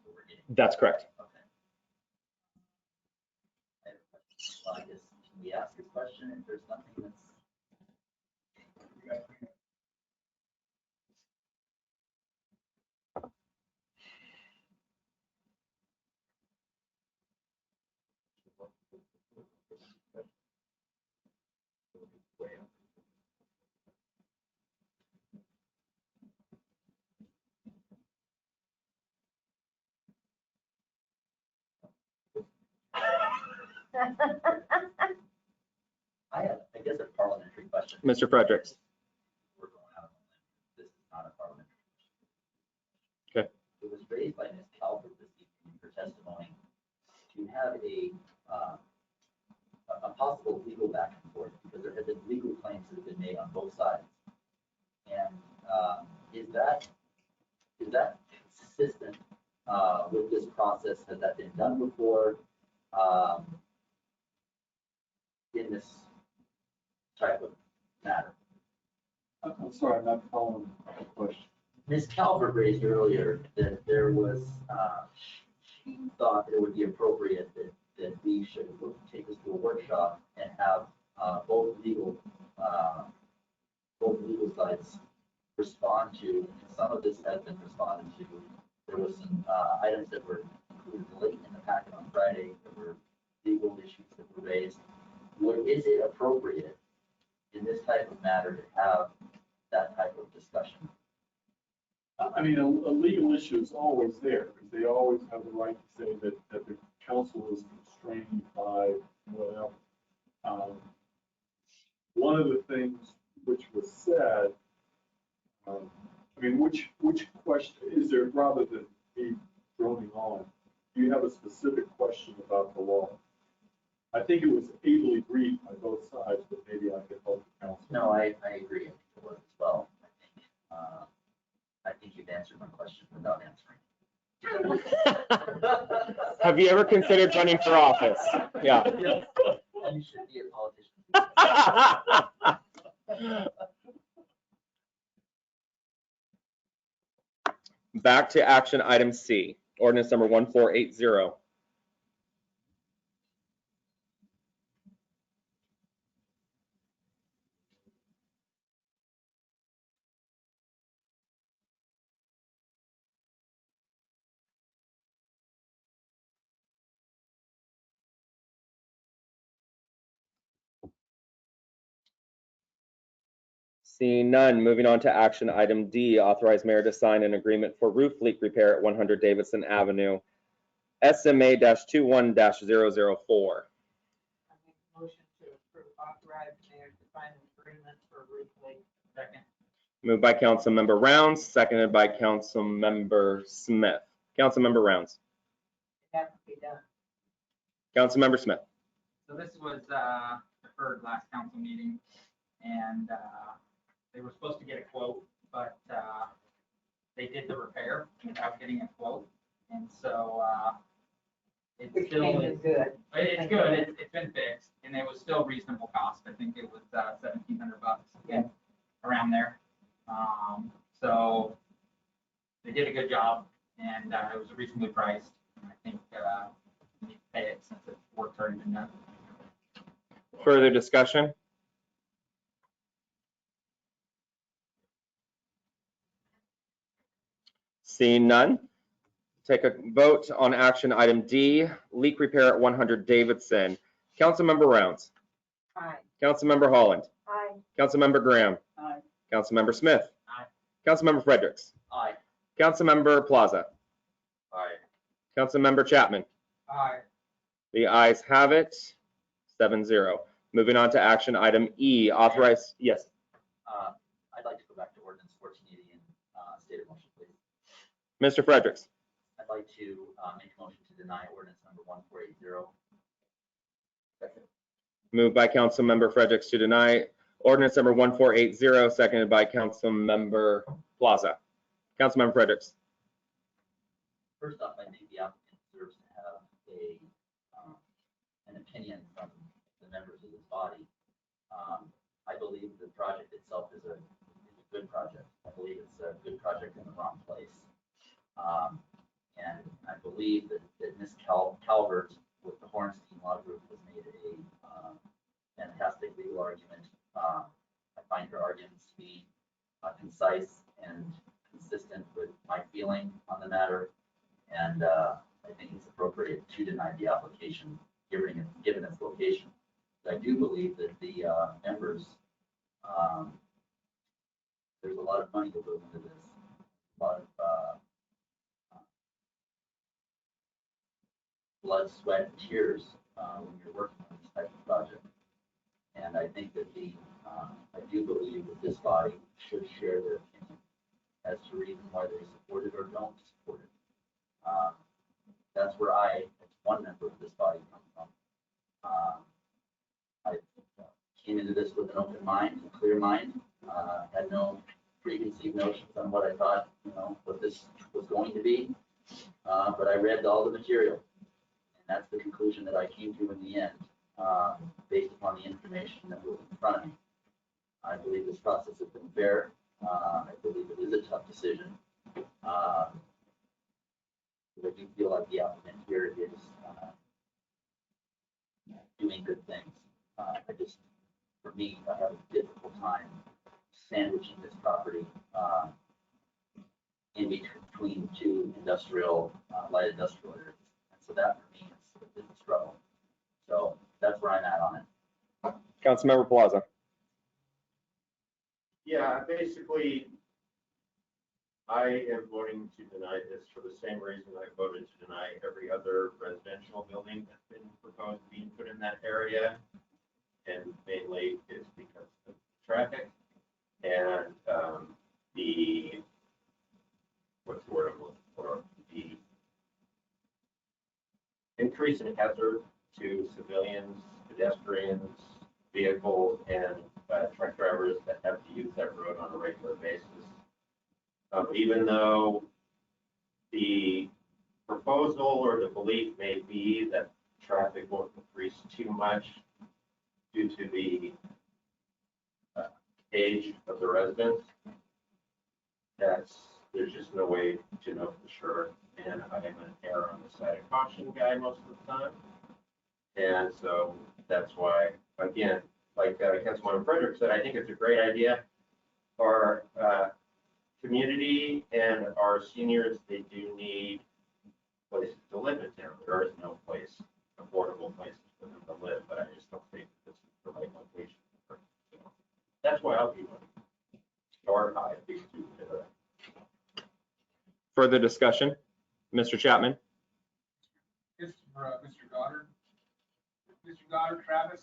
what we're getting. That's correct. Okay. I have a question. Well, I guess can we ask a question if there's something that's. I guess a parliamentary question. Mr. Fredericks. We're going out on a limb. This is not a parliamentary question. Okay. It was raised by Ms. Calvert this evening for testimony to have a possible legal back and forth because there have been legal claims that have been made on both sides. And is that consistent with this process? Has that been done before in this type of matter? I'm sorry, I'm not following the question. Ms. Calvert raised earlier that there was, she thought it would be appropriate that we should take this to a workshop and have both legal sides respond to. And some of this has been responded to. There was some items that were included late in the packet on Friday. There were legal issues that were raised. Is it appropriate in this type of matter to have that type of discussion? I mean, a legal issue is always there because they always have the right to say that the council is constrained by whatever. One of the things which was said mean, which question is there, rather than me droning on, do you have a specific question about the law? I think it was ably briefed by both sides, but maybe I could help the council. No, I agree as well. I think you've answered my question without answering. Have you ever considered running for office? Yeah. And you should be a politician. Back to action item C, ordinance number 1480. Seeing none, moving on to action item D, authorize mayor to sign an agreement for roof leak repair at 100 Davidson Avenue, SMA-21-004. I make a motion to approve, authorize mayor to sign an agreement for roof leak. Second. Moved by Councilmember Rounds, seconded by Councilmember Smith. Councilmember Rounds. It has to be done. Councilmember Smith. So this was deferred last council meeting, and they were supposed to get a quote, but they did the repair without getting a quote, and so it's Which still came in good. It's good. It's been fixed, and it was still reasonable cost. I think it was $1,700 Yeah. around there. So they did a good job, and it was reasonably priced. And I think we need to pay it since the work's already been done. Further discussion? Seeing none, take a vote on action item D, leak repair at 100 Davidson. Councilmember Rounds. Aye. Councilmember Holland. Aye. Councilmember Graham. Aye. Councilmember Smith. Aye. Councilmember Fredericks. Aye. Councilmember Plaza. Aye. Councilmember Chapman. Aye. The ayes have it, 7-0. Moving on to action item E, authorize, yes. I'd like to go back to ordinance 1480 and state a motion, please. Mr. Fredericks. I'd like to make a motion to deny ordinance number 1480. Second. Moved by Councilmember Fredericks to deny ordinance number 1480, seconded by Councilmember Plaza. Councilmember Fredericks. First off, I think the applicant deserves to have an opinion from the members of this body. I believe the project itself is a good project. I believe it's a good project in the wrong place. And I believe that Ms. Calvert with the Hornstein Law Group has made a fantastic legal argument. I find her arguments to be concise and consistent with my feeling on the matter. And I think it's appropriate to deny the application, given its location. But I do believe that the members, there's a lot of money that goes into this, a lot of blood, sweat, and tears when you're working on this type of project. And I think that I do believe that this body should share their opinion as to reason why they support it or don't support it. That's where I, as one member of this body, come from. I came into this with an open mind, a clear mind, had no preconceived notions on what I thought, what this was going to be. But I read all the material, and that's the conclusion that I came to in the end, based upon the information that was in front of me. I believe this process has been fair. I believe it is a tough decision. I do feel like the applicant here is doing good things. For me, I have a difficult time sandwiching this property in between two light industrial areas. And so that for me is a struggle. So that's where I'm at on it. Councilmember Plaza. Yeah, basically, I am voting to deny this for the same reason I voted to deny every other residential building that's been proposed being put in that area. And mainly it's because of traffic and the what's the word I'm looking for? The increase in hazard to civilians, pedestrians, vehicles, and truck drivers that have to use that road on a regular basis. Even though the proposal or the belief may be that traffic won't increase too much due to the age of the residents, there's just no way to know for sure. And I am an error on the side of caution guy most of the time. And so that's why, again, like Councilmember Frederick said, I think it's a great idea. Our community and our seniors, they do need places to live in town. There is no place, affordable places for them to live, but I just don't think that this is the right location. So that's why I'll be voting. Start high, big two. Further discussion? Mr. Chapman? This is for Mr. Goddard. Mr. Goddard, Travis,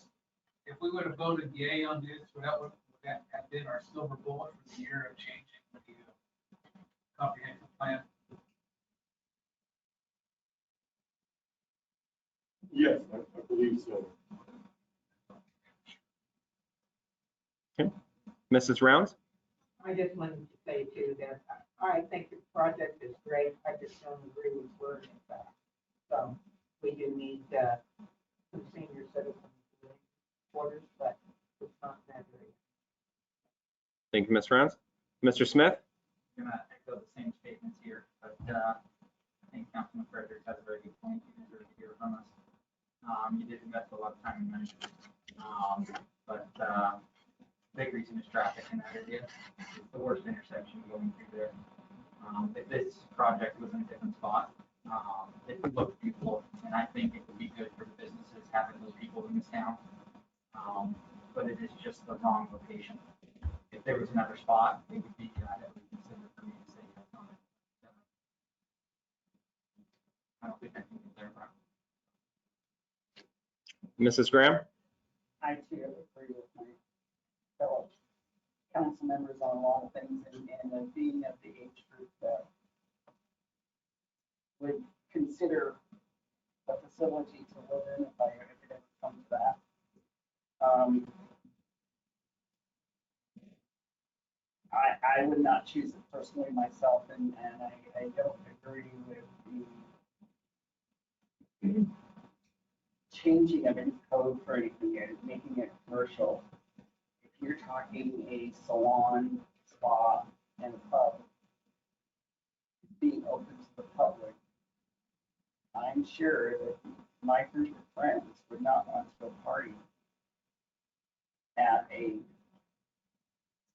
if we would have voted yay on this, would that have been our silver bullet for the year of changing the comprehensive plan? Yes, I believe so. Okay. Mrs. Rounds? I just wanted to say too that I think the project is great. I just don't agree with wording that. So we do need some senior citizens quarters, but it's not that great. Thank you, Ms. Rounds. Mr. Smith? I'm gonna echo the same statements here, but I think Councilman Frederick has a very good point. You deserve to hear from us. You did invest a lot of time and money, but big reason is traffic in that area. It's the worst intersection going through there. If this project was in a different spot, it would look beautiful, and I think it would be good for the businesses having those people in this town. But it is just the wrong location. If there was another spot, it would be I would consider for me to say yes on it. I don't think I can get there. Mrs. Graham? I too agree with my fellow council members on a lot of things, and being of the age group that would consider a facility to live in if it ever comes to that. I would not choose it personally myself, and I don't agree with the changing of any code for anything and making it commercial. If you're talking a salon, spa, and a pub being open to the public, I'm sure that my group of friends would not want to go party at a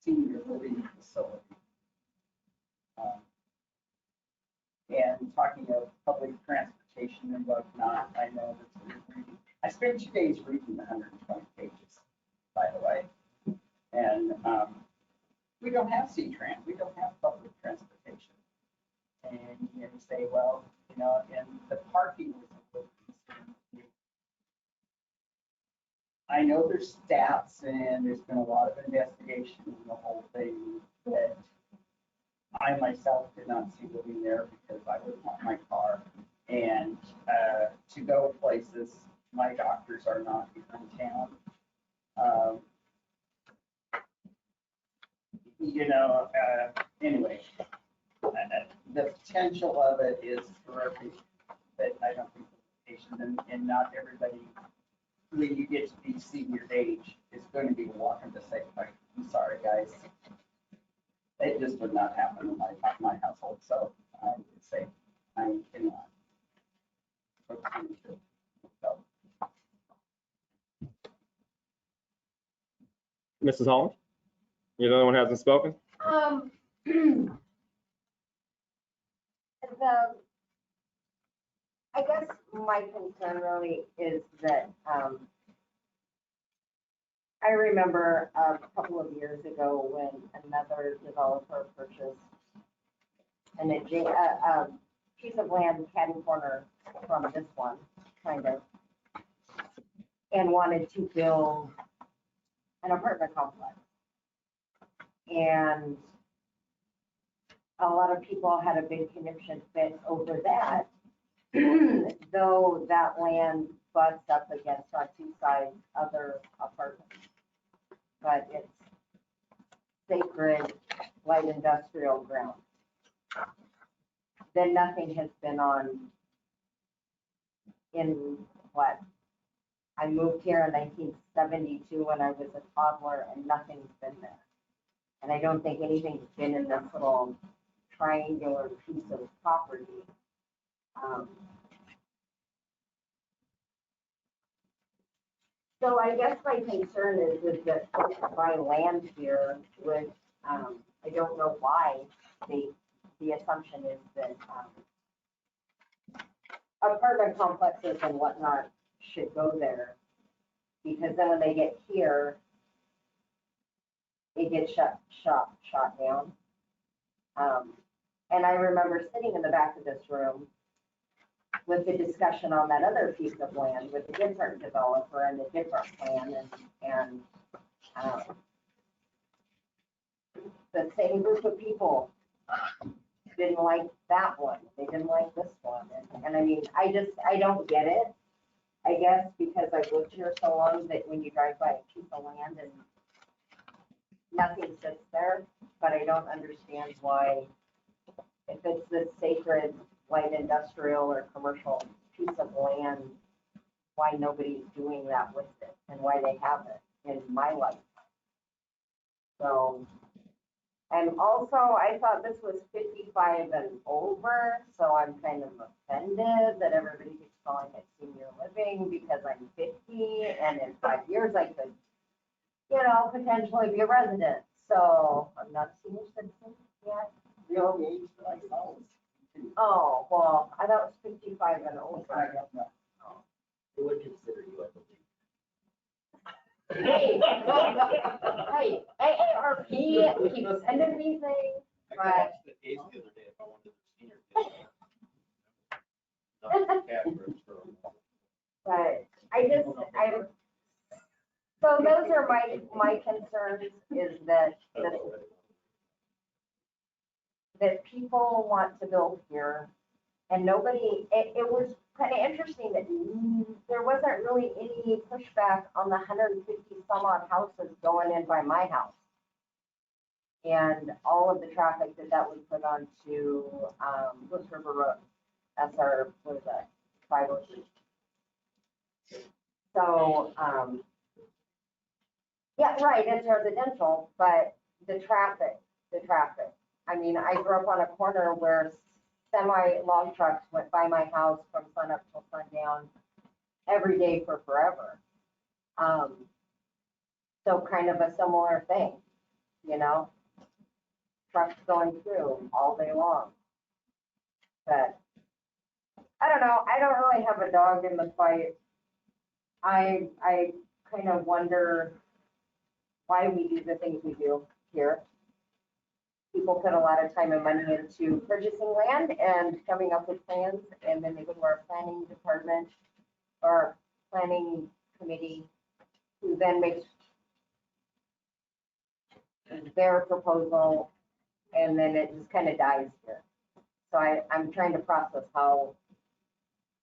senior living facility. And talking of public transportation and whatnot, I know that I spent 2 days reading the 120 pages, by the way. And we don't have C-Tran, we don't have public transportation. And you say, well, you know, and the parking was a little concern. I know there's stats and there's been a lot of investigation in the whole thing that I myself did not see living there because I wouldn't want my car. And to go places, my doctors are not here in town. You know, anyway, the potential of it is terrific, but I don't think the patient and not everybody, when you get to be senior age, is going to be walking to say, I'm sorry, guys. It just would not happen in my household, so I would say I cannot. So. Mrs. Holland? You're the only one who hasn't spoken? I guess my concern really is that I remember a couple of years ago when another developer purchased a piece of land catty corner from this one, kind of, and wanted to build an apartment complex. And a lot of people had a big conniption fit over that. Though that land butts up against on two sides other apartments. But it's sacred light industrial ground. Then nothing has been on in what? I moved here in 1972 when I was a toddler and nothing's been there. And I don't think anything's been in this little triangular piece of property. So I guess my concern is that folks buy land here with, I don't know why the assumption is that apartment complexes and whatnot should go there. Because then when they get here, it gets shot down. And I remember sitting in the back of this room with the discussion on that other piece of land with a different developer and a different plan, and the same group of people didn't like that one. They didn't like this one. And I mean, I don't get it. I guess because I've lived here so long that when you drive by a piece of land and nothing sits there, but I don't understand why, if it's this sacred light industrial or commercial piece of land, why nobody's doing that with it and why they haven't in my lifetime. So, and also I thought this was 55 and over, so I'm kind of offended that everybody keeps calling it senior living because I'm 50 and in 5 years I could, you know, potentially be a resident. So I'm not a senior citizen yet. Real age, like, Oh, well, I thought it was 55 and over. They would consider you, I believe. Hey, hey, AARP keeps sending me things, but. But so those are my concerns, is that people want to build here and nobody, it was kind of interesting that there wasn't really any pushback on the 150 some odd houses going in by my house. And all of the traffic that would put onto Woods River Road. That's our, what is that, 503. So, yeah, right, it's residential, but the traffic. I mean, I grew up on a corner where semi-log trucks went by my house from sun up till sundown every day for forever. So kind of a similar thing, you know, trucks going through all day long. But I don't know, I don't really have a dog in the fight. I kind of wonder why we do the things we do here. People put a lot of time and money into purchasing land and coming up with plans, and then they go to our planning department or planning committee, who then makes their proposal, and then it just kind of dies here. So I'm trying to process how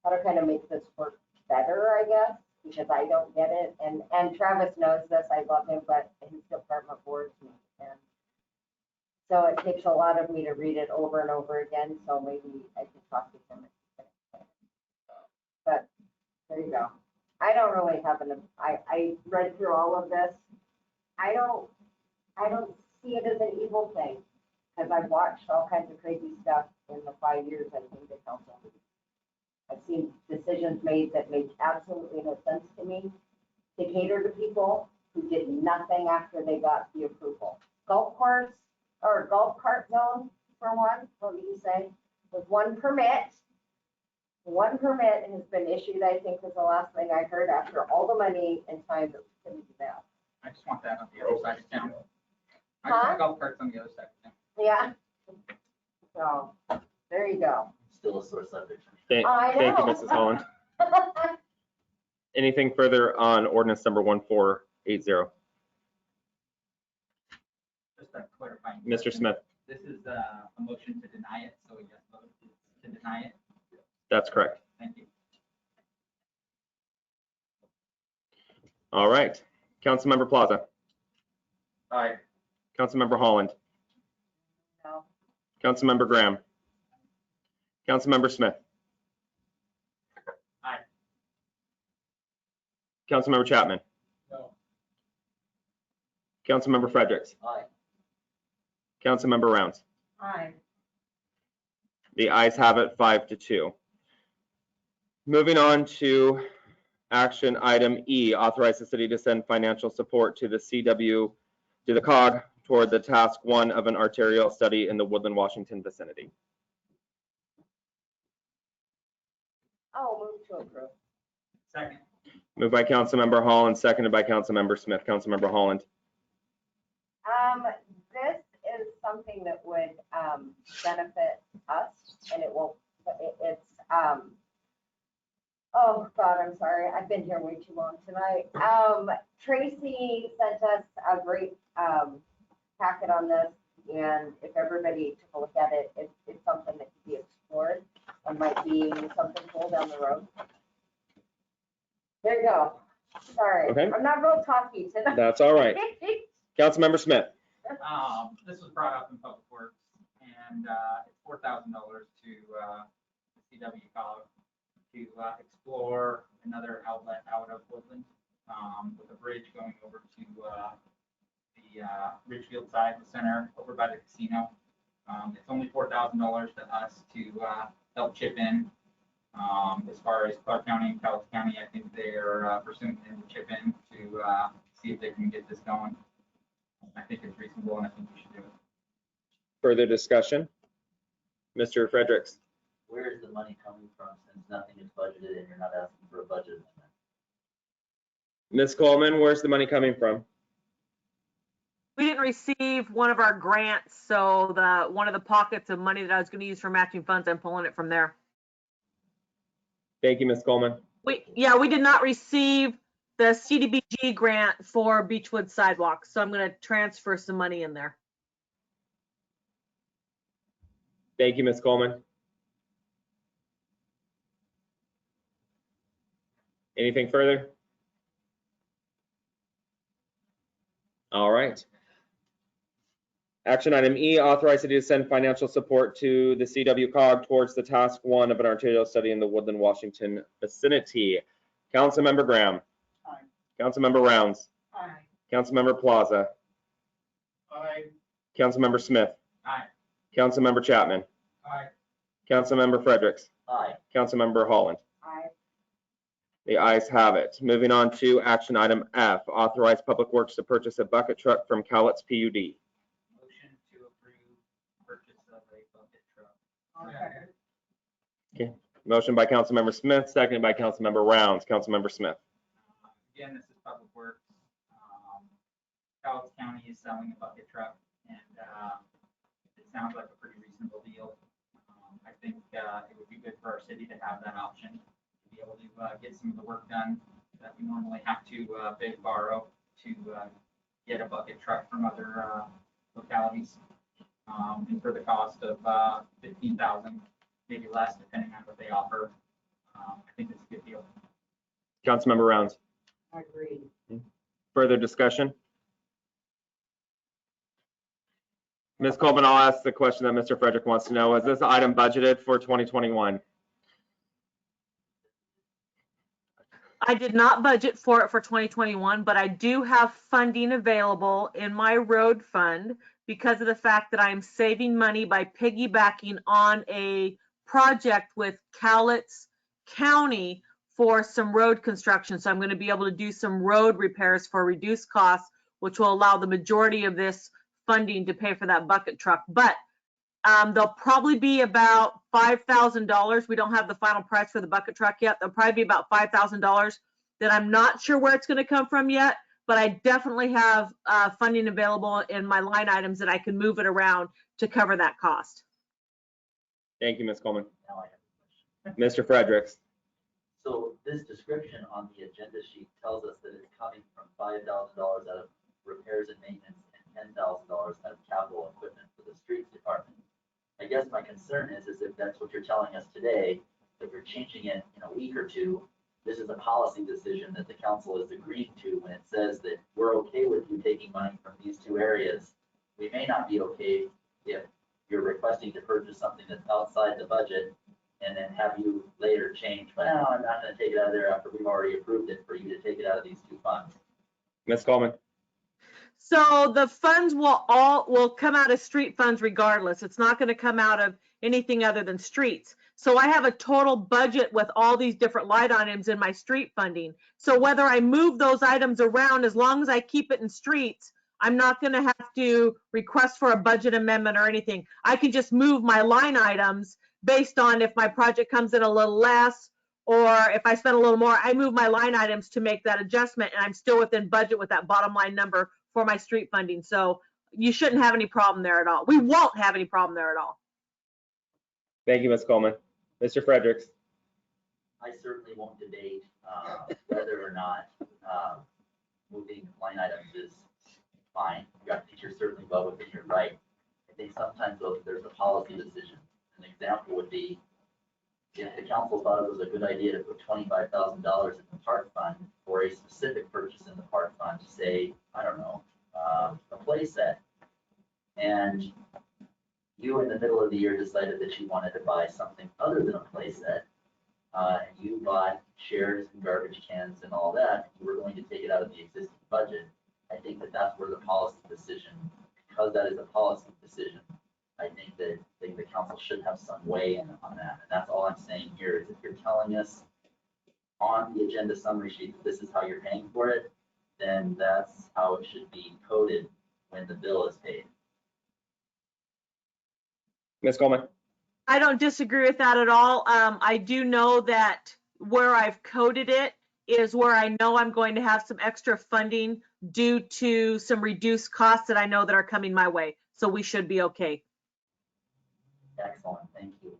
to kind of make this work better, I guess, because I don't get it. And Travis knows this, I love him, but his department bores me. And so it takes a lot of me to read it over and over again, so maybe I can talk to him. But there you go. I don't really have I read through all of this. I don't see it as an evil thing, because I've watched all kinds of crazy stuff in the 5 years I've been to council. I've seen decisions made that made absolutely no sense to me, to cater to people who did nothing after they got the approval. Golf course, or golf cart zone, for one, what would you say, with one permit. One permit has been issued, I think was the last thing I heard, after all the money and time that was put into that. I just want that on the other side of town. I just want golf carts on the other side of town. Yeah. So, there you go. Still a sore subject. Thank you, Mrs. Holland. Anything further on ordinance number 1480? Just that clarifying. Mr. Smith. This is a motion to deny it, so a yes vote is to deny it. That's correct. Thank you. All right. Councilmember Plaza. Aye. Councilmember Holland. No. Councilmember Graham. Councilmember Smith. Aye. Councilmember Chapman. No. Councilmember Fredericks. Aye. Councilmember Rounds. Aye. The ayes have it 5-2. Moving on to action item E, authorize the city to send financial support to the COG toward the task 1 of an arterial study in the Woodland, Washington vicinity. Oh, move to approve. Second. Moved by Councilmember Holland, seconded by Councilmember Smith. Councilmember Holland. This is something that would benefit us, and it's oh God, I'm sorry, I've been here way too long tonight. Tracy sent us a great packet on this, and if everybody took a look at it, it's something that could be explored and might be something cool down the road. There you go. Sorry, Okay. I'm not real talky tonight. That's all right. Councilmember Smith. This was brought up in Public Works, and it's $4,000 to CW Cog to explore another outlet out of Woodland with a bridge going over to the Ridgefield side, the center, over by the casino. It's only $4,000 to us to help chip in. As far as Clark County and Cowlitz County, I think they're pursuing them to chip in to see if they can get this going. I think it's reasonable, and I think we should do it. Further discussion? Mr. Fredericks. Where is the money coming from since nothing is budgeted and you're not asking for a budget amendment? Ms. Coleman, where's the money coming from? We didn't receive one of our grants, so one of the pockets of money that I was going to use for matching funds, I'm pulling it from there. Thank you, Ms. Coleman. We did not receive the CDBG grant for Beechwood sidewalks, so I'm going to transfer some money in there. Thank you, Ms. Coleman. Anything further? All right. Action item E, authorize city to send financial support to the CW Cog towards the task 1 of an arterial study in the Woodland, Washington vicinity. Councilmember Graham. Aye. Councilmember Rounds. Aye. Councilmember Plaza. Aye. Councilmember Smith. Aye. Councilmember Chapman. Aye. Councilmember Fredericks. Aye. Councilmember Holland. Aye. The ayes have it. Moving on to action item F, authorize Public Works to purchase a bucket truck from Cowlitz PUD. Motion to approve purchase of a bucket truck. Okay. Okay. Motion by Councilmember Smith, seconded by Councilmember Rounds. Councilmember Smith. Again, this is Public Works. Cowlitz County is selling a bucket truck, and it sounds like a pretty reasonable deal. I think it would be good for our city to have that option, to be able to get some of the work done that we normally have to bid borrow to get a bucket truck from other localities. And for the cost of $15,000, maybe less, depending on what they offer. I think it's a good deal. Councilmember Rounds. I agree. Further discussion? Ms. Coleman, I'll ask the question that Mr. Frederick wants to know. Is this item budgeted for 2021? I did not budget for it for 2021, but I do have funding available in my road fund because of the fact that I'm saving money by piggybacking on a project with Cowlitz County for some road construction. So I'm going to be able to do some road repairs for reduced costs, which will allow the majority of this funding to pay for that bucket truck. But there'll probably be about $5,000. We don't have the final price for the bucket truck yet. There'll probably be about $5,000 that I'm not sure where it's going to come from yet, but I definitely have funding available in my line items that I can move it around to cover that cost. Thank you, Ms. Coleman. Now I have a question. Mr. Fredericks. So this description on the agenda sheet tells us that it's coming from $5,000 out of repairs and maintenance and $10,000 out of capital equipment for the streets. concern is if that's what you're telling us today, that you're changing it in a week or two. This is a policy decision that the council is agreeing to when it says that we're okay with you taking money from these two areas. We may not be okay if you're requesting to purchase something that's outside the budget and then have you later change, well, I'm not gonna take it out of there after we've already approved it for you to take it out of these two funds. Ms. Coleman. So the funds will come out of street funds regardless. It's not going to come out of anything other than streets. So I have a total budget with all these different line items in my street funding. So whether I move those items around, as long as I keep it in streets, I'm not going to have to request for a budget amendment or anything. I can just move my line items based on if my project comes in a little less, or if I spend a little more, I move my line items to make that adjustment, and I'm still within budget with that bottom line number for my street funding. So you shouldn't have any problem there at all. We won't have any problem there at all. Thank you, Ms. Coleman. Mr. Fredericks. I certainly won't debate whether or not moving line items is fine. I think you're certainly well within your right. I think sometimes though, there's a policy decision. An example would be if the council thought it was a good idea to put $25,000 in the park fund for a specific purchase in the park fund, say, I don't know, a play set. And you in the middle of the year decided that you wanted to buy something other than a play set. And you bought chairs and garbage cans and all that. You were going to take it out of the existing budget. I think that that's where the policy decision, because that is a policy decision, I think that the council should have some way in on that. And that's all I'm saying here is if you're telling us on the agenda summary sheet that this is how you're paying for it, then that's how it should be coded when the bill is paid. Ms. Coleman. I don't disagree with that at all. I do know that where I've coded it is where I know I'm going to have some extra funding due to some reduced costs that I know that are coming my way. So we should be okay. Excellent, thank you.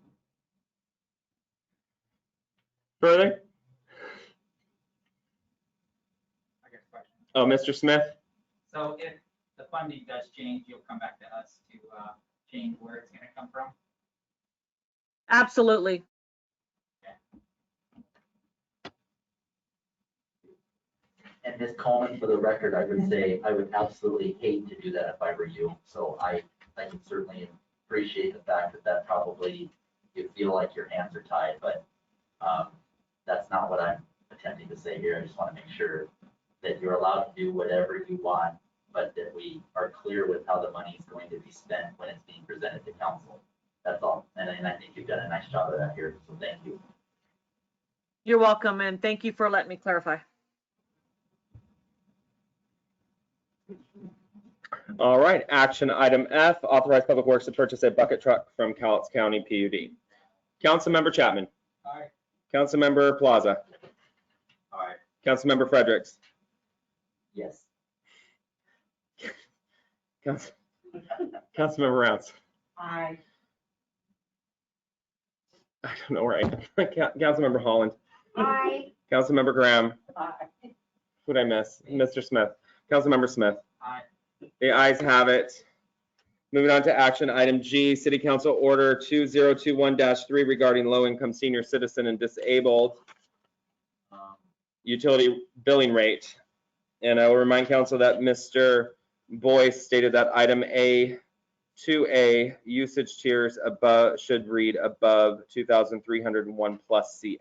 Further? I got a question. Oh, Mr. Smith. So if the funding does change, you'll come back to us to change where it's going to come from? Absolutely. And Ms. Coleman, for the record, I would say I would absolutely hate to do that if I were you. So I can certainly appreciate the fact that that probably you feel like your hands are tied, but that's not what I'm attempting to say here. I just want to make sure that you're allowed to do whatever you want, but that we are clear with how the money is going to be spent when it's being presented to council. That's all. And I think you've done a nice job of that here. So thank you. You're welcome, and thank you for letting me clarify. All right, action item F, authorize Public Works to purchase a bucket truck from Cowlitz County PUD. Councilmember Chapman. Aye. Councilmember Plaza. Aye. Councilmember Fredericks. Yes. Councilmember Rounds. Aye. I don't know where I am. Councilmember Holland. Aye. Councilmember Graham. Aye. Who'd I miss? Mr. Smith. Councilmember Smith. Aye. The ayes have it. Moving on to action item G, City Council Order 2021-3 regarding low-income senior citizen and disabled utility billing rate. And I will remind council that Mr. Boyce stated that item A2A usage tiers above should read above 2,301 plus CF.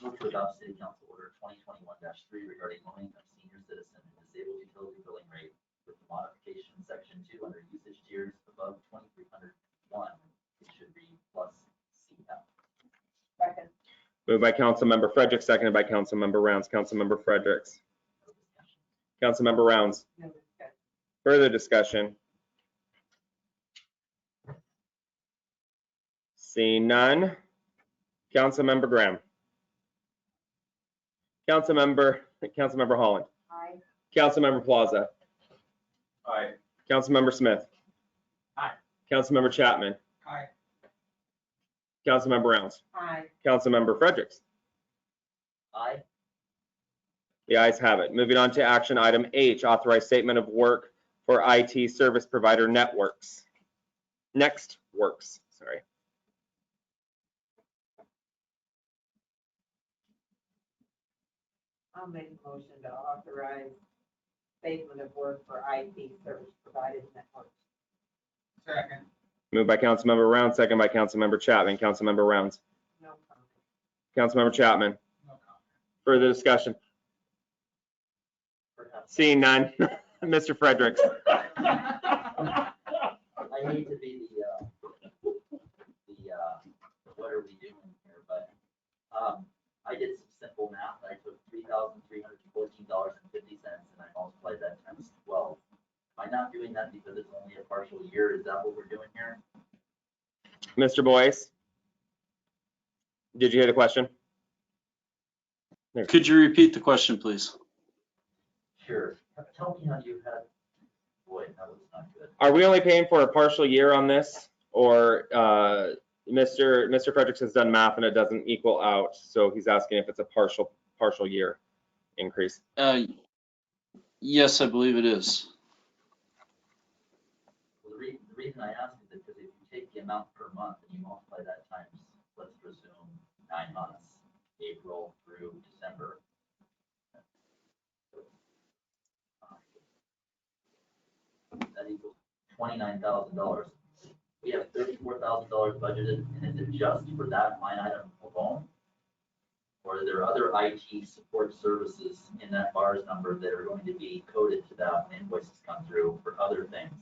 Move to adopt City Council Order 2021-3 regarding low-income senior citizen and disabled utility billing rate with modification in section 2 under usage tiers above 2,301. It should read plus CF. Second. Moved by Councilmember Fredericks, seconded by Councilmember Rounds. Councilmember Fredericks. Councilmember Rounds. No discussion. Further discussion? Seeing none. Councilmember Graham. Councilmember Holland. Aye. Councilmember Plaza. Aye. Councilmember Smith. Aye. Councilmember Chapman. Aye. Councilmember Rounds. Aye. Councilmember Fredericks. Aye. The ayes have it. Moving on to action item H, authorized statement of work for IT service provider Next Works. Sorry. I'll make a motion to authorize statement of work for IT service provided networks. Second. Moved by Councilmember Rounds, second by Councilmember Chapman. Councilmember Rounds. No comment. Councilmember Chapman. No comment. Further discussion? Seeing none. Mr. Fredericks. I hate to be what are we doing here, but, I did some simple math. I took $3,314.50 and I multiplied that times 12. Am I not doing that because it's only a partial year? Is that what we're doing here? Mr. Boyce. Did you hear the question? Could you repeat the question, please? Sure. Tell me how you had, boy, that was not good. Are we only paying for a partial year on this, or Mr. Fredericks has done math and it doesn't equal out, so he's asking if it's a partial year increase? Yes, I believe it is. Well, the reason I ask is because if you take the amount per month and you multiply that times, let's presume 9 months, April through December. That equals $29,000. We have $34,000 budgeted, and is it just for that line item alone? Or are there other IT support services in that bars number that are going to be coded to that when invoices come through for other things?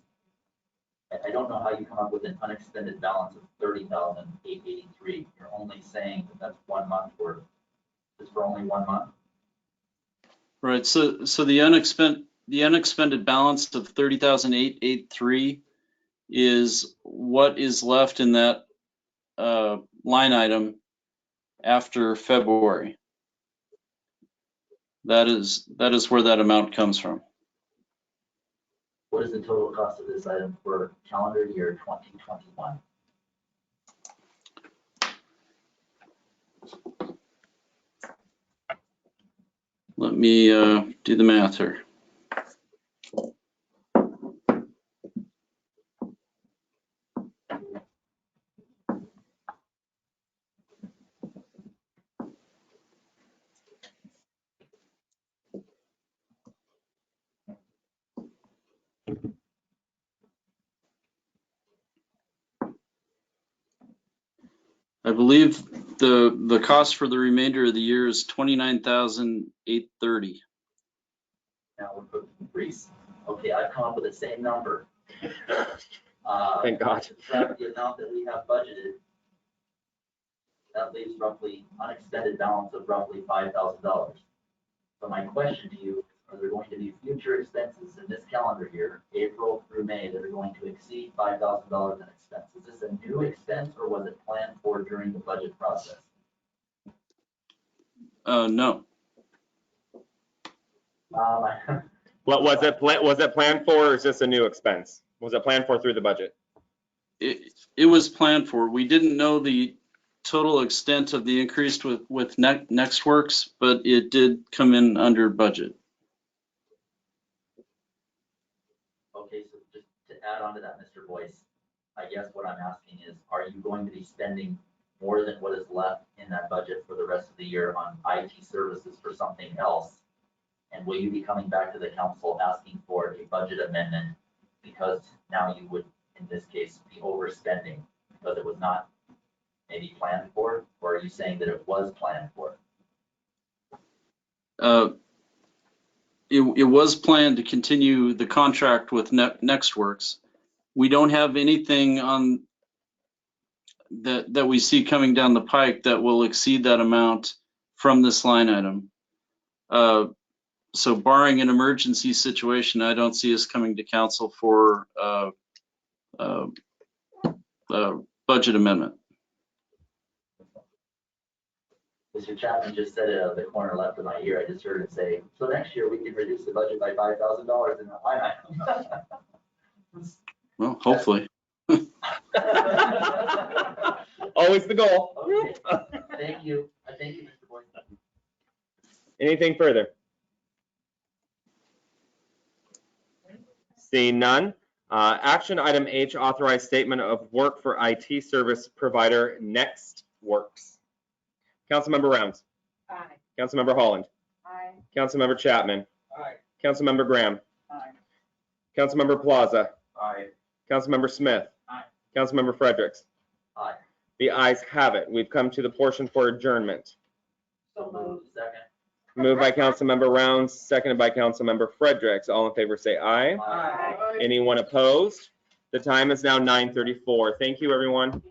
I don't know how you come up with an unexpended balance of $30,883. You're only saying that that's 1 month worth. It's for only 1 month. Right. So the unexpended balance of $30,883 is what is left in that line item after February. That is where that amount comes from. What is the total cost of this item for calendar year 2021? Let me do the math here. I believe the cost for the remainder of the year is $29,830. Now we're putting Reese. Okay, I've come up with the same number. Thank God. Subtract the amount that we have budgeted. That leaves roughly unexpended balance of roughly $5,000. So my question to you, are there going to be future expenses in this calendar year, April through May, that are going to exceed $5,000 in expense? Is this a new expense or was it planned for during the budget process? No. What was it? Was it planned for, or is this a new expense? Was it planned for through the budget? It was planned for. We didn't know the total extent of the increase with NextWorks, but it did come in under budget. Okay, so just to add on to that, Mr. Boyce, I guess what I'm asking is, are you going to be spending more than what is left in that budget for the rest of the year on IT services for something else? And will you be coming back to the council asking for a budget amendment because now you would, in this case, be overspending because it was not maybe planned for? Or are you saying that it was planned for? It was planned to continue the contract with NextWorks. We don't have anything on that we see coming down the pike that will exceed that amount from this line item. So barring an emergency situation, I don't see us coming to council for budget amendment. Mr. Chapman just said it out of the corner left of my ear. I just heard him say, so next year we can reduce the budget by $5,000 in that line item. Well, hopefully. Always the goal. Okay. Thank you. Thank you, Mr. Boyce. Anything further? Seeing none. Action item H, authorized statement of work for IT service provider NextWorks. Councilmember Rounds. Aye. Councilmember Holland. Aye. Councilmember Chapman. Aye. Councilmember Graham. Aye. Councilmember Plaza. Aye. Councilmember Smith. Aye. Councilmember Fredericks. Aye. The ayes have it. We've come to the portion for adjournment. So moved. Second. Moved by Councilmember Rounds, seconded by Councilmember Fredericks. All in favor say aye. Aye. Anyone opposed? The time is now 9:34. Thank you, everyone.